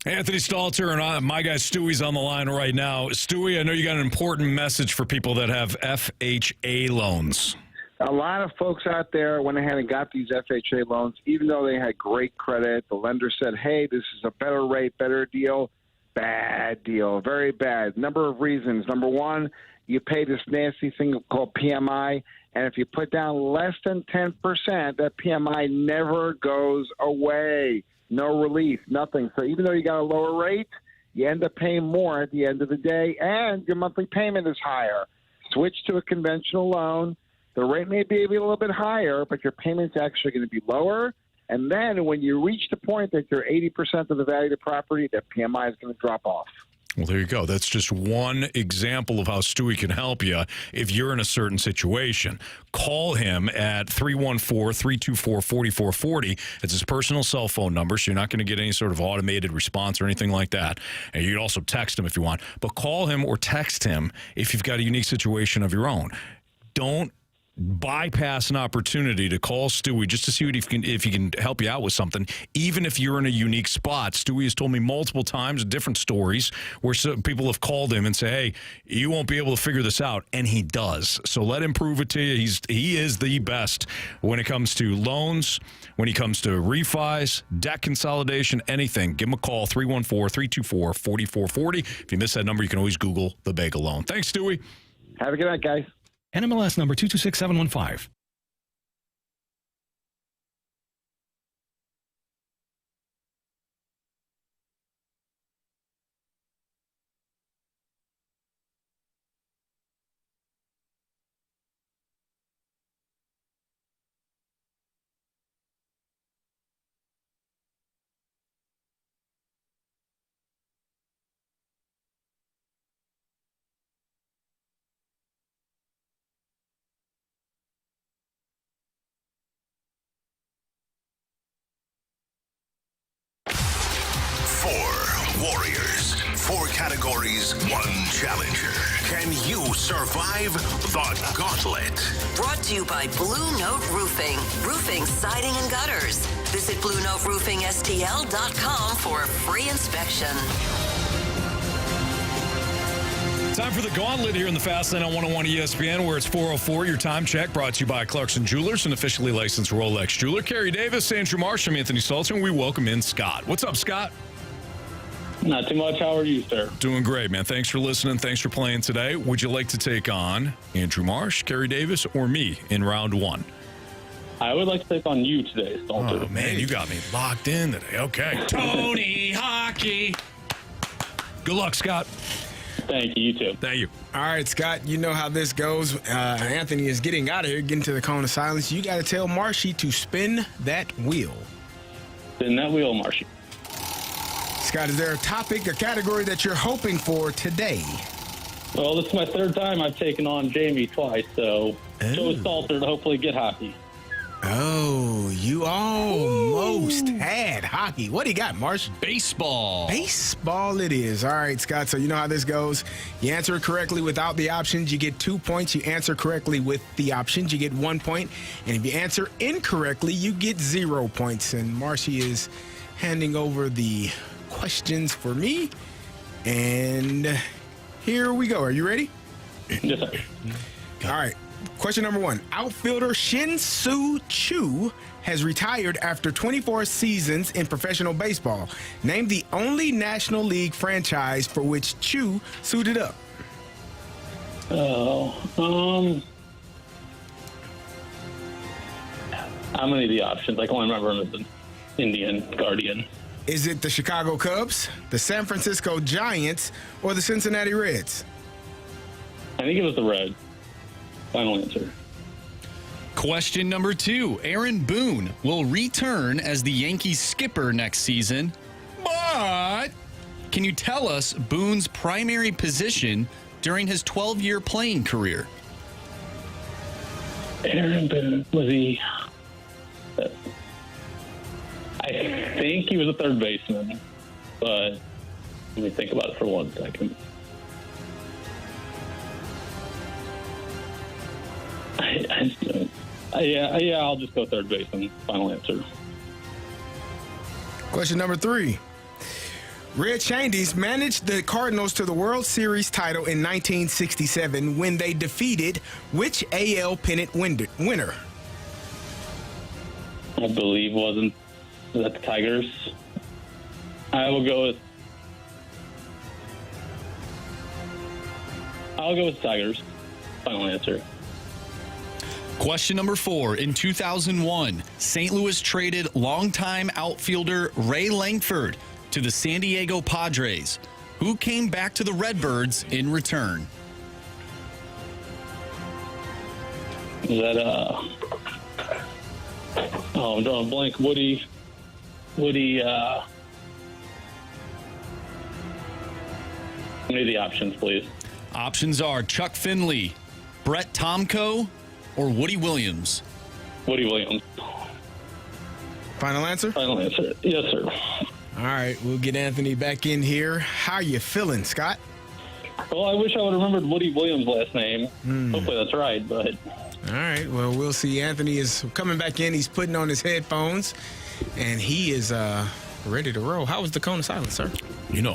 Anthony Stalter and my guy Stewie's on the line right now. Stewie, I know you got an important message for people that have FHA loans. A lot of folks out there went ahead and got these FHA loans, even though they had great credit. The lender said, hey, this is a better rate, better deal. Bad deal, very bad. Number of reasons. Number one, you pay this nasty thing called PMI, and if you put down less than 10%, that PMI never goes away. No relief, nothing. So even though you got a lower rate, you end up paying more at the end of the day, and your monthly payment is higher. Switch to a conventional loan. The rate may be a little bit higher, but your payment's actually going to be lower. And then when you reach the point that you're 80% of the value of the property, that PMI is going to drop off. Well, there you go. That's just one example of how Stewie can help you if you're in a certain situation. Call him at 314-324-4440. It's his personal cell phone number, so you're not going to get any sort of automated response or anything like that. And you can also text him if you want. But call him or text him if you've got a unique situation of your own. Don't bypass an opportunity to call Stewie just to see if he can help you out with something, even if you're in a unique spot. Stewie has told me multiple times different stories where people have called him and say, hey, you won't be able to figure this out, and he does. So let him prove it to you. He is the best when it comes to loans, when it comes to refis, debt consolidation, anything. Give him a call, 314-324-4440. If you miss that number, you can always Google the Bagel Loan. Thanks, Stewie. Have a good night, guys. NMLS number 226715. Warriors, 4 categories, 1 challenger. Can you survive the Gauntlet? Brought to you by Blue Note Roofing. Roofing, siding, and gutters. Visit BlueNoteRoofingSTL.com for a free inspection. Time for the Gauntlet here in the Fast Lane on 101 ESPN, where it's 4:04. Your time check brought to you by Clarkson Jewelers, an officially licensed Rolex jeweler. Kerry Davis, Andrew Marsh, I'm Anthony Stalter, and we welcome in Scott. What's up, Scott? Not too much. How are you, sir? Doing great, man. Thanks for listening. Thanks for playing today. Would you like to take on Andrew Marsh, Kerry Davis, or me in round 1? I would like to take on you today, Stalter. Oh, man, you got me locked in today. Okay. Tony Hockey. Good luck, Scott. Thank you. You too. Thank you. All right, Scott, you know how this goes. Anthony is getting out of here, getting to the cone of silence. You got to tell Marshy to spin that wheel. Spin that wheel, Marshy. Scott, is there a topic, a category that you're hoping for today? Well, this is my 3rd time I've taken on Jamie twice, so Joe Stalter to hopefully get hockey. Oh, you almost had hockey. What do you got, Marsh? Baseball. Baseball it is. All right, Scott, so you know how this goes. You answer correctly without the options, you get 2 points. You answer correctly with the options, you get 1 point. And if you answer incorrectly, you get 0 points. And Marshy is handing over the questions for me. And here we go. Are you ready? Yes, sir. All right. Question number 1. Outfielder Shin-Soo Choo has retired after 24 seasons in professional baseball. Name the only National League franchise for which Choo suited up. I'm going to need the options. I can only remember him as an Indian Guardian. Is it the Chicago Cubs, the San Francisco Giants, or the Cincinnati Reds? I think it was the Reds. Final answer. Question number 2. Aaron Boone will return as the Yankees skipper next season, but can you tell us Boone's primary position during his 12-year playing career? Aaron Boone, was he... I think he was a third baseman, but let me think about it for 1 second. Yeah, I'll just go third baseman. Final answer. Question number 3. Red Shandies managed the Cardinals to the World Series title in 1967 when they defeated which AL pennant winner? I believe was that the Tigers? I will go with. I'll go with Tigers. Final answer. Question number 4. In 2001, St. Louis traded longtime outfielder Ray Langford to the San Diego Padres, who came back to the Redbirds in return. Is that I'm drawing a blank. Woody. What are the options, please? Options are Chuck Finley, Brett Tomko, or Woody Williams. Woody Williams. Final answer? Final answer. Yes, sir. All right, we'll get Anthony back in here. How you feeling, Scott? Well, I wish I would have remembered Woody Williams' last name. Hopefully that's right, but... All right, well, we'll see. Anthony is coming back in. He's putting on his headphones, and he is ready to roll. How was the cone of silence, sir? You know.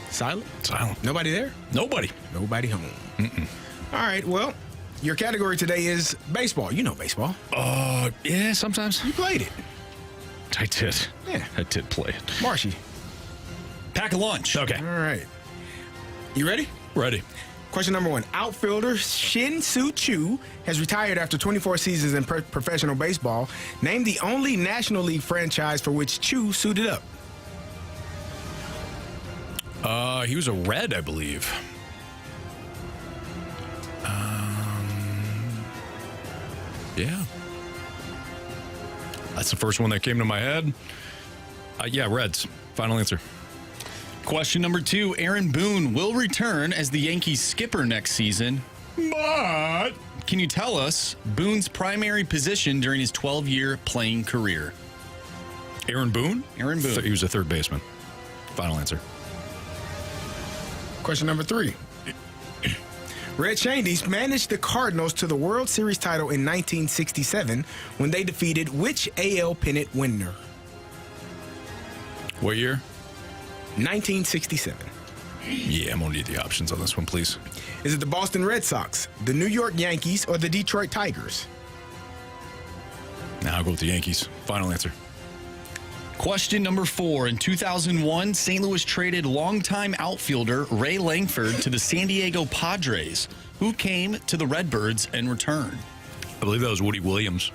Silent? Silent. Nobody there? Nobody. Nobody home. All right, well, your category today is baseball. You know baseball. Yeah, sometimes. You played it. I did. Yeah. I did play it. Marshy. Pack a lunch. Okay. All right. You ready? Ready. Question number 1. Outfielder Shin-Soo Choo has retired after 24 seasons in professional baseball. Name the only National League franchise for which Choo suited up. He was a Red, I believe. Yeah. That's the first one that came to my head. Yeah, Reds. Final answer. Question number 2. Aaron Boone will return as the Yankees skipper next season. But can you tell us Boone's primary position during his 12-year playing career? Aaron Boone? Aaron Boone. He was a third baseman. Final answer. Question number 3. Red Shandies managed the Cardinals to the World Series title in 1967 when they defeated which AL pennant winner? What year? 1967. Yeah, I'm going to need the options on this one, please. Is it the Boston Red Sox, the New York Yankees, or the Detroit Tigers? Now I'll go with the Yankees. Final answer. Question number 4. In 2001, St. Louis traded longtime outfielder Ray Langford to the San Diego Padres, who came to the Redbirds in return. I believe that was Woody Williams.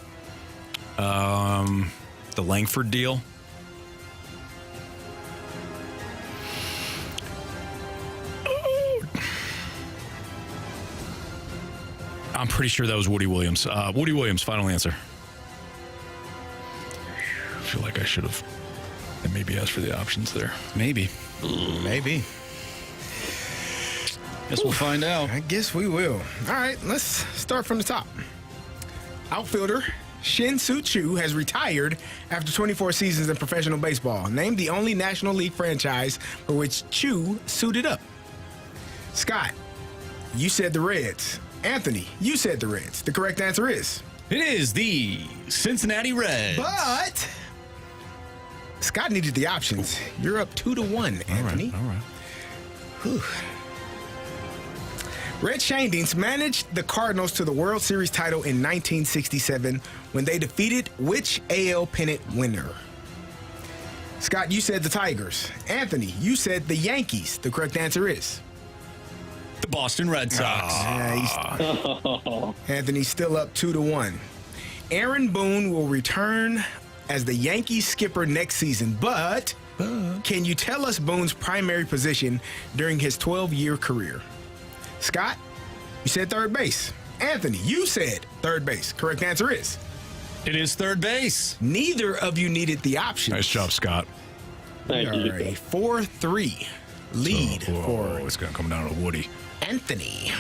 The Langford deal. I'm pretty sure that was Woody Williams. Woody Williams, final answer. I feel like I should have maybe asked for the options there. Maybe. Maybe. Guess we'll find out. I guess we will. All right, let's start from the top. Outfielder Shin-Soo Choo has retired after 24 seasons in professional baseball. Name the only National League franchise for which Choo suited up. Scott, you said the Reds. Anthony, you said the Reds. The correct answer is... It is the Cincinnati Reds. But Scott needed the options. You're up 2-1, Anthony. All right. Whew. Red Shandies managed the Cardinals to the World Series title in 1967 when they defeated which AL pennant winner? Scott, you said the Tigers. Anthony, you said the Yankees. The correct answer is... the Boston Red Sox. Anthony's still up 2-1. Aaron Boone will return as the Yankees skipper next season, but can you tell us Boone's primary position during his 12-year career? Scott, you said third base. Anthony, you said third base. Correct answer is... it is third base. Neither of you needed the options. Nice job, Scott. Thank you. A 4-3 lead for it's going to come down to Woody. Anthony.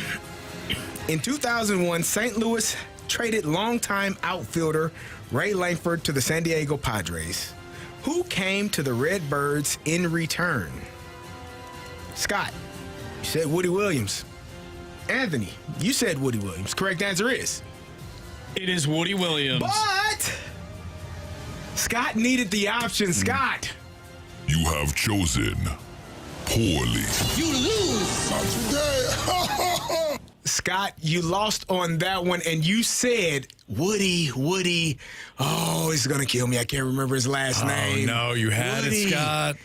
In 2001, St. Louis traded longtime outfielder Ray Langford to the San Diego Padres, who came to the Redbirds in return. Scott, you said Woody Williams. Anthony, you said Woody Williams. Correct answer is... it is Woody Williams. But Scott needed the option. Scott, you have chosen poorly. You lose. Not today. Scott, you lost on that one, and you said Woody. Oh, it's going to kill me. I can't remember his last name. No, you had Woody. it, Scott.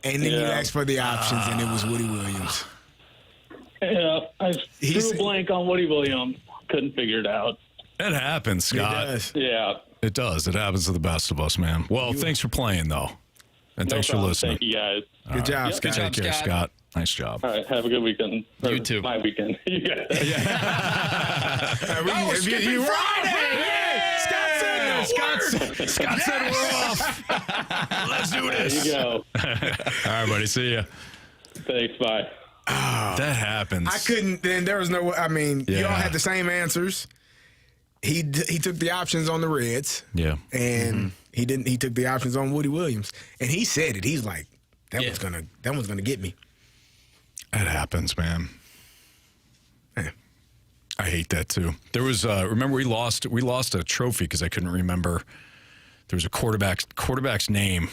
And then you asked for the options, and it was Woody Williams. Yeah, I drew a blank on Woody Williams. Couldn't figure it out. It happens, Scott. It does. Yeah. It does. It happens to the best of us, man. Well, thanks for playing, though. And thanks for listening. Thank you, guys. Good job, Scott. Take care, Scott. Nice job. All right, have a good weekend. You too. My weekend. You guys. Skipping Friday! Scott said we're off. Let's do this. There you go. All right, buddy. See ya. Thanks. Bye. That happens. I couldn't. Then there was no. I mean, you all had the same answers. He took the options on the Reds. Yeah. And he didn't. He took the options on Woody Williams, and he said it. He's like, that one's gonna get me. It happens, man. I hate that too. There was remember we lost a trophy because I couldn't remember. There was a quarterback's name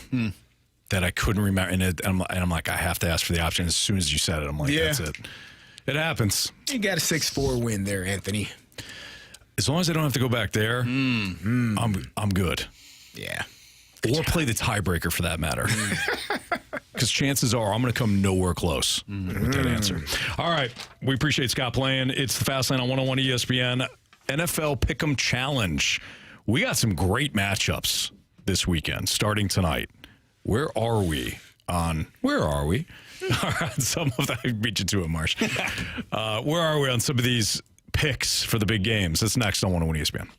that I couldn't remember, and I'm like, I have to ask for the option. As soon as you said it, I'm like, that's it. It happens. You got a 6-4 win there, Anthony. As long as I don't have to go back there, I'm good. Yeah. Or play the tiebreaker for that matter. Because chances are I'm going to come nowhere close with that answer. All right. We appreciate Scott playing. It's the Fast Lane on 101 ESPN. NFL Pick'em Challenge. We got some great matchups this weekend, starting tonight. Where are we? All right. Some of that, I beat you to it, Marsh. Where are we on some of these picks for the big games? That's next on 101 ESPN.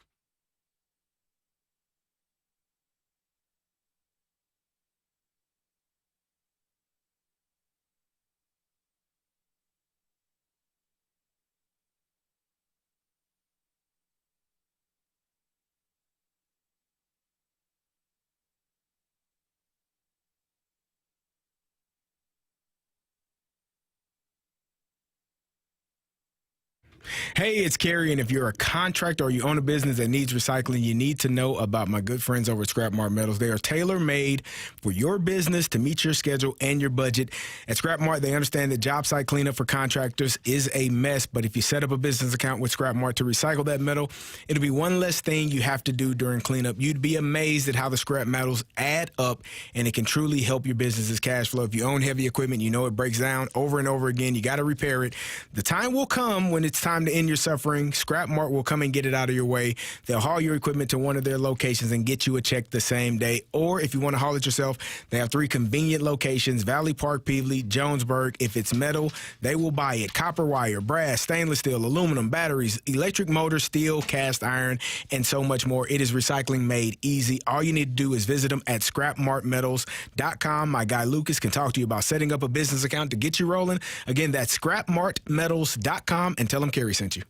Hey, it's Carey, and if you're a contractor or you own a business that needs recycling, you need to know about my good friends over at Scrap Mart Metals. They are tailor-made for your business to meet your schedule and your budget. At Scrap Mart, they understand that job site cleanup for contractors is a mess, but if you set up a business account with Scrap Mart to recycle that metal, it'll be one less thing you have to do during cleanup. You'd be amazed at how the scrap metals add up, and it can truly help your business's cash flow. If you own heavy equipment, you know it breaks down over and over again. You got to repair it. The time will come when it's time to end your suffering. Scrap Mart will come and get it out of your way. They'll haul your equipment to one of their locations and get you a check the same day. Or if you want to haul it yourself, they have 3 convenient locations: Valley Park, Peevely, Jonesburg. If it's metal, they will buy it. Copper wire, brass, stainless steel, aluminum, batteries, electric motors, steel, cast iron, and so much more. It is recycling made easy. All you need to do is visit them at scrapmartmetals.com. My guy Lucas can talk to you about setting up a business account to get you rolling. Again, that's scrapmartmetals.com, and tell them Kerry sent you.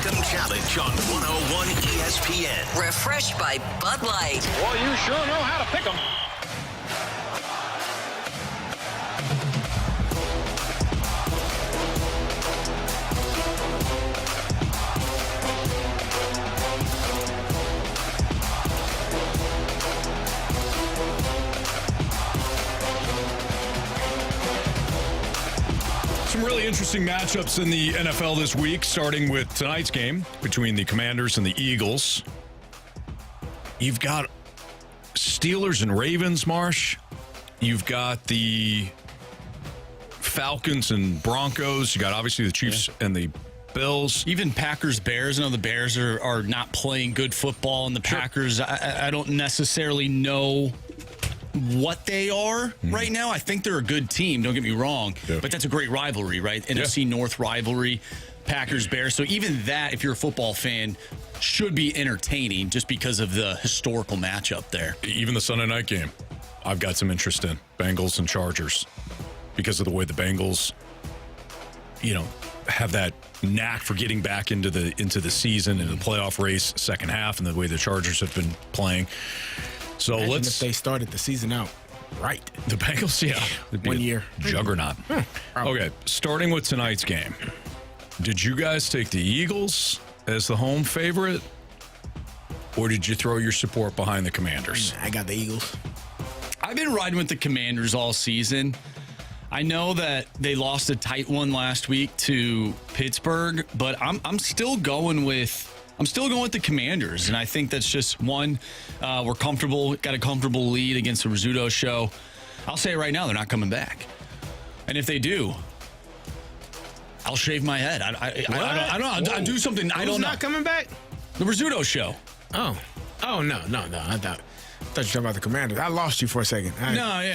Pick'em Challenge on 101 ESPN. Refreshed by Bud Light. Well, you sure know how to pick 'em. Some really interesting matchups in the NFL this week, starting with tonight's game between the Commanders and the Eagles. You've got Steelers and Ravens, Marsh. You've got the Falcons and Broncos. You got obviously the Chiefs and the Bills. Even Packers-Bears. I know the Bears are not playing good football, and the Packers, I don't necessarily know what they are right now. I think they're a good team, don't get me wrong, but that's a great rivalry, right? NFC North rivalry, Packers-Bears. So even that, if you're a football fan, should be entertaining just because of the historical matchup there. Even the Sunday night game, I've got some interest in. Bengals and Chargers, because of the way the Bengals, have that knack for getting back into the season and the playoff race second half, and the way the Chargers have been playing. So if they started the season out right. The Bengals, it'd be 1 year. Juggernaut. Okay, starting with tonight's game. Did you guys take the Eagles as the home favorite, or did you throw your support behind the Commanders? I got the Eagles. I've been riding with the Commanders all season. I know that they lost a tight one last week to Pittsburgh, but I'm still going with the Commanders, and I think that's just one. We're comfortable, got a comfortable lead against the Rizzuto show. I'll say it right now, they're not coming back. And if they do, I'll shave my head. I don't know. I'll do something. I don't know. Not coming back? The Rizzuto show. Oh, no. I thought you were talking about the Commanders. I lost you for a second.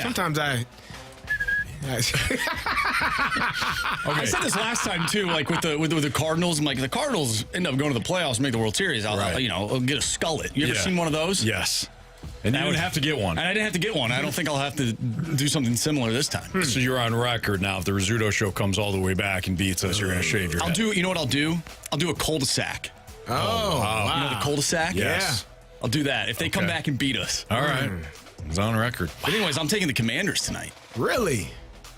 Sometimes I said this last time too, like with the Cardinals. I'm like, the Cardinals end up going to the playoffs and make the World Series. I'll get a skullet. You ever seen one of those? Yes. And you didn't have to get one. And I didn't have to get one. I don't think I'll have to do something similar this time. So you're on record now. If the Rizzuto show comes all the way back and beats us, you're going to shave your head. You know what I'll do? I'll do a cul-de-sac. Oh, wow. You know the cul-de-sac? Yes. Yeah. I'll do that if they come back and beat us. All right. It's on record. But anyways, I'm taking the Commanders tonight. Really?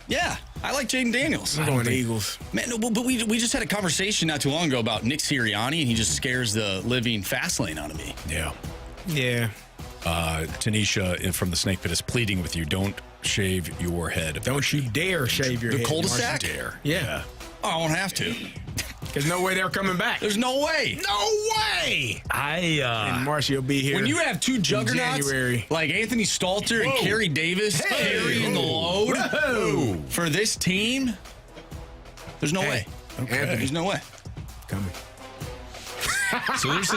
Yeah, I like Jaden Daniels. I'm going to Eagles. Man, no, but we just had a conversation not too long ago about Nick Sirianni, and he just scares the living fast lane out of me. Yeah. Yeah. Tanisha from the Snake Pit is pleading with you, don't shave your head. Don't you dare shave your head. The cul-de-sac? Dare. Yeah. Oh, I won't have to. There's no way they're coming back. There's no way. No way. And Marcia will be here. When you have two juggernauts like Anthony Stalter and Kerry Davis carrying the load for this team, there's no way. Okay. There's no way. Coming. So there's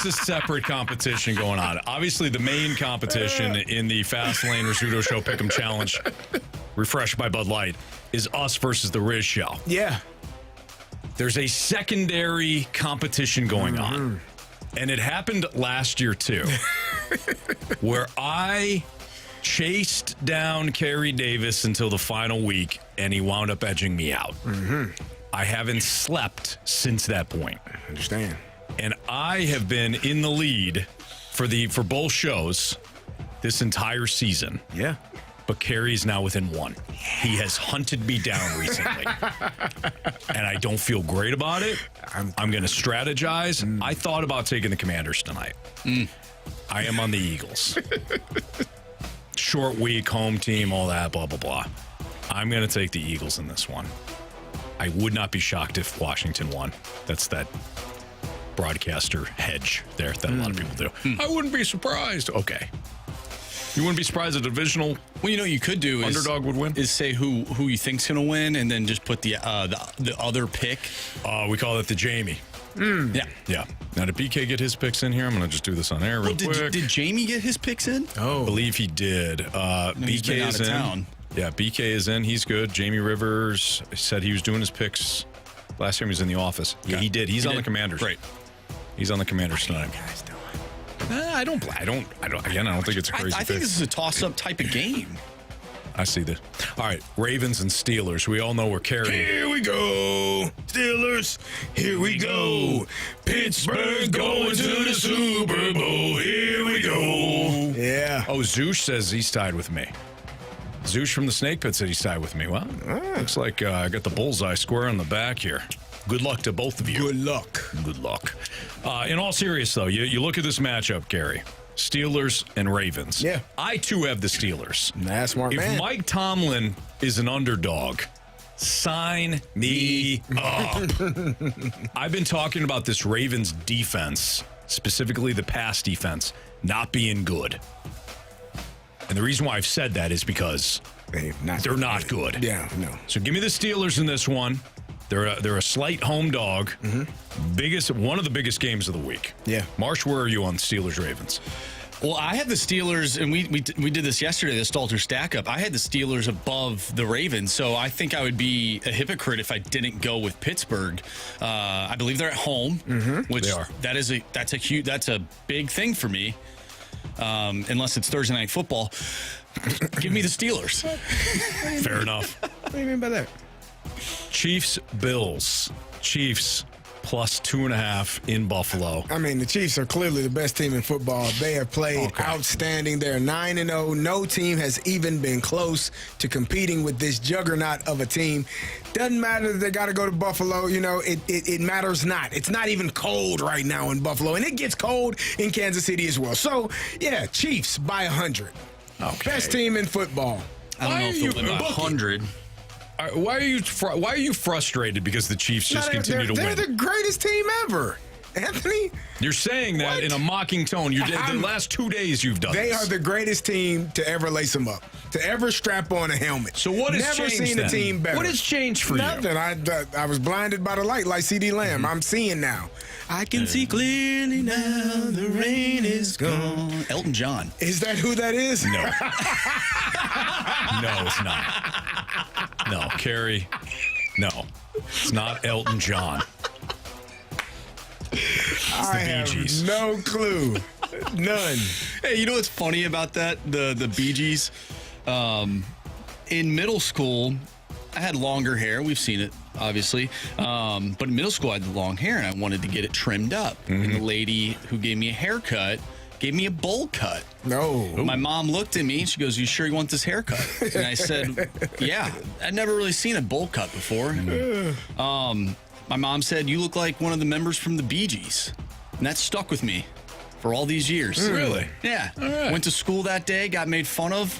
a separate competition going on. Obviously, the main competition in the Fast Lane Rizzuto Show Pick'em Challenge, refreshed by Bud Light, is us versus the Riz Show. Yeah. There's a secondary competition going on, and it happened last year too, where I chased down Kerry Davis until the final week, and he wound up edging me out. I haven't slept since that point. I understand. And I have been in the lead for both shows this entire season. Yeah. But Kerry's now within one. He has hunted me down recently. And I don't feel great about it. I'm going to strategize. I thought about taking the Commanders tonight. I am on the Eagles. Short week, home team, all that, blah, blah, blah. I'm going to take the Eagles in this one. I would not be shocked if Washington won. That's that broadcaster hedge there that a lot of people do. I wouldn't be surprised. Okay. You wouldn't be surprised a divisional Well, you know what you could do is underdog would win? Is say who you think's going to win and then just put the other pick. We call it the Jamie. Yeah. Yeah. Now, did BK get his picks in here? I'm going to just do this on air real quick. Did Jamie get his picks in? I believe he did. BK is in. Town. Yeah, BK is in. He's good. Jamie Rivers said he was doing his picks last time he was in the office. Yeah, he did. He's on the Commanders. Right. He's on the Commanders tonight. What are you guys doing? I don't think it's a crazy I think pick. this is a toss-up type of game. I see that. All right, Ravens and Steelers. We all know where Carey. Here we go. Steelers, here we go. Pittsburgh going to the Super Bowl, here we go. Yeah. Oh, Zoosh says he's tied with me. Zoosh from the Snake Pit said he's tied with me. Well, looks like I got the bullseye square on the back here. Good luck to both of you. Good luck. Good luck. In all seriousness, though, you look at this matchup, Carey. Steelers and Ravens. Yeah. I, too, have the Steelers. That's smart, man. If Mike Tomlin is an underdog, sign me up. I've been talking about this Ravens defense, specifically the pass defense, not being good. And the reason why I've said that is because they're not good. Yeah, no. So give me the Steelers in this one. They're a slight home dog. One of the biggest games of the week. Yeah. Marsh, where are you on Steelers Ravens? Well, I had the Steelers, and we did this yesterday, the Stalter stack up. I had the Steelers above the Ravens, so I think I would be a hypocrite if I didn't go with Pittsburgh. I believe they're at home, which They are. that's a big thing for me. Unless it's Thursday Night Football, give me the Steelers. Fair enough. What do you mean by that? Chiefs, Bills. Chiefs plus 2.5 in Buffalo. I mean, the Chiefs are clearly the best team in football. They have played outstanding. They're 9-0. No team has even been close to competing with this juggernaut of a team. Doesn't matter that they got to go to Buffalo. You know, it matters not. It's not even cold right now in Buffalo, and it gets cold in Kansas City as well. So, yeah, Chiefs by 100. Okay. Best team in football. I don't know if they'll win by 100. Why are you frustrated because the Chiefs just continue to win? They're the greatest team ever, Anthony. You're saying that in a mocking tone. The last 2 days you've done They this. are the greatest team to ever lace them up, to ever strap on a helmet. So what has Never changed seen then? a team better. What has changed for you? Nothing. I was blinded by the light like C.D. Lamb. I'm seeing now. I can see clearly now the rain is gone. Elton John. Is that who that is? No. No, it's not. No, Carey. No, it's not Elton John. I have no clue. None. Hey, you know what's funny about that? The Bee Gees? In middle school, I had longer hair. We've seen it, obviously. But in middle school, I had the long hair, and I wanted to get it trimmed up. And the lady who gave me a haircut gave me a bowl cut. No. My mom looked at me, and she goes, "You sure you want this haircut?" And I said, "Yeah." I'd never really seen a bowl cut before. My mom said, "You look like one of the members from the Bee Gees." And that stuck with me for all these years. Really? Yeah. right. Went to school that day, got made fun of.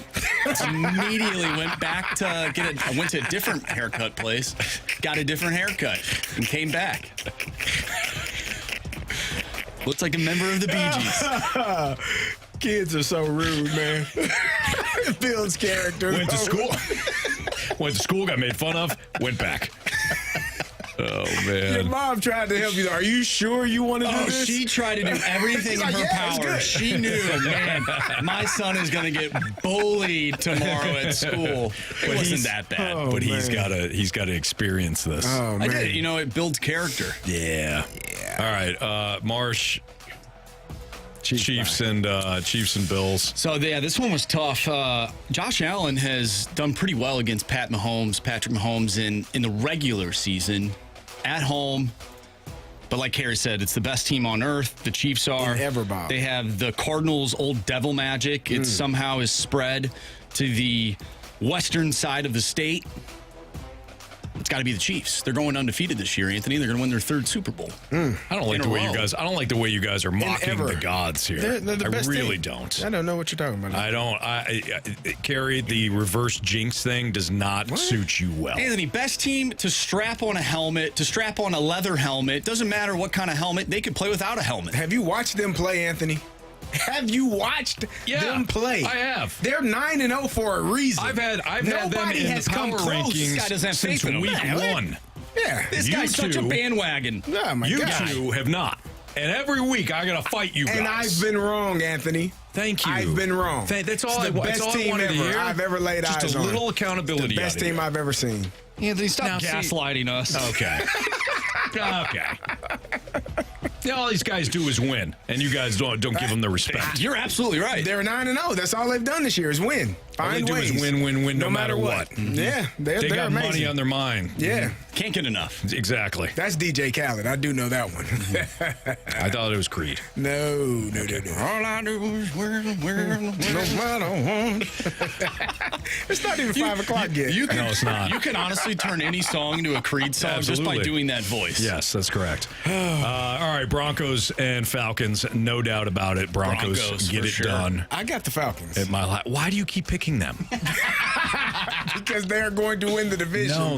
Immediately went back to I went to a different haircut place, got a different haircut, and came back. Looked like a member of the Bee Gees. Kids are so rude, man. It builds character. Went to school. Went to school, got made fun of, went back. Oh, man. Your mom tried to help you. Are you sure you want to do this? She tried to do everything in her power. She knew, man, my son is going to get bullied tomorrow at school. It wasn't that bad. But he's got to experience this. Oh, man. I did. You know, it builds character. Yeah. All right, Marsh. Chiefs and Bills. So yeah, this one was tough. Josh Allen has done pretty well against Patrick Mahomes in the regular season at home. But like Carey said, it's the best team on earth. The Chiefs are. Ever, Bob. They have the Cardinals' old devil magic. It somehow is spread to the western side of the state. It's got to be the Chiefs. They're going undefeated this year, Anthony. They're going to win their third Super Bowl. I don't like the way you guys are mocking the gods here. They're the best I really team. don't. I don't know what you're talking about. I don't. Carey, the reverse jinx thing does not suit you well. Anthony, best team to strap on a helmet, to strap on a leather helmet. Doesn't matter what kind of helmet. They could play without a helmet. Have you watched them play, Anthony? Have you watched them play? I have. They're 9-0 for a reason. I've had them in the power rankings This guy doesn't have since faith in week them. one. Yeah. This guy's such a bandwagon. Oh, my You God. two have not. And every week I got to fight you guys. And I've been wrong, Anthony. Thank you. I've been wrong. That's all. It's the best team ever I've ever laid eyes on. Just a little accountability. The best team I've ever seen. Anthony, stop gaslighting us. Okay. Okay. Yeah, all these guys do is win, and you guys don't give them the respect. You're absolutely right. They're 9-0. That's all they've done this year is win. All they do is win, no matter what. Mm-hmm. Yeah, they got amazing. money on their mind. Yeah. Can't get enough. Exactly. That's DJ Khaled. I do know that one. I thought it was Creed. No. All I do is wear no matter what. It's not even 5 o'clock yet. No, it's not. You can honestly turn any song into a Creed song just by doing that voice. Yes, that's correct. All right, Broncos and Falcons, no doubt about it. Broncos get it done. I got the Falcons. Why do you keep picking them? Because they're going to win the division. No,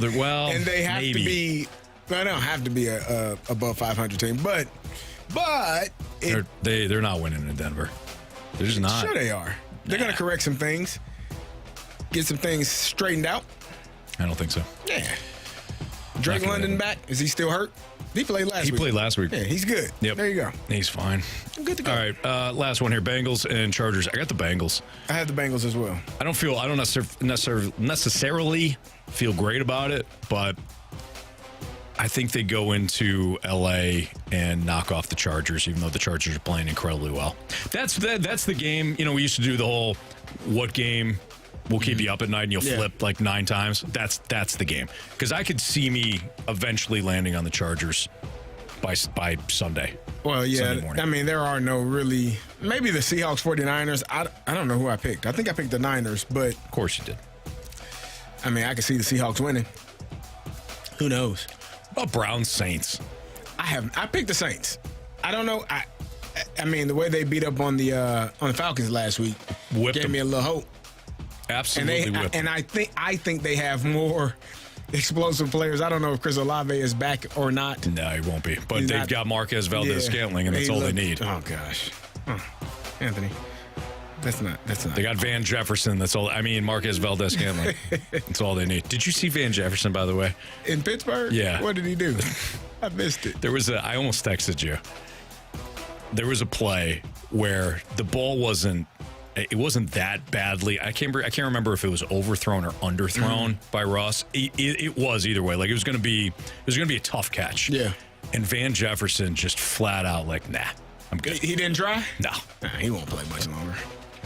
and they have maybe. to be. Well, they don't have to be a above 500 team, but they're not winning in Denver. They're just not. Sure, they are. They're going to correct some things, get some things straightened out. I don't think so. Yeah. Drake London back? Is he still hurt? He played last week. He played last week. Yeah, he's good. Yep. There you go. He's fine. Good to go. All right, last one here. Bengals and Chargers. I got the Bengals. I have the Bengals as well. I don't necessarily feel great about it, but I think they go into L.A. and knock off the Chargers, even though the Chargers are playing incredibly well. That's the game. We used to do the whole what game will keep you up at night and you'll flip like 9 times. That's the game. Because I could see me eventually landing on the Chargers by Sunday. Well, yeah. Sunday morning. I mean, there are no really. Maybe the Seahawks, 49ers. I don't know who I picked. I think I picked the Niners, but. Of course you did. I mean, I could see the Seahawks winning. Who knows? Oh, Browns Saints. I picked the Saints. I don't know. I mean, the way they beat up on the Falcons last week gave me a little hope. Absolutely. And I think they have more explosive players. I don't know if Chris Olave is back or not. No, he won't be. But they've got Marquez Valdez-Scantling, and that's all they need. Oh gosh, Anthony, that's not. They got Van Jefferson. That's all. I mean, Marquez Valdez-Scantling. That's all they need. Did you see Van Jefferson, by the way? In Pittsburgh? Yeah. What did he do? I missed it. I almost texted you. There was a play where the ball wasn't that badly. I can't remember if it was overthrown or underthrown by Russ. It was either way. Like it was going to be a tough catch. Yeah. And Van Jefferson just flat out like, nah, I'm good. He didn't try? No. He won't play much longer.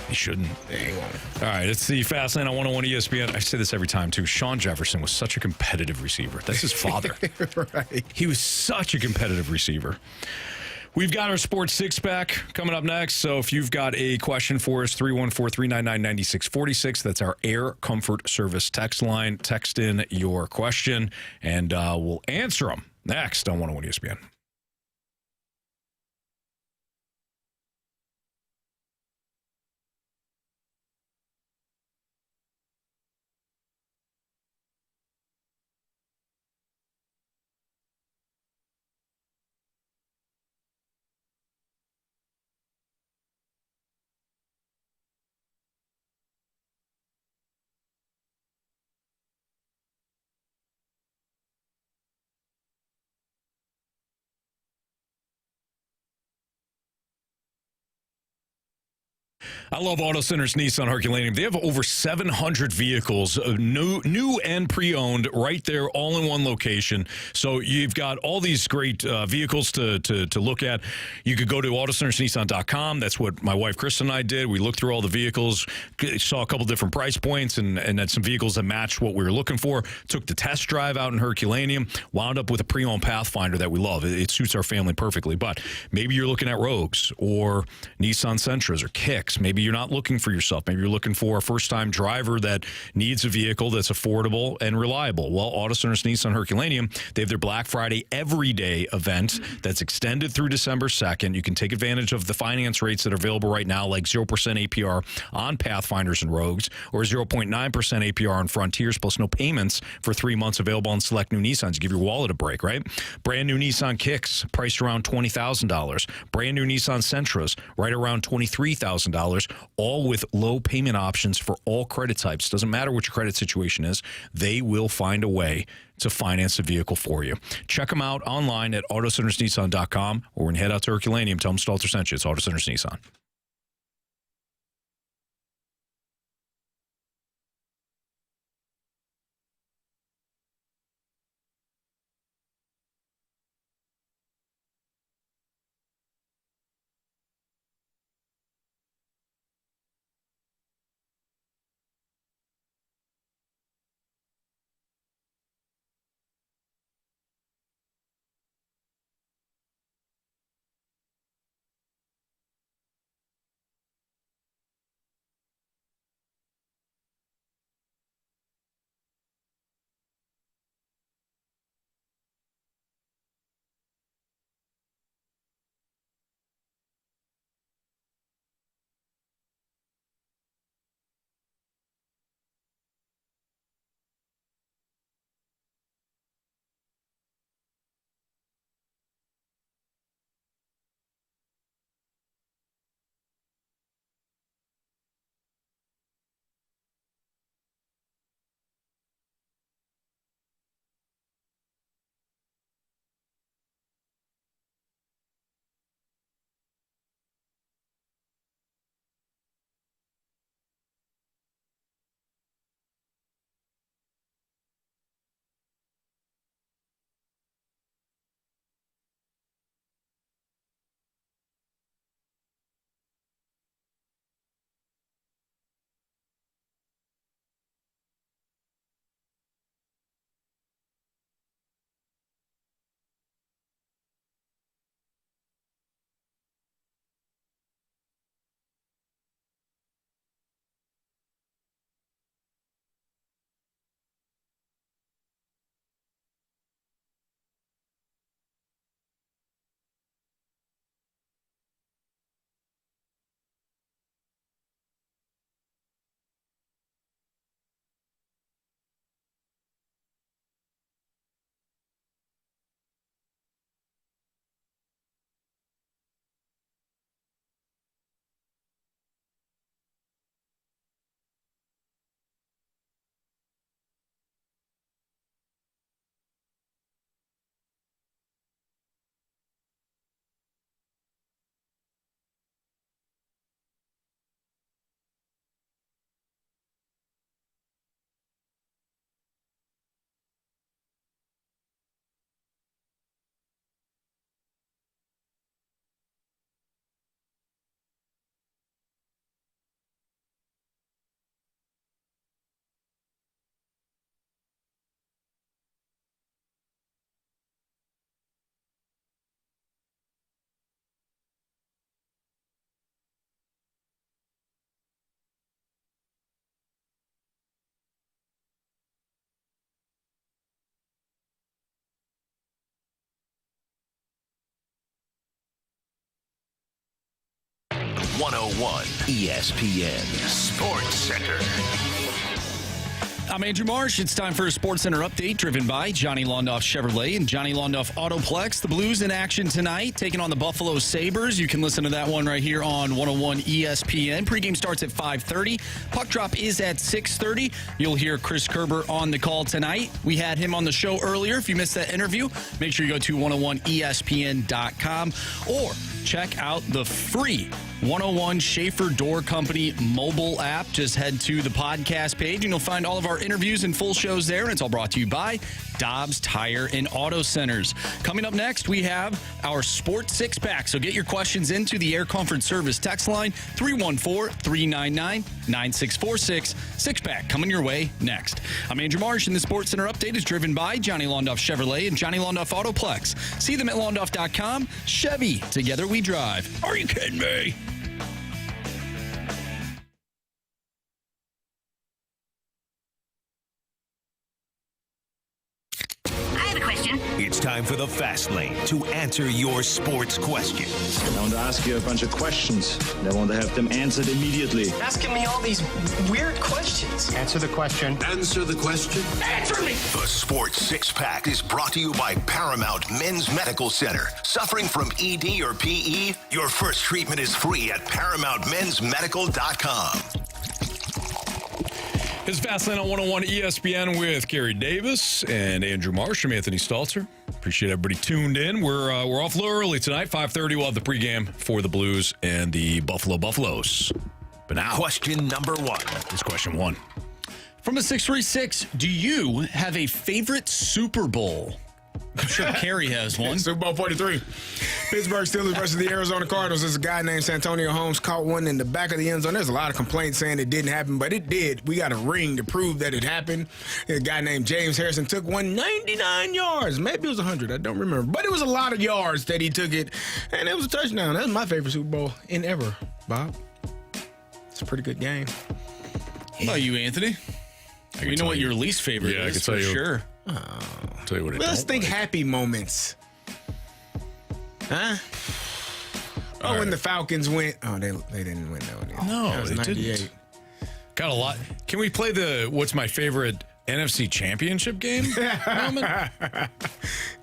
He shouldn't. Yeah, he won't. All right, it's the Fastlane on 101 ESPN. I say this every time, too. Sean Jefferson was such a competitive receiver. That's his father. Right. He was such a competitive receiver. We've got our Sports Six-Pack coming up next, so if you've got a question for us, 314-399-9646. That's our Air Comfort Service text line. Text in your question, and we'll answer them next on 101 ESPN. I love Auto Centers Nissan Herculaneum. They have over 700 vehicles, new and pre-owned, right there, all in one location. So you've got all these great vehicles to look at. You could go to AutoCentersNissan.com. That's what my wife, Kristen, and I did. We looked through all the vehicles, saw a couple different price points, and had some vehicles that matched what we were looking for. Took the test drive out in Herculaneum, wound up with a pre-owned Pathfinder that we love. It suits our family perfectly. But maybe you're looking at Rogues or Nissan Sentras or Kicks. Maybe you're not looking for yourself. Maybe you're looking for a first-time driver that needs a vehicle that's affordable and reliable. Well, Auto Centers Nissan Herculaneum, they have their Black Friday everyday event that's extended through December 2nd. You can take advantage of the finance rates that are available right now, like 0% APR on Pathfinders and Rogues, or 0.9% APR on Frontiers, plus no payments for 3 months available on select new Nissans. You give your wallet a break, right? Brand new Nissan Kicks, priced around $20,000. Brand new Nissan Sentras, right around $23,000. All with low payment options for all credit types. Doesn't matter what your credit situation is. They will find a way to finance a vehicle for you. Check them out online at AutoCentersNissan.com, or when you head out to Herculaneum, tell them Stalter sent you. It's Auto Centers Nissan. 101 ESPN Sports Center. I'm Andrew Marsh. It's time for a Sports Center update driven by Johnny Londoff Chevrolet and Johnny Londoff Autoplex. The Blues in action tonight, taking on the Buffalo Sabres. You can listen to that one right here on 101 ESPN. Pregame starts at 5:30. Puck drop is at 6:30. You'll hear Chris Kerber on the call tonight. We had him on the show earlier. If you missed that interview, make sure you go to 101ESPN.com or check out the free 101 Schaefer Door Company mobile app. Just head to the podcast page and you'll find all of our interviews and full shows there. And it's all brought to you by Dobbs Tire and Auto Centers. Coming up next, we have our Sports Six Pack. So get your questions into the Air Comfort Service text line 314-399-9646. Six Pack coming your way next. I'm Andrew Marsh, and the Sports Center update is driven by Johnny Londoff Chevrolet and Johnny Londoff Autoplex. See them at londoff.com. Chevy, together we drive. Are you kidding me? It's time for the Fast Lane to answer your sports questions. I want to ask you a bunch of questions, and I want to have them answered immediately. Asking me all these weird questions. Answer the question. Answer the question. Answer me! The Sports Six Pack is brought to you by Paramount Men's Medical Center. Suffering from ED or PE? Your first treatment is free at ParamountMen'sMedical.com. It's Fastlane on 101 ESPN with Kerry Davis and Andrew Marsh. I'm Anthony Stalter. Appreciate everybody tuned in. We're off a little early tonight. 5:30. We'll have the pregame for the Blues and the Buffalo Buffaloes. But now, question number one. It's question one. From a 636, do you have a favorite Super Bowl? I'm sure Carey has one. Super Bowl 43. Pittsburgh Steelers versus the Arizona Cardinals. There's a guy named Santonio Holmes caught one in the back of the end zone. There's a lot of complaints saying it didn't happen, but it did. We got a ring to prove that it happened. A guy named James Harrison took 199 yards. Maybe it was 100. I don't remember. But it was a lot of yards that he took it, and it was a touchdown. That was my favorite Super Bowl in ever, Bob. It's a pretty good game. How about you, Anthony? We know what your least favorite is, I can tell you. Sure. I'll tell you what it Let's think happy moments. Huh? All when the Falcons went. Oh, they didn't win that one. No, that was they 98. didn't. Got a lot. Can we play what's my favorite NFC Championship game moment?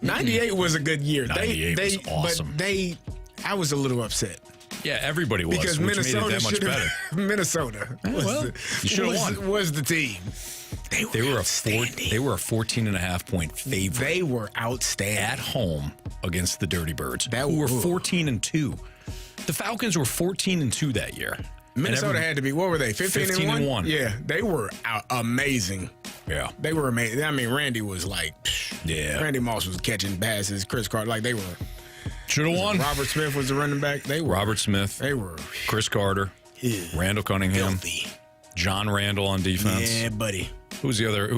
98 was a good year. 98 was awesome. But I was a little upset. Yeah, everybody was. Because which Minnesota made it that much better. Minnesota you should have won. Was the team. They were a 14.5 point favorite. They were outstanding at home against the Dirty Birds, who were 14-2. The Falcons were 14-2 that year. Minnesota had to be. What were they? 15-1. Yeah, they were amazing. Yeah, they were amazing. I mean, Randy was like, Randy Moss was catching passes. Chris Carter, like they were. Should have won. Robert Smith was the running back. They were. Robert Smith. They were. Chris Carter. Randall Cunningham. Filthy. John Randall on defense. Yeah, buddy. Who's the other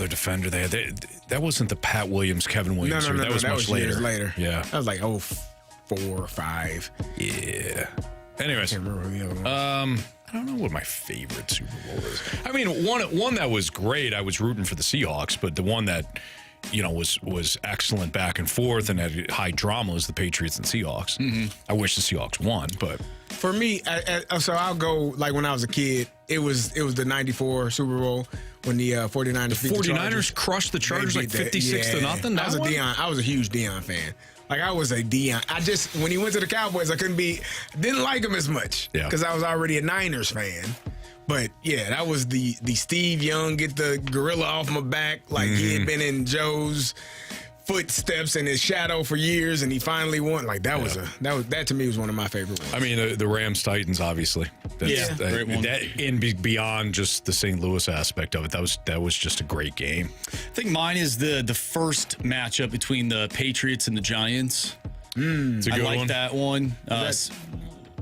defender they had? That wasn't the Pat Williams, Kevin Williams. No, that was much later. Years later. Yeah. That was like 04 or 05. Yeah. Anyways. I can't remember the other one. I don't know what my favorite Super Bowl is. I mean, one that was great, I was rooting for the Seahawks, but the one that, was excellent back and forth and had high drama was the Patriots and Seahawks. Mm-hmm. I wish the Seahawks won, but for me, so I'll go like when I was a kid. It was the '94 Super Bowl when the 49ers beat the Chargers. Crushed the Chargers like 56-0. I was a huge Deion fan. Like I was a Deion. When he went to the Cowboys, didn't like him as much because I was already a Niners fan. But yeah, that was the Steve Young get the gorilla off my back. Like he had been in Joe's footsteps and his shadow for years, and he finally won. Like that to me was one of my favorite ones. I mean, the Rams Titans, obviously. Great one. Beyond just the St. Louis aspect of it, that was just a great game. I think mine is the first matchup between the Patriots and the Giants. It's a good one. That one.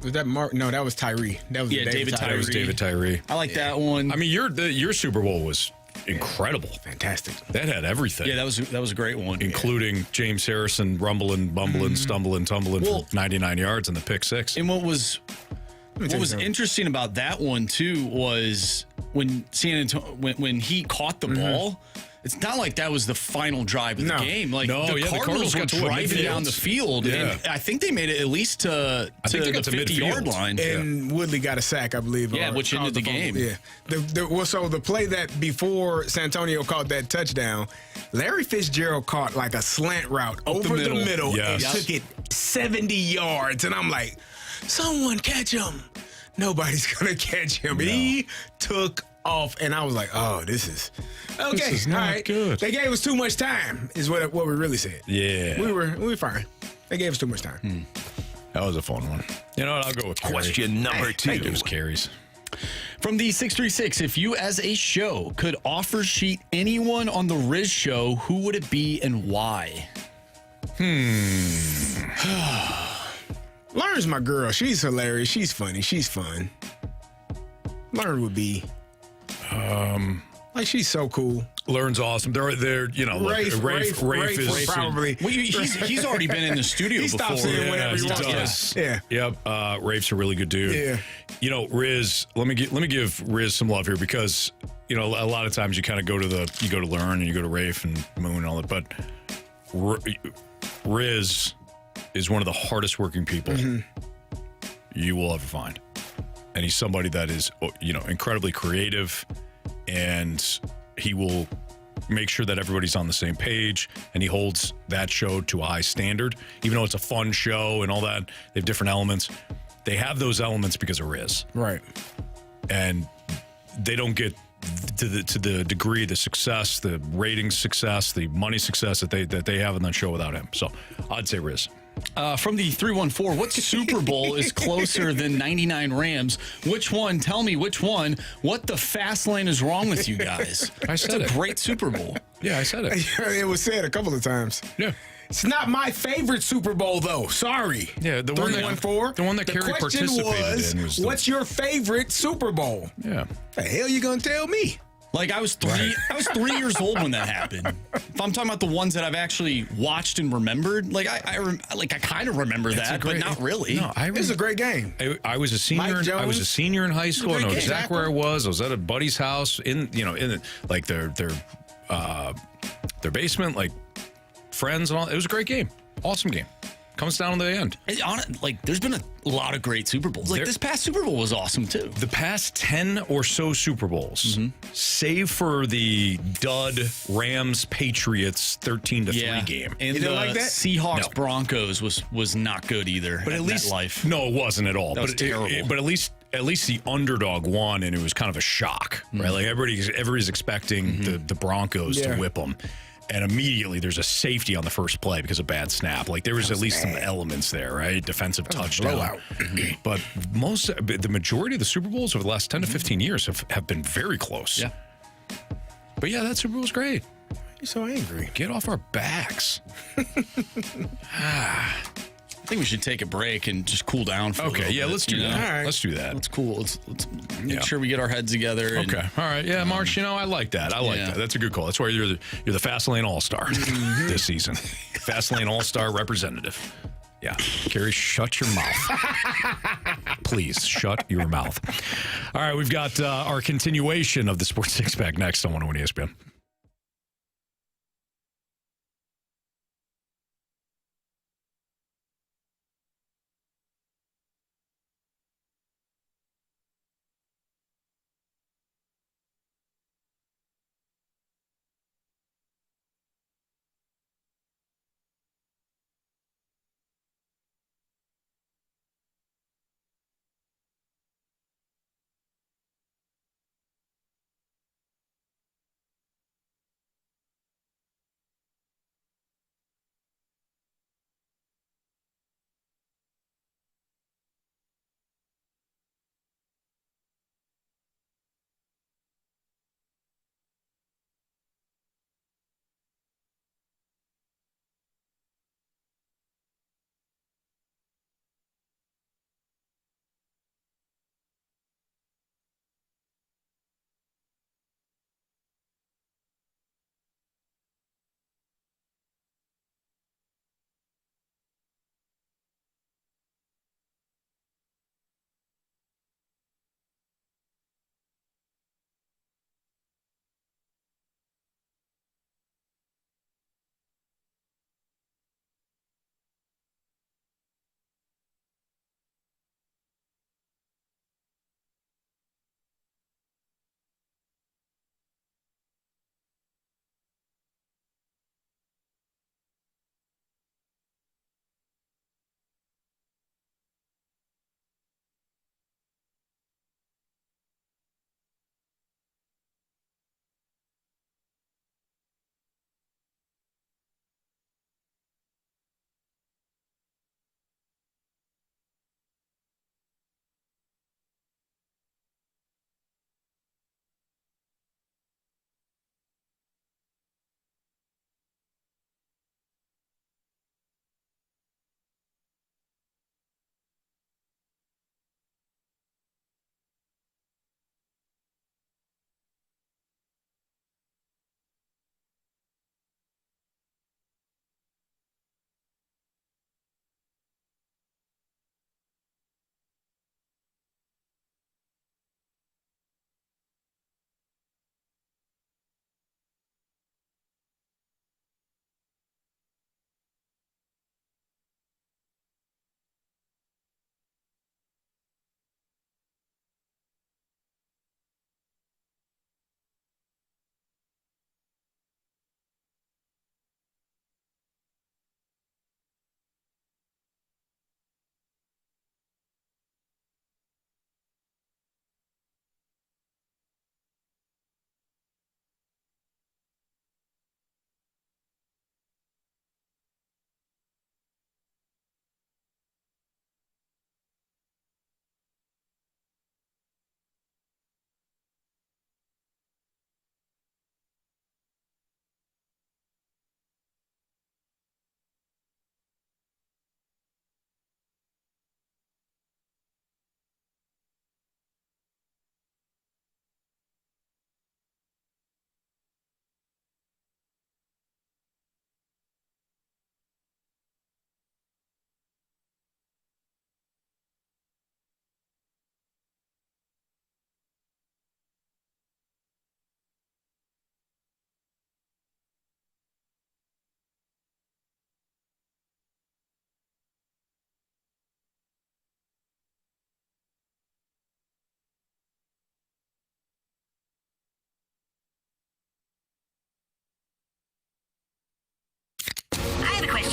Was that Mark? No, that was Tyree. That was David Tyree. That was David Tyree. I like that one. I mean, your Super Bowl was incredible. Fantastic. That had everything. Yeah, that was a great one. Including James Harrison rumbling, bumbling, stumbling, tumbling for 99 yards and the pick six. And what was interesting about that one too was when when he caught the ball, It's not like that was the final drive of the game. Like the Cardinals Cardinals were got to driving down the field, and I think they made it at least to the 50-yard line. And Woodley got a sack, I believe. Yeah, which ended the game. Yeah. So the play that before Santonio caught that touchdown, Larry Fitzgerald caught like a slant route over the middle and took it 70 yards. And I'm like, someone catch him. Nobody's going to catch him. No. He took off, and I was like, oh, this is okay. This is not good. They gave us too much time, is what we really said. Yeah. We were fine. They gave us too much time. That was a fun one. You know what? I'll go with Carey. Question number 2. It was Carey's. From the 636, if you as a show could offer sheet anyone on the Riz show, who would it be and why? Lauren's my girl. She's hilarious. She's funny. She's fun. Lauren would be. Like, she's so cool. Lauren's awesome. They're you know, Rafe is probably. Well, he's already been in the studio he before. Stops in whenever he does. Yeah. Yep. Rafe's a really good dude. Yeah. You know, Riz. Let me give Riz some love here because you know a lot of times you kind of go to Lauren and you go to Rafe and Moon and all that, but Riz is one of the hardest working people you will ever find, and he's somebody that is incredibly creative, and he will make sure that everybody's on the same page, and he holds that show to a high standard. Even though it's a fun show and all that, they have different elements. They have those elements because of Riz, right? And they don't get to the degree, the success, the ratings success, the money success that they have on that show without him. So I'd say Riz. From the 314, what Super Bowl is closer than 99 Rams? Which one? Tell me which one. What the fast lane is wrong with you guys? I said it's a great Super Bowl. Yeah, I said it. It was said a couple of times. Yeah. It's not my favorite Super Bowl, though. Sorry. Yeah, the one that Kerry participated in was what's your favorite Super Bowl? Yeah. The hell you gonna tell me? Like I was 3 years old when that happened. If I'm talking about the ones that I've actually watched and remembered, like I kind of remember that, but not really. No, it was a great game. I was a senior. I was a senior in high school. I know exactly where I was. I was at a buddy's house in like their basement, like friends and all. It was a great game. Awesome game. Comes down to the end. There's been a lot of great Super Bowls. Like this past Super Bowl was awesome too. The past 10 or so Super Bowls, save for the dud Rams Patriots 13-3 game. And the like Seahawks Broncos was not good either. But at least no, it wasn't at all. That was terrible. But at least the underdog won, and it was kind of a shock, right? Like everybody's expecting the Broncos to whip them. And immediately there's a safety on the first play because of bad snap. Like there was at least some elements there, right? Defensive touchdown. But the majority of the Super Bowls over the last 10 to 15 years have been very close. Yeah. But yeah, that Super Bowl was great. You're so angry. Get off our backs. I think we should take a break and just cool down for a little bit. Let's do that. All right. Let's do that. Let's cool. Let's make sure we get our heads together. Okay. All right. Yeah, March, I like that. I like that. That's a good call. That's why you're the Fast Lane All-Star this season. Fast Lane All-Star representative. Yeah. Kerry, shut your mouth. Please, shut your mouth. All right, we've got our continuation of the Sports Six-Pack next on 101 ESPN.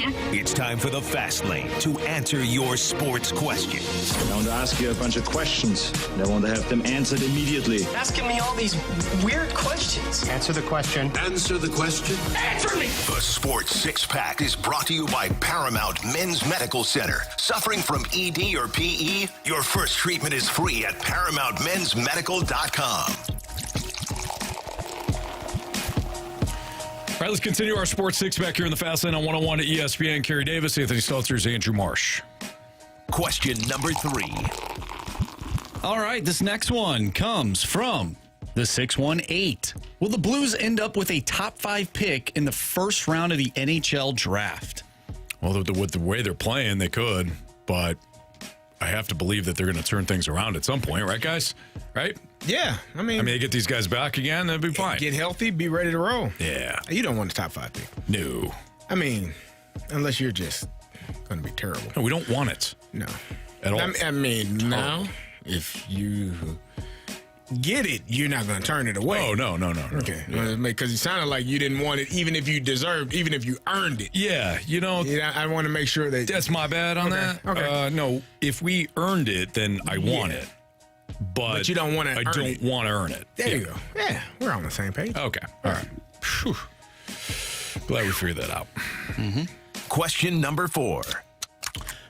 question. It's time for the Fast Lane to answer your sports questions. I want to ask you a bunch of questions, and I want to have them answered immediately. Asking me all these weird questions. Answer the question. Answer the question. Answer me! The Sports Six Pack is brought to you by Paramount Men's Medical Center. Suffering from ED or PE? Your first treatment is free at ParamountMen'sMedical.com. All right, let's continue our Sports Six Pack here in the Fast Lane on 101 at ESPN. Kerry Davis, Anthony Stalter, Andrew Marsh. Question number 3. All right, this next one comes from the 618. Will the Blues end up with a top 5 pick in the first round of the NHL draft? Well, with the way they're playing, they could, but I have to believe that they're going to turn things around at some point, right, guys? Right? Yeah. I mean, they get these guys back again, that'd be fine. Get healthy, be ready to roll. Yeah. You don't want a top 5 pick. No. I mean, unless you're just going to be terrible. No, we don't want it. No. At all. I mean, now, if you get it, you're not going to turn it away. Oh, no. Okay. Yeah. Because it sounded like you didn't want it, even if you deserved, even if you earned it. Yeah, I want to make sure that. That's my bad on that. Okay. No, if we earned it, then I want it. But you don't want to I don't want to earn it. There you go. Yeah, we're on the same page. Okay. All right. Whew. Glad we figured that out. Mm-hmm. Question number 4.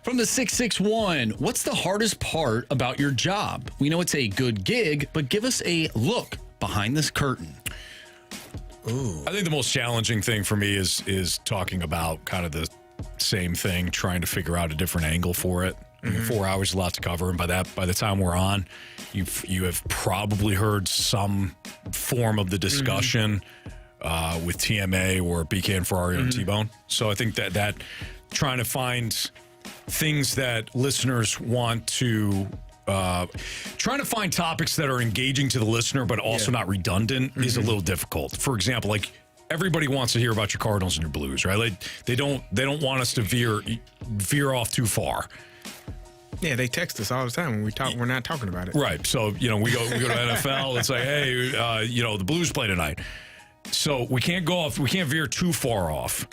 From the 661, what's the hardest part about your job? We know it's a good gig, but give us a look behind this curtain. Ooh. I think the most challenging thing for me is talking about kind of the same thing, trying to figure out a different angle for it. I mean, 4 hours is a lot to cover, and by the time we're on, you have probably heard some form of the discussion with TMA or BK and Ferrari and T-Bone. So I think that trying to find things that listeners want to trying to find topics that are engaging to the listener but also not redundant is a little difficult. For example, like everybody wants to hear about your Cardinals and your Blues, right? Like they don't want us to veer off too far. Yeah, they text us all the time when we talk. We're not talking about it, right? So we go to NFL. It's like, hey, the Blues play tonight, so we can't go off. We can't veer too far off,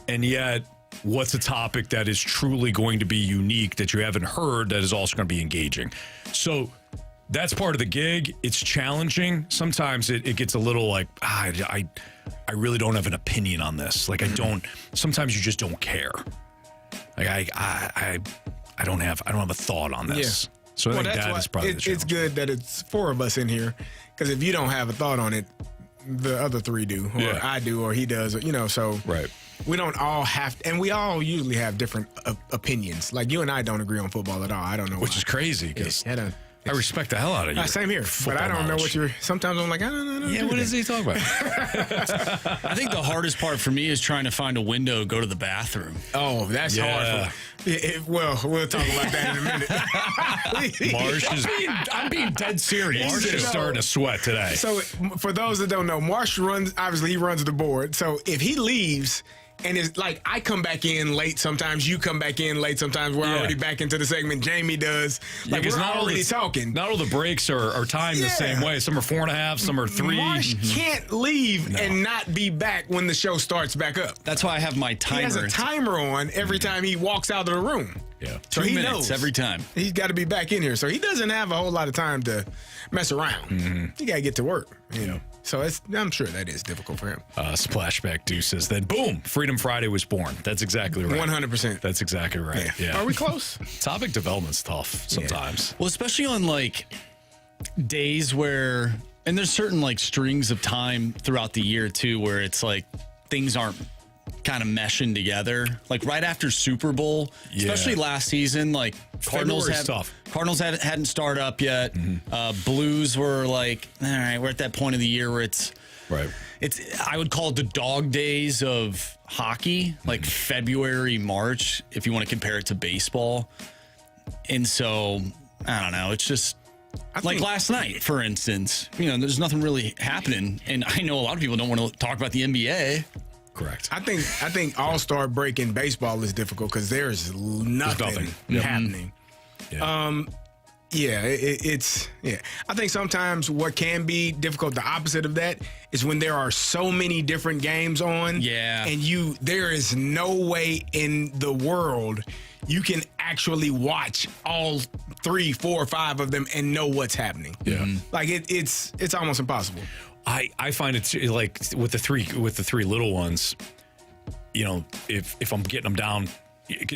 and yet, what's a topic that is truly going to be unique that you haven't heard that is also going to be engaging? So that's part of the gig. It's challenging. Sometimes it gets a little like, I really don't have an opinion on this. Like I don't. Sometimes you just don't care. Like I don't have a thought on this. Yeah. So I think that is probably the challenge. It's good that it's 4 of us in here, because if you don't have a thought on it, the other 3 do, or I do, or he does, so right. We don't all have to, and we all usually have different opinions. Like you and I don't agree on football at all. I don't know Which why. is crazy, because I respect the hell out of you. Same here, but I don't know what you're. Sometimes I'm like, I don't know. Yeah, what is he talking about? I think the hardest part for me is trying to find a window, go to the bathroom. Oh, that's hard. Well, we'll talk about that in a minute. Marsh is. I'm being dead serious. Marsh is starting to sweat today. So, for those that don't know, Marsh runs. Obviously, he runs the board. So, if he leaves. And it's like I come back in late sometimes. You come back in late sometimes. We're already back into the segment. Jamie does. Like we're not already talking. Not all the breaks are timed the same way. Some are 4.5. Some are 3. Marsh can't leave and not be back when the show starts back up. That's why I have my timer. He has a timer on every time he walks out of the room. Yeah, so 2 minutes every time. He's got to be back in here. So he doesn't have a whole lot of time to mess around. He got to get to work. So I'm sure that is difficult for him. Splashback Deuces. Then boom, Freedom Friday was born. That's exactly right. 100%. That's exactly right. Yeah. Are we close? Topic development's tough sometimes. Well, especially on like days where, and there's certain like strings of time throughout the year too, where it's like things aren't kind of meshing together. Like right after Super Bowl, especially last season, like Cardinals hadn't started up yet. Blues were like, all right, we're at that point of the year where it's I would call it the dog days of hockey, like February, March, if you want to compare it to baseball. And so, I don't know, it's just like last night, for instance, there's nothing really happening. And I know a lot of people don't want to talk about the NBA. Correct. I think All-Star break in baseball is difficult because there's nothing happening. Yeah. Yeah, it's. I think sometimes what can be difficult, the opposite of that, is when there are so many different games on. Yeah. And there is no way in the world you can actually watch all 3, 4, 5 of them and know what's happening. Yeah. Like it's almost impossible. I find it's like with the three little ones, you know, if I'm getting them down.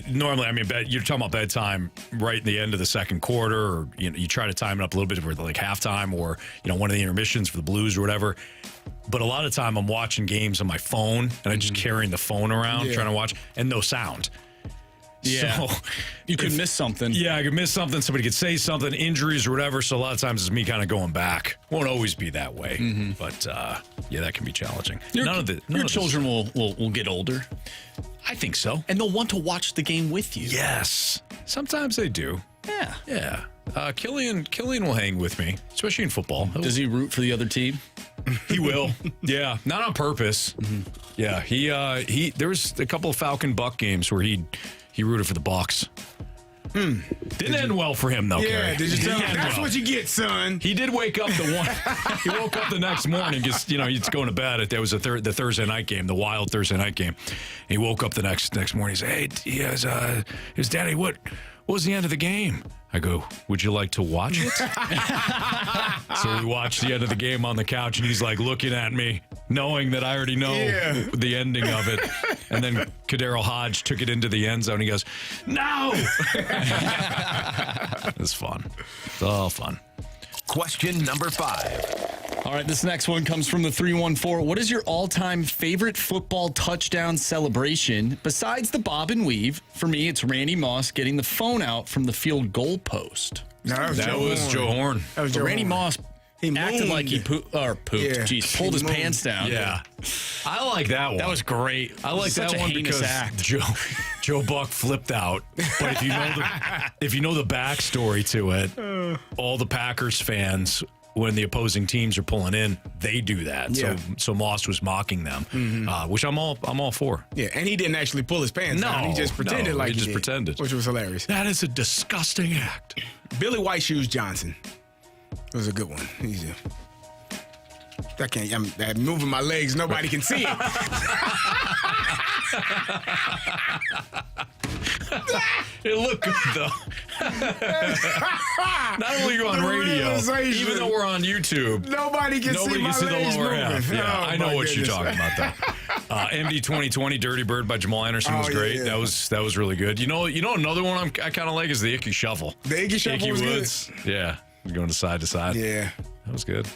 Normally, I mean, you're talking about bedtime right in the end of the second quarter, or you try to time it up a little bit for like halftime, or one of the intermissions for the Blues or whatever. But a lot of time, I'm watching games on my phone, and I'm just carrying the phone around trying to watch, and no sound. Yeah, so you could miss something. Yeah, I could miss something. Somebody could say something, injuries or whatever. So a lot of times it's me kind of going back. Won't always be that way, but that can be challenging. Your children will get older. I think so. And they'll want to watch the game with you. Yes. Sometimes they do. Yeah. Yeah. Killian will hang with me, especially in football. Does he root for the other team? He will. Yeah. Not on purpose. Yeah. He there was a couple of Falcon-Buck games where he rooted for the Bucs. Didn't end well for him, though, Carey. Did you tell him? That's what you get, son. He did wake up he woke up the next morning because, he's going to bed. There was the Thursday night game, the wild Thursday night game. He woke up the next morning. He said, hey, his daddy, what was the end of the game? I go, would you like to watch it? So we watched the end of the game on the couch, and he's like looking at me, knowing that I already know the ending of it. And then Kadero Hodge took it into the end zone. He goes, no! It's fun. It's all fun. Question number 5. All right, this next one comes from the 314. What is your all-time favorite football touchdown celebration besides the bob and weave? For me, it's Randy Moss getting the phone out from the field goal post. No, that was Joe Horn. Randy Moss acted like he pooped. Pulled his pants down. Yeah. I like that one. That was great. I like that one because Joe Buck flipped out. But if you know the backstory to it, all the Packers fans, when the opposing teams are pulling in, they do that. Yeah. So Moss was mocking them, which I'm all for. Yeah, and he didn't actually pull his pants down. He just pretended like he did, pretended, which was hilarious. That is a disgusting act. Billy White Shoes Johnson. It was a good one. I'm moving my legs. Nobody can see it. It looked good, though. Not only are you on radio, even though we're on YouTube, nobody can see the lower half. Yeah, I know what you're talking about, though. MD 2020 Dirty Bird by Jamal Anderson was great. Yeah. That was really good. You know another one I kind of like is the Icky Shuffle. The Icky Shuffle was Woods. Good. Yeah, going to side to side. Yeah, that was good.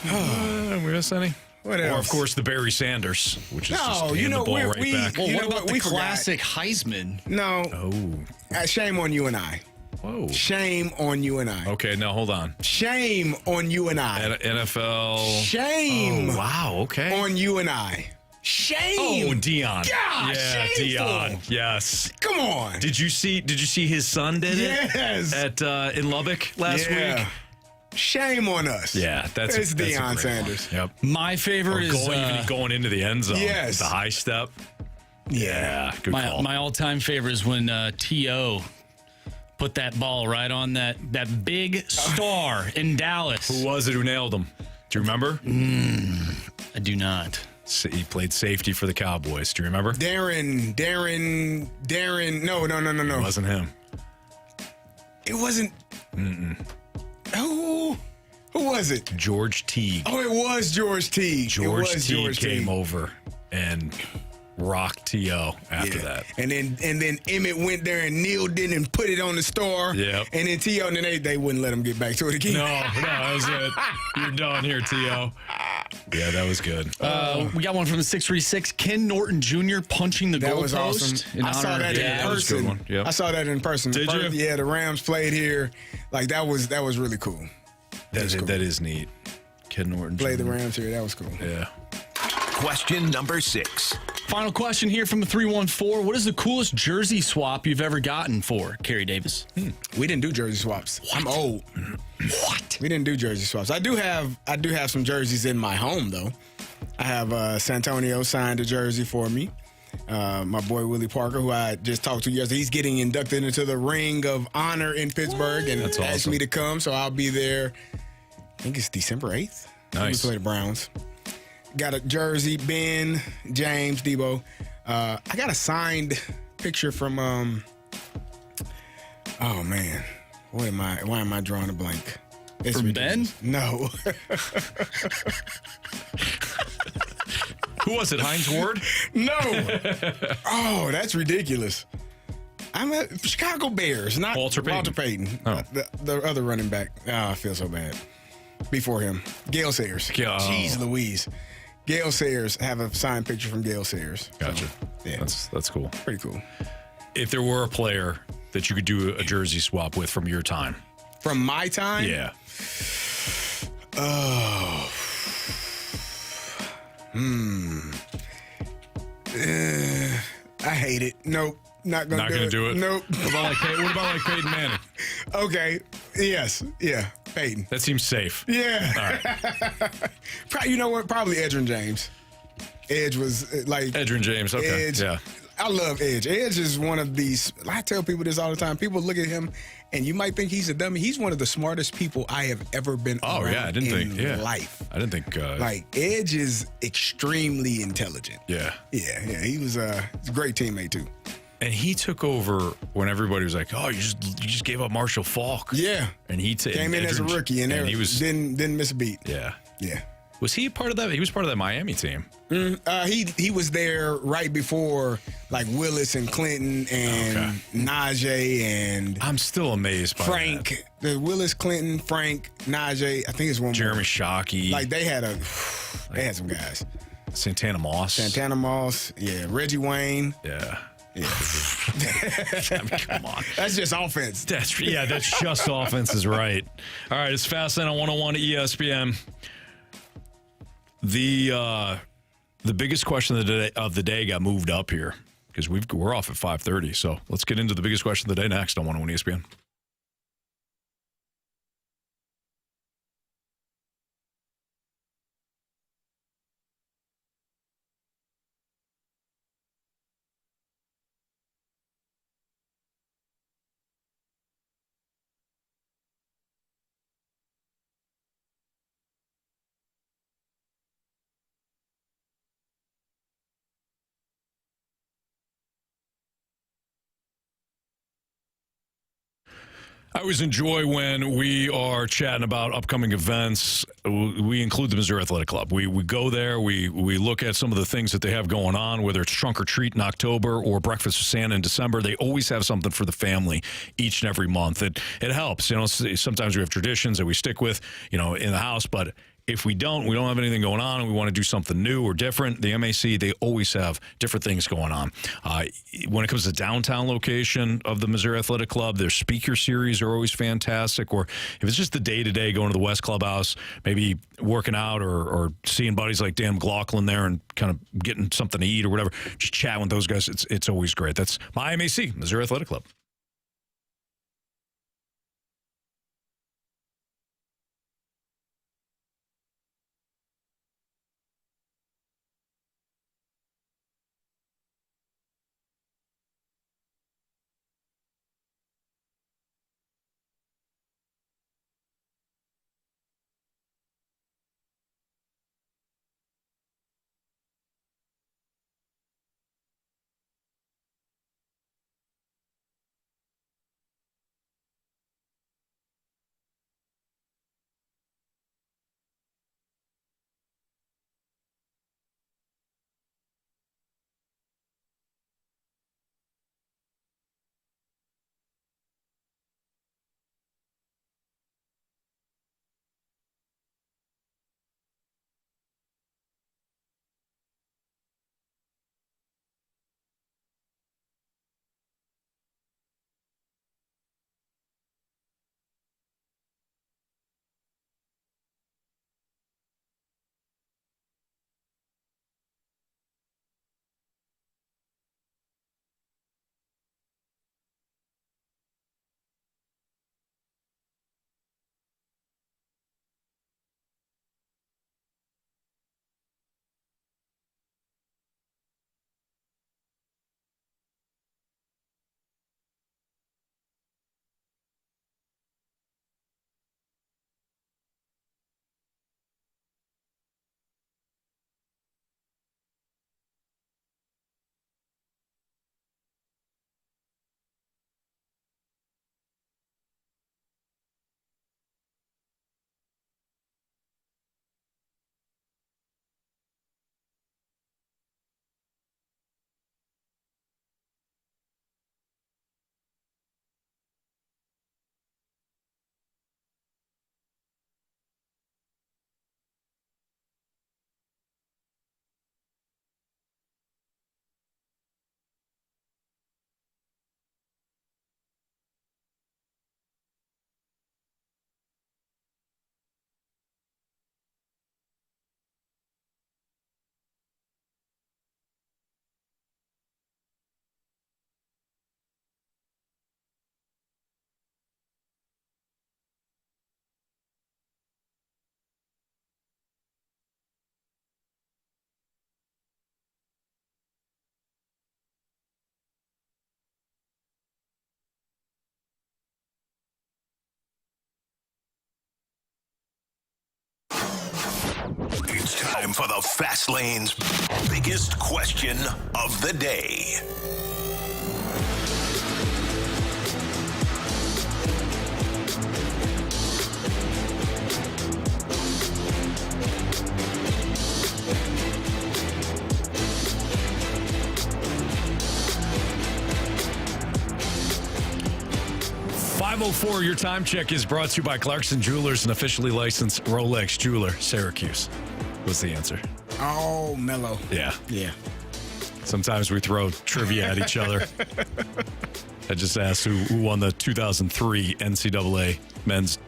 Did we miss any? What else? Or, of course, the Barry Sanders, which is just handing the ball right back. Well, what about the classic Heisman? No. Oh. Shame on you and I. Whoa. Shame on you and I. Okay, now hold on. Shame on you and I. NFL. Shame. Oh, wow, okay. On you and I. Shame. Oh, Dion. God, yeah, shameful. Dion. Yes. Come on. Did you see his son did it? Yes. In Lubbock last week? Shame on us. Yeah, that's Deion Sanders. Yep. My favorite is going into the end zone. Yes. The high step. Yeah, good call. My all-time favorite is when T.O. put that ball right on that big star in Dallas. Who was it who nailed him? Do you remember? I do not. He played safety for the Cowboys. Do you remember? Darren. No. It wasn't him. It wasn't. Who was it? George Teague. Oh, it was George Teague. George Teague came over and rocked T.O. after that. And then Emmett went there and kneeled in and put it on the star. Yeah. And then T.O. and then they wouldn't let him get back to it again. No, that was it. You're done here, T.O. Yeah, that was good. We got one from the 636. Ken Norton Jr. punching the goalpost. That was awesome. I saw that in person. Yep. I saw that in person. Did you? Yeah, the Rams played here. Like that was really cool. That is neat. Ken Norton played the Rams here. That was cool. Yeah. Question number 6. Final question here from the 314. What is the coolest jersey swap you've ever gotten for Carey Davis? We didn't do jersey swaps. I'm old. What? We didn't do jersey swaps. I do have some jerseys in my home though. I have Santonio signed a jersey for me. My boy Willie Parker, who I just talked to yesterday, he's getting inducted into the Ring of Honor in Pittsburgh, and That's asked awesome. me to come, so I'll be there. I think it's December 8th. Nice. We play the Browns. Got a jersey, Ben, James, Debo. I got a signed picture from, oh man, why am I drawing a blank? It's From ridiculous. Ben? No. Who was it, Heinz Ward? No. Oh, that's ridiculous. I'm at Chicago Bears, not Walter Payton. Oh. The other running back. Oh, I feel so bad. Before him, Gale Sayers. Jeez Louise. Gale Sayers, have a signed picture from Gale Sayers. Gotcha. So, yeah. That's cool. Pretty cool. If there were a player that you could do a jersey swap with from your time. From my time? Yeah. Oh. I hate it. Nope. Not gonna do it. Nope. What about like Peyton Manning? Okay. Yes. Yeah. Peyton. That seems safe. Yeah. All right. You know what? Probably Edgerrin James. Edge was like Edgerrin James. Okay. Edge. Yeah. I love Edge. Edge is one of these. I tell people this all the time. People look at him, and you might think he's a dummy. He's one of the smartest people I have ever been around. Oh yeah, I didn't think. Yeah. Life. I didn't think. Like Edge is extremely intelligent. Yeah. Yeah. He was he's a great teammate too. And he took over when everybody was like, "Oh, you just gave up Marshall Faulk." Yeah. And he came in as a rookie, and he was didn't miss a beat. Yeah. Yeah. Was he part of that? He was part of that Miami team. He was there right before like Willis and Clinton and Najee and I'm still amazed by Frank. The Willis, Clinton, Frank, Najee. I think it's one Jeremy more. Shockey. Like they had some guys. Santana Moss. Yeah. Reggie Wayne. Yeah. I mean, come on. That's just offense. That's just offense is right. All right, it's Fastlane on 101 ESPN. The biggest question of the day got moved up here because we're off at 5:30. So let's get into the biggest question of the day next on 101 ESPN. I always enjoy when we are chatting about upcoming events. We include the Missouri Athletic Club. We go there. We look at some of the things that they have going on, whether it's Trunk or Treat in October or Breakfast with Santa in December. They always have something for the family each and every month. It helps. Sometimes we have traditions that we stick with, in the house, but if we don't have anything going on and we want to do something new or different, the MAC, they always have different things going on. When it comes to downtown location of the Missouri Athletic Club, their speaker series are always fantastic. Or if it's just the day-to-day going to the West Clubhouse, maybe working out or seeing buddies like Dan McLaughlin there and kind of getting something to eat or whatever, just chatting with those guys, it's always great. That's my MAC, Missouri Athletic Club. Time for the Fast Lane's biggest question of the day. .504, your time check is brought to you by Clarkson Jewelers, an officially licensed Rolex jeweler. Syracuse was the answer. Oh, mellow. Yeah. Yeah. Sometimes we throw trivia at each other. I just asked who won the 2003 NCAA men's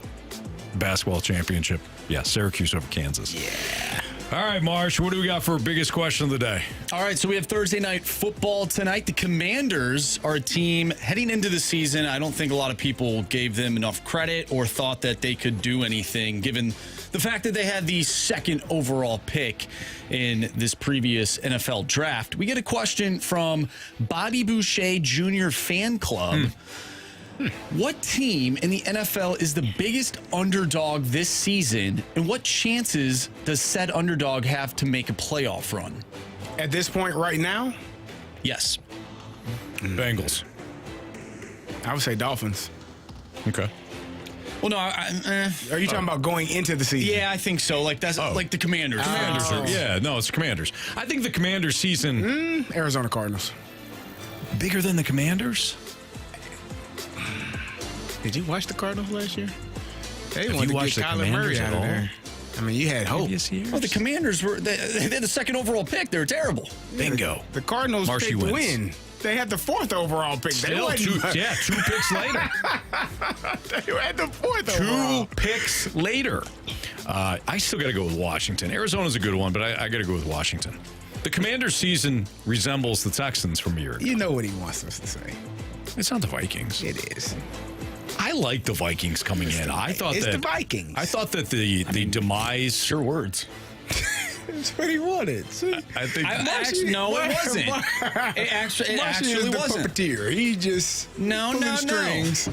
basketball championship. Yeah, Syracuse over Kansas. Yeah. All right, Marsh, what do we got for biggest question of the day? All right, so we have Thursday night football tonight. The Commanders are a team heading into the season. I don't think a lot of people gave them enough credit or thought that they could do anything, given the fact that they had the second overall pick in this previous NFL draft. We get a question from Bobby Boucher Jr. Fan Club. What team in the NFL is the biggest underdog this season, and what chances does said underdog have to make a playoff run? At this point right now? Yes. Bengals. I would say Dolphins. Okay. Well, no, Are you talking about going into the season? Yeah, I think so. Like that's like the Commanders. Yeah, no, it's the Commanders. I think the Commanders season... Arizona Cardinals. Bigger than the Commanders? Did you watch the Cardinals last year? They Have wanted you to watched get the Kyler Murray Commanders out at of all? there. I mean, you had hope. Previous years? Well, the Commanders they had the second overall pick. They were terrible. Bingo. The Cardinals Marshy picked wins. win. They had the fourth overall pick. Still, they two picks later. They had the fourth overall. 2 picks later. I still got to go with Washington. Arizona's a good one, but I got to go with Washington. The Commanders' season resembles the Texans from a year ago. You know what he wants us to say. It's not the Vikings. It is. I like the Vikings coming in. I thought it's that the Vikings. I thought that the demise. Sure words. That's what he wanted. See? I think. No, it wasn't. It actually the wasn't. Puppeteer. He just pulled strings.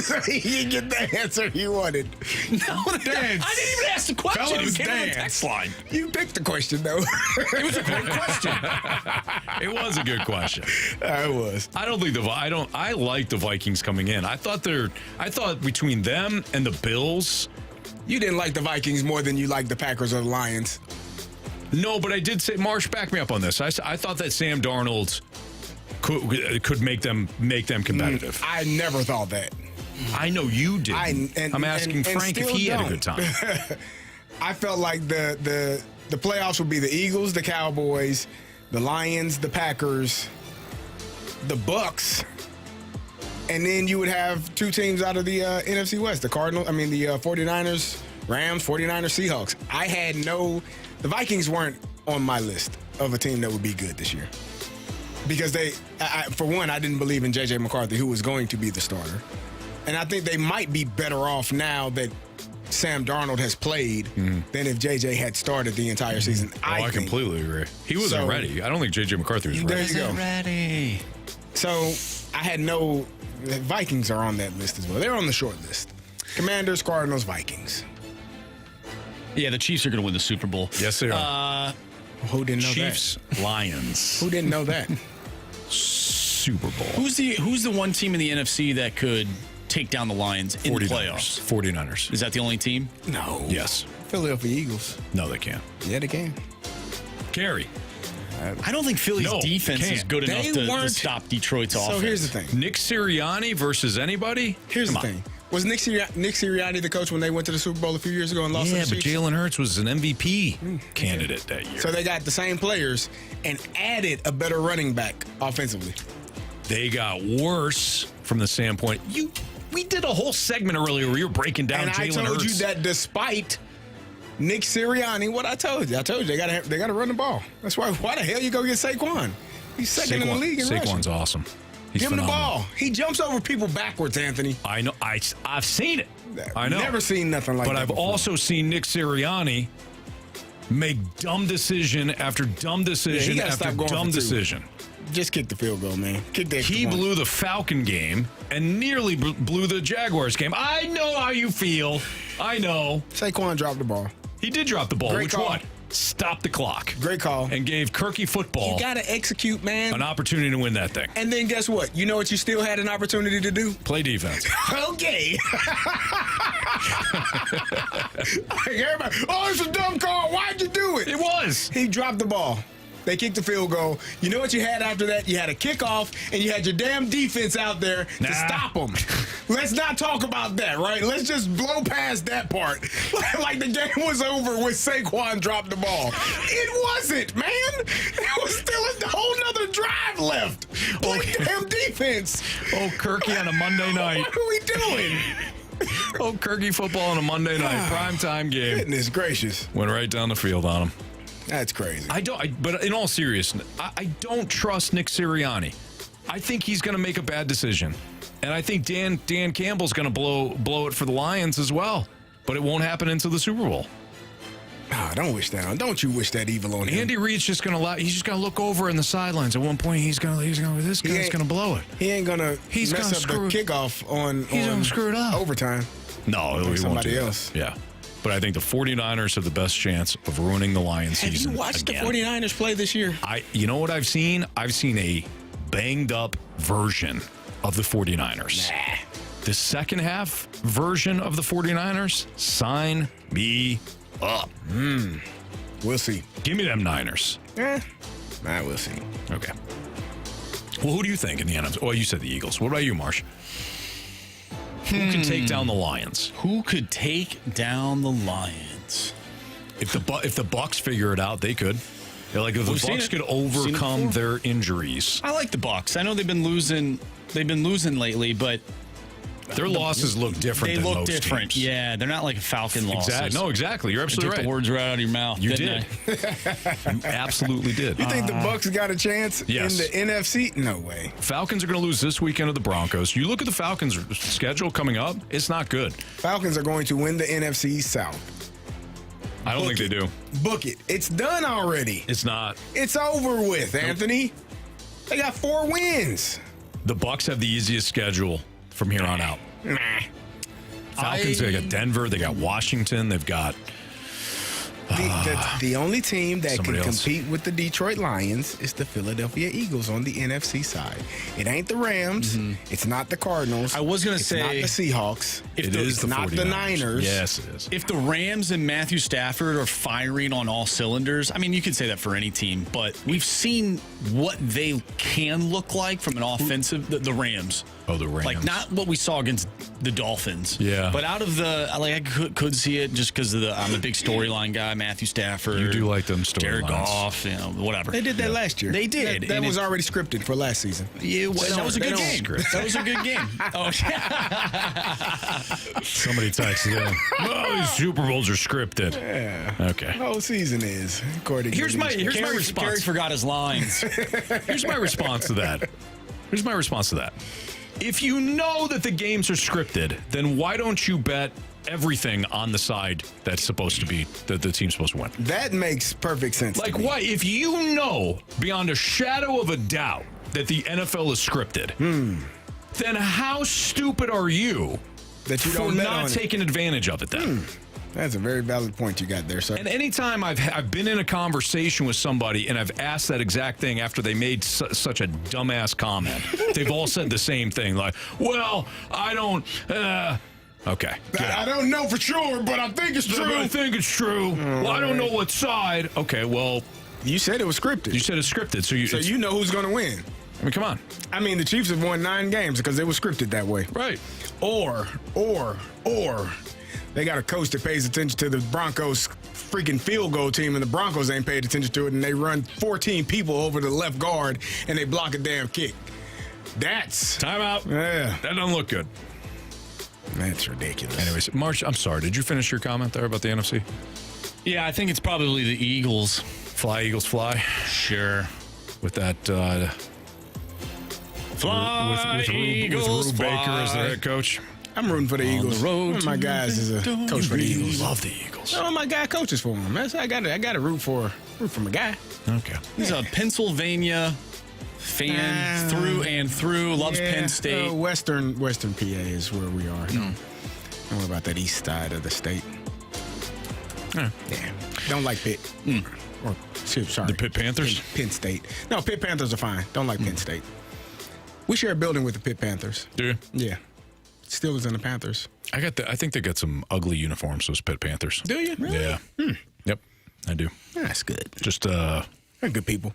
So he didn't get the answer he wanted. No, I didn't even ask the question. Fellas, It came on the text line. You picked the question, though. It was a great question. It was a good question. It was. I don't think I like the Vikings coming in. I thought between them and the Bills. You didn't like the Vikings more than you liked the Packers or the Lions. No, but I did say, Marsh, back me up on this. I thought that Sam Darnold could make them competitive. I never thought that. I know you did. I'm asking Frank if he had a good time. I felt like the playoffs would be the Eagles, the Cowboys, the Lions, the Packers, the Bucks. And then you would have 2 teams out of the NFC West, the 49ers, Rams, 49ers, Seahawks. The Vikings weren't on my list of a team that would be good this year. Because for one, I didn't believe in J.J. McCarthy, who was going to be the starter. And I think they might be better off now that Sam Darnold has played than if J.J. had started the entire season. I completely agree. He wasn't ready. I don't think J.J. McCarthy was ready. There you go. Ready. So I had the Vikings are on that list as well. They're on the short list. Commanders, Cardinals, Vikings. Yeah, the Chiefs are going to win the Super Bowl. Yes, they are. Who didn't know Chiefs, Lions. Who didn't know that? Super Bowl. Who's the one team in the NFC that could take down the Lions in the playoffs? 49ers. Is that the only team? No. Yes. Philadelphia Eagles. No, they can't. Yeah, they can. Carey. I don't think Philly's defense is good enough to stop Detroit's offense. So here's the thing. Nick Sirianni versus anybody? Here's the thing. Was Nick Sirianni the coach when they went to the Super Bowl a few years ago and lost to the Chiefs? Yeah, but Jalen Hurts was an MVP candidate that year. So they got the same players and added a better running back offensively. They got worse from the standpoint. We did a whole segment earlier where you were breaking down Jalen Hurts. And I told you that despite Nick Sirianni, what I told you they gotta run the ball. That's why the hell you go get Saquon? He's second in the league in Saquon's rushing. Awesome. He's Give him phenomenal. the ball. He jumps over people backwards, Anthony. I know. I've seen it. I know. Never seen nothing like that. But I've also seen Nick Sirianni make dumb decision after dumb decision after dumb decision. Just kick the field goal, man. Kick that. He blew the Falcon game and nearly blew the Jaguars game. I know how you feel. I know. Saquon dropped the ball. He did drop the ball. Great Which call. one? Stopped the clock. Great call. And gave Kirky football You got to execute, man. an opportunity to win that thing. And then guess what? You know what you still had an opportunity to do? Play defense. Okay. Everybody, it's a dumb call. Why'd you do it? It was. He dropped the ball. They kicked the field goal. You know what you had after that? You had a kickoff, and you had your damn defense out there to stop them. Let's not talk about that, right? Let's just blow past that part. Like the game was over when Saquon dropped the ball. It wasn't, man. It was still a whole nother drive left. Play damn defense. Oh, Kirky on a Monday night. What are we doing? Oh, Kirky football on a Monday night primetime game. Goodness gracious. Went right down the field on him. That's crazy. But in all seriousness, I don't trust Nick Sirianni. I think he's going to make a bad decision. And I think Dan Campbell's going to blow it for the Lions as well. But it won't happen until the Super Bowl. Don't wish that on. Don't you wish that evil on him? Andy Reid's just going to he's just going to look over in the sidelines. At one point, this guy's going to blow it. He ain't going to mess up the kickoff on He's going to screw it up. Overtime. No, he won't somebody do else. That. Yeah. But I think the 49ers have the best chance of ruining the Lions season. Have you watched again. the 49ers play this year? You know what I've seen? I've seen a banged up version of the 49ers. Nah. The second half version of the 49ers, sign me up. We'll see. Give me them Niners. We'll see. Okay. Well, who do you think in the NFC? Oh, you said the Eagles. What about you, Marsh? Who could take down the Lions? Who could take down the Lions? If the Bucks figure it out, they could. Like if the Bucks could overcome their injuries. I like the Bucks. I know they've been losing lately, but their losses look different. They than look most different. teams. Yeah, they're not like a Falcon loss. Exactly. You're absolutely right. Took the words right out of your mouth. You did. You absolutely did. You think the Bucks got a chance in the NFC? No way. Falcons are going to lose this weekend to the Broncos. You look at the Falcons' schedule coming up, it's not good. Falcons are going to win the NFC South. I don't think they do. Book it. It's done already. It's not. It's over with, Anthony. They got 4 wins. The Bucks have the easiest schedule from here on out. Falcons, they got Denver, they got Washington, they've got the only team that can compete with the Detroit Lions is the Philadelphia Eagles on the NFC side. It ain't the Rams. It's not the Cardinals. I was going to say it's not the Seahawks. It's not the Niners. Yes, it is. If the Rams and Matthew Stafford are firing on all cylinders, I mean, you could say that for any team, but we've seen what they can look like from an offensive, the Rams. Oh, the Rams. Like, not what we saw against the Dolphins. Yeah. But out of I could see it just because I'm a big storyline guy, Matthew Stafford. You do like them storylines. Jared Goff, whatever. They did that last year. They did. That was already scripted for last season. Yeah, that was a good game. That was a good game. Oh, somebody texted in. Oh, these Super Bowls are scripted. Yeah. Okay. The whole season is. According here's my response. Carey forgot his lines. Here's my response to that. If you know that the games are scripted, then why don't you bet everything on the side that's supposed to be that the team's supposed to win? That makes perfect sense. Like, why? If you know beyond a shadow of a doubt that the NFL is scripted, then how stupid are you that you don't for bet not on taking advantage of it then? That's a very valid point you got there, sir. And anytime I've been in a conversation with somebody and I've asked that exact thing after they made such a dumbass comment, they've all said the same thing. Like, well, I don't... Okay. I don't know for sure, but I think it's true. I think it's true. Well, I don't know what side. Okay, well... You said it was scripted. You said it's scripted. So you know who's going to win. I mean, come on. I mean, the Chiefs have won 9 games because it was scripted that way. Right. Or... They got a coach that pays attention to the Broncos freaking field goal team, and the Broncos ain't paid attention to it, and they run 14 people over the left guard, and they block a damn kick. That's... Timeout. Yeah. That doesn't look good. That's ridiculous. Anyways, March, I'm sorry. Did you finish your comment there about the NFC? Yeah, I think it's probably the Eagles. Fly, Eagles, fly. Sure. With that... Fly, Eagles, with Rube fly. Baker as their head coach. I'm rooting for the Eagles. One of my guys is a coach for the Eagles. Love the Eagles. One of my guy coaches for them. I got to root for my guy. Okay. He's a Pennsylvania fan through and through. Loves Penn State. Western PA is where we are. Don't worry about that east side of the state. Yeah. Don't like Pitt. Or, sorry. The Pitt Panthers? Penn State. No, Pitt Panthers are fine. Don't like Penn State. We share a building with the Pitt Panthers. Do you? Yeah. Steelers and the Panthers. I think they got some ugly uniforms, those Pitt Panthers. Do you? Really? Yeah. Yep, I do. That's good. Just they're good people.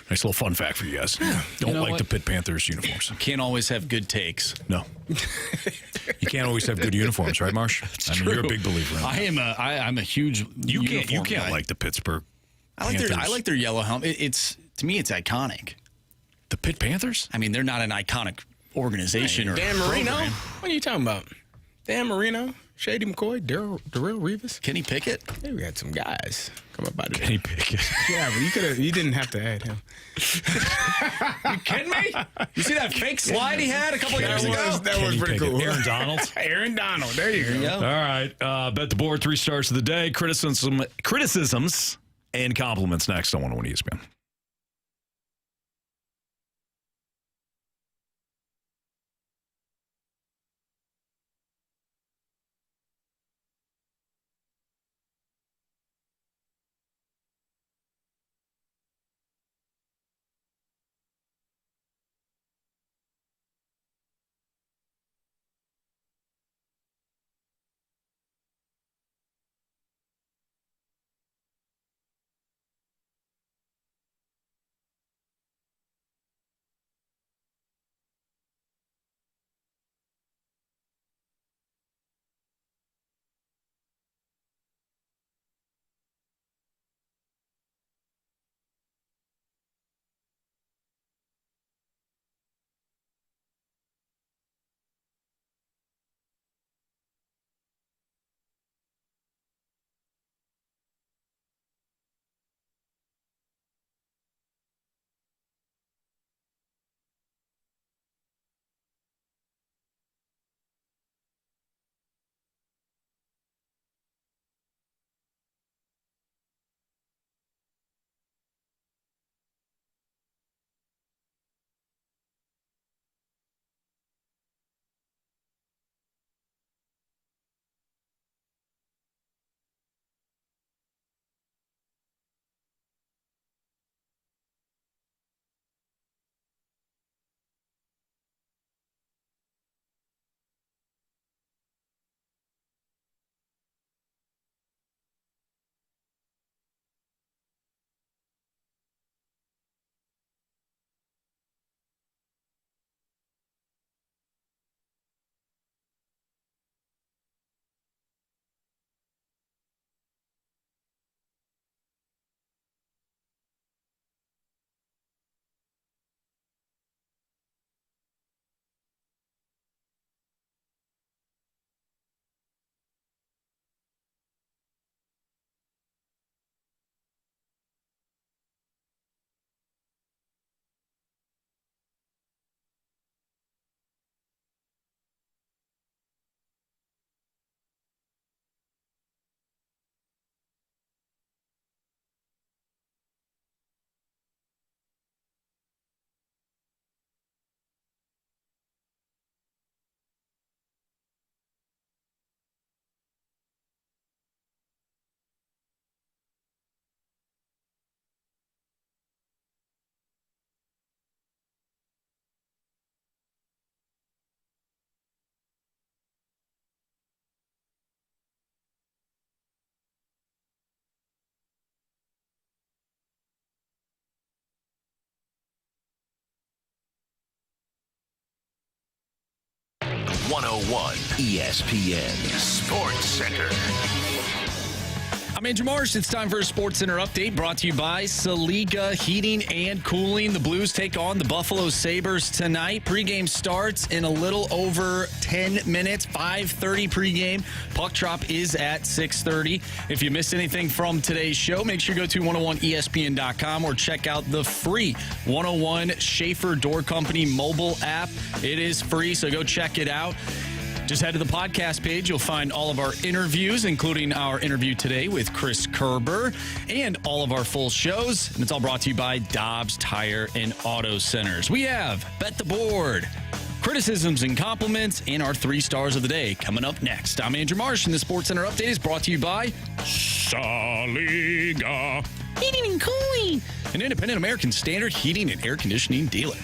Nice little fun fact for you guys. Don't like the Pitt Panthers uniforms. Can't always have good takes. No. You can't always have good uniforms, right, Marsh? You're a big believer in that. I'm a huge You uniform can't guy. like the Pittsburgh I Panthers. like their yellow helmet. To me it's iconic. The Pitt Panthers? I mean, they're not an iconic organization or Dan Marino? program. What are you talking about? Dan Marino, Shady McCoy, Darrell Revis, Kenny Pickett. Hey, we had some guys come up out of Kenny Pickett. Yeah, but you didn't have to add him. You kidding me? You see that fake slide he had a couple years ago? That was pretty cool. Aaron Donald. Aaron Donald. There you go. All right. Bet the board, 3 stars of the day. Criticisms and compliments next on 101 ESPN. ESPN Sports Center. I'm Andrew Marsh. It's time for a Sports Center update brought to you by Saliga Heating and Cooling. The Blues take on the Buffalo Sabres tonight. Pregame starts in a little over 10 minutes, 5:30 pregame. Puck drop is at 6:30. If you missed anything from today's show, make sure you go to 101ESPN.com or check out the free 101 Schaefer Door Company mobile app. It is free, so go check it out. Just head to the podcast page. You'll find all of our interviews, including our interview today with Chris Kerber and all of our full shows. And it's all brought to you by Dobbs Tire and Auto Centers. We have Bet the Board, criticisms and compliments, and our 3 stars of the day coming up next. I'm Andrew Marsh, and the Sports Center update is brought to you by Saliga Heating and Cooling, an independent American Standard heating and air conditioning dealer.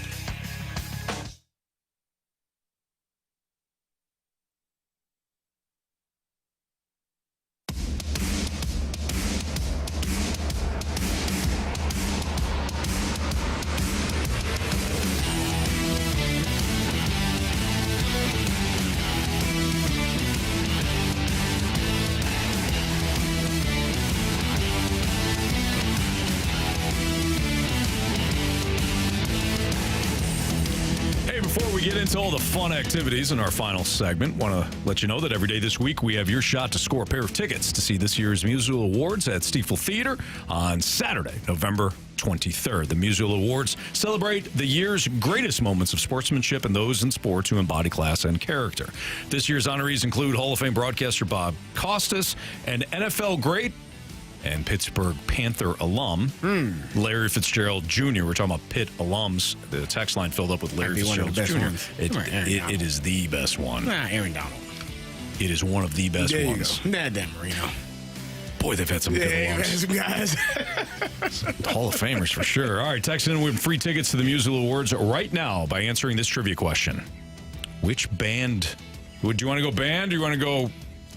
Get into all the fun activities in our final segment. Want to let you know that every day this week we have your shot to score a pair of tickets to see this year's Musial Awards at Stiefel Theater on Saturday, November 23rd. The Musial Awards celebrate the year's greatest moments of sportsmanship and those in sports who embody class and character. This year's honorees include Hall of Fame broadcaster Bob Costas and NFL great and Pittsburgh Panther alum, Larry Fitzgerald Jr. We're talking about Pitt alums. The text line filled up with Larry Fitzgerald Jr. It is the best one. Aaron Donald. It is one of the best ones. Dan Marino. Boy, they've had some good alums. Some guys. Hall of Famers for sure. All right, text in with free tickets to the Musial Awards right now by answering this trivia question. Which band? Would you want to go band or you want to go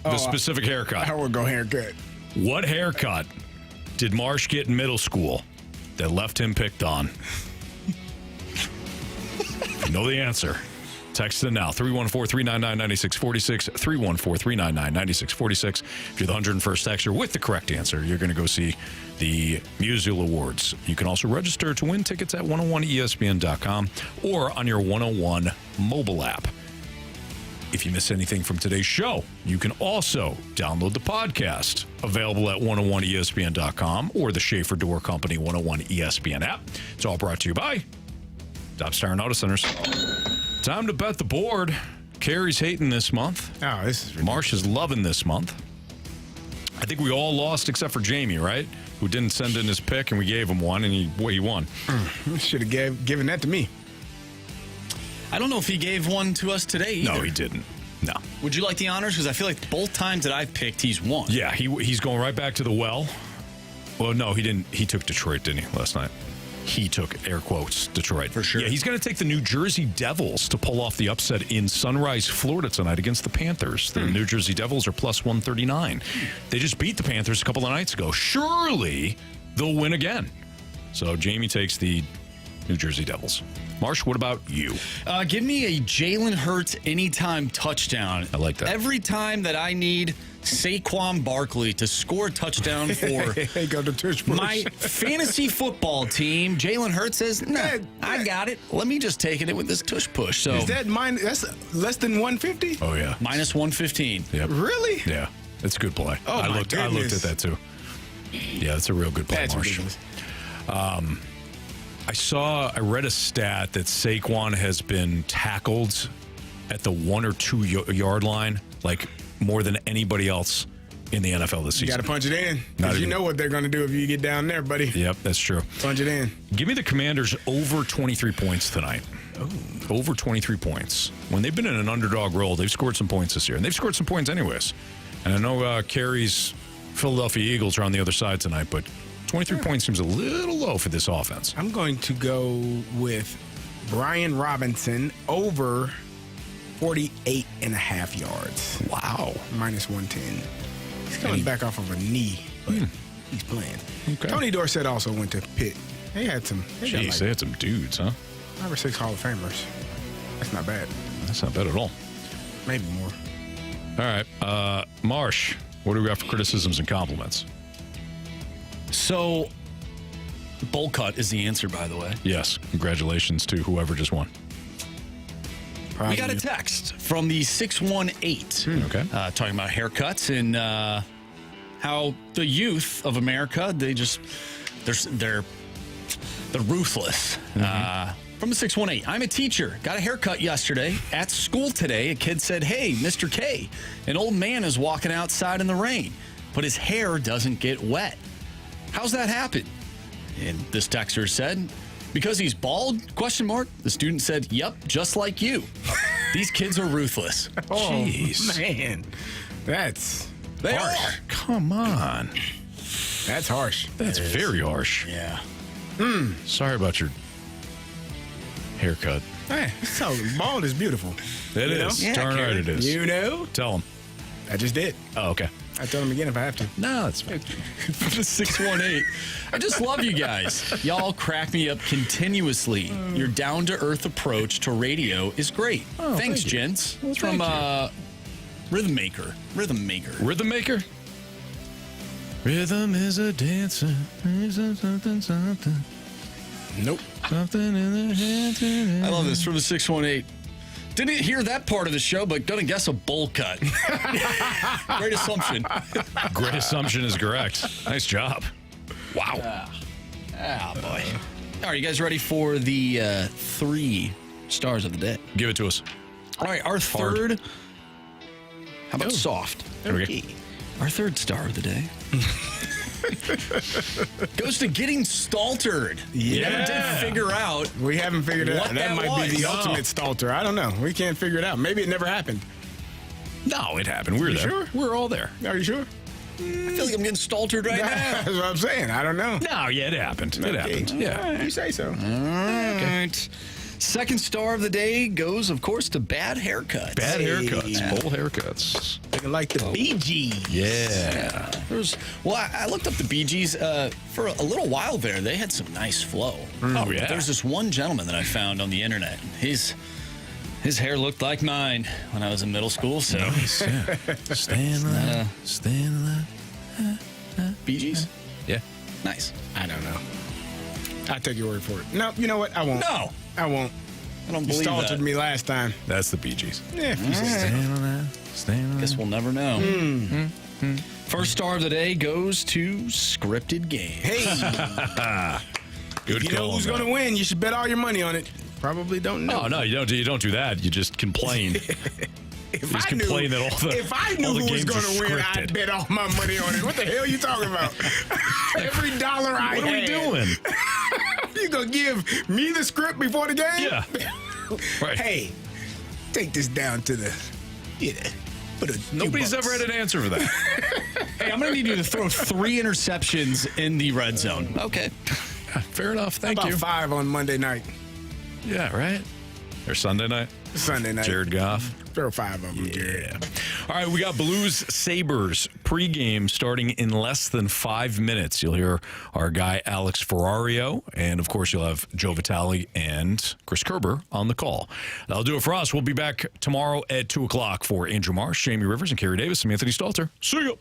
the specific haircut? I would go haircut. What haircut did Marsh get in middle school that left him picked on? You know the answer. Text it now, 314-399-9646, 314-399-9646. If you're the 101st texter with the correct answer, you're going to go see the Musial Awards. You can also register to win tickets at 101ESPN.com or on your 101 mobile app. If you miss anything from today's show, you can also download the podcast, available at 101ESPN.com or the Schaefer Door Company 101 ESPN app. It's all brought to you by Top Star and Auto Centers. Time to bet the board. Carey's hating this month. Oh, this is ridiculous. Marsh is loving this month. I think we all lost except for Jamie, right? Who didn't send in his pick, and we gave him one, and he won. Should have given that to me. I don't know if he gave one to us today either. No, he didn't. No. Would you like the honors? Because I feel like both times that I've picked, he's won. Yeah, he's going right back to the well. Well, no, he didn't. He took Detroit, didn't he, last night? He took, air quotes, Detroit. For sure. Yeah, he's going to take the New Jersey Devils to pull off the upset in Sunrise, Florida tonight against the Panthers. The New Jersey Devils are plus 139. They just beat the Panthers a couple of nights ago. Surely they'll win again. So Jamie takes the New Jersey Devils. Marsh, what about you? Give me a Jalen Hurts anytime touchdown. I like that. Every time that I need Saquon Barkley to score a touchdown for my fantasy football team, Jalen Hurts says, nah, I got it. Let me just take it with this tush push. So is that that's less than 150? Oh, yeah. Minus 115. Yep. Really? Yeah. That's a good play. Oh, I looked at that, too. Yeah, that's a real good play, Marsh. I read a stat that Saquon has been tackled at the 1 or 2 yard line, like more than anybody else in the NFL this season. You got to punch it in, because you know what they're going to do if you get down there, buddy. Yep, that's true. Punch it in. Give me the Commanders over 23 points tonight. Oh. Over 23 points. When they've been in an underdog role, they've scored some points this year, and they've scored some points anyways. And I know Carey's Philadelphia Eagles are on the other side tonight, but 23 points seems a little low for this offense. I'm going to go with Brian Robinson over 48.5 yards. Wow. Minus 110. He's coming back off of a knee, but he's playing. Okay. Tony Dorsett also went to Pitt. They had some. They had some dudes, huh? 5 or 6 Hall of Famers. That's not bad. That's not bad at all. Maybe more. All right. Marsh, what do we got for criticisms and compliments? So, bowl cut is the answer, by the way. Yes. Congratulations to whoever just won. We got a text from the 618 talking about haircuts and how the youth of America, they're ruthless. From the 618, I'm a teacher. Got a haircut yesterday. At school today, a kid said, "Hey, Mr. K, an old man is walking outside in the rain, but his hair doesn't get wet. How's that happen?" And this texter said, Because he's bald? ? The student said, "Yep, just like you." These kids are ruthless. Oh, jeez. Man. That's They harsh. are. Come on. That's harsh. That's very harsh. Yeah. Sorry about your haircut. Hey, so bald is beautiful. It is. Yeah, Darn right it is. You know? Tell him. I just did. Oh, okay. I tell him again if I have to. No, that's fine. 618. I just love you guys. Y'all crack me up continuously. Your down-to-earth approach to radio is great. Oh, Thanks, thank you. gents. Well, It's from thank Rhythm Maker. Rhythm Maker. Rhythm maker? Rhythm is a dancer. Something. Nope. Something in the head. I love this from the 618. Didn't hear that part of the show, but gonna guess a bowl cut. Great assumption. Great assumption is correct. Nice job. Wow. Boy. All right, you guys ready for the 3 stars of the day? Give it to us. All right, our third. How about soft? There we go. Our third star of the day goes to getting staltered. You never did figure out. We haven't figured it what out. That might be the ultimate Stalter. I don't know. We can't figure it out. Maybe it never happened. No, it happened. We're there. Sure? We're all there. Are you sure? I feel like I'm getting staltered right now. That's what I'm saying. I don't know. No, yeah, it happened. It happened. Yeah. All right, you say so. All right. Second star of the day goes, of course, to bad haircuts. Bad haircuts. Bowl haircuts. Looking like the Bee Gees. Yeah. I looked up the Bee Gees for a little while there. They had some nice flow. Oh, yeah. There's this one gentleman that I found on the internet. His hair looked like mine when I was in middle school. So Nice, yeah. Stay alive. Bee Gees? Yeah. Nice. I don't know. I'll take your word for it. No, you know what? I won't. No. I won't. I don't You believe staltered that. me last time. That's the Bee Gees. Yeah, if you say so. Guess we'll never know. First star of the day goes to Scripted Game. Hey, Good if you know call. who's going to win, you should bet all your money on it. Probably don't know. Oh, no, you don't do that. You just complain. If just complain that all the if I knew all the who was games going are to win, scripted. I'd bet all my money on it. What the hell are you talking about? Every dollar I What are we had. doing? You going to give me the script before the game? Yeah. Right. Hey, take this down to the, put a Nobody's $2. ever had an answer for that. Hey, I'm going to need you to throw 3 interceptions in the red zone. Okay. Fair enough. Thank About you. 5 on Monday night. Yeah, right? Or Sunday night? Sunday night. Jared Goff. Throw 5 of them, Jared. Yeah. All right, we got Blues Sabres pregame starting in less than 5 minutes. You'll hear our guy Alex Ferrario, and of course you'll have Joe Vitale and Chris Kerber on the call. That'll do it for us. We'll be back tomorrow at 2 o'clock for Andrew Marsh, Jamie Rivers, and Kerry Davis. I'm Anthony Stalter. See ya.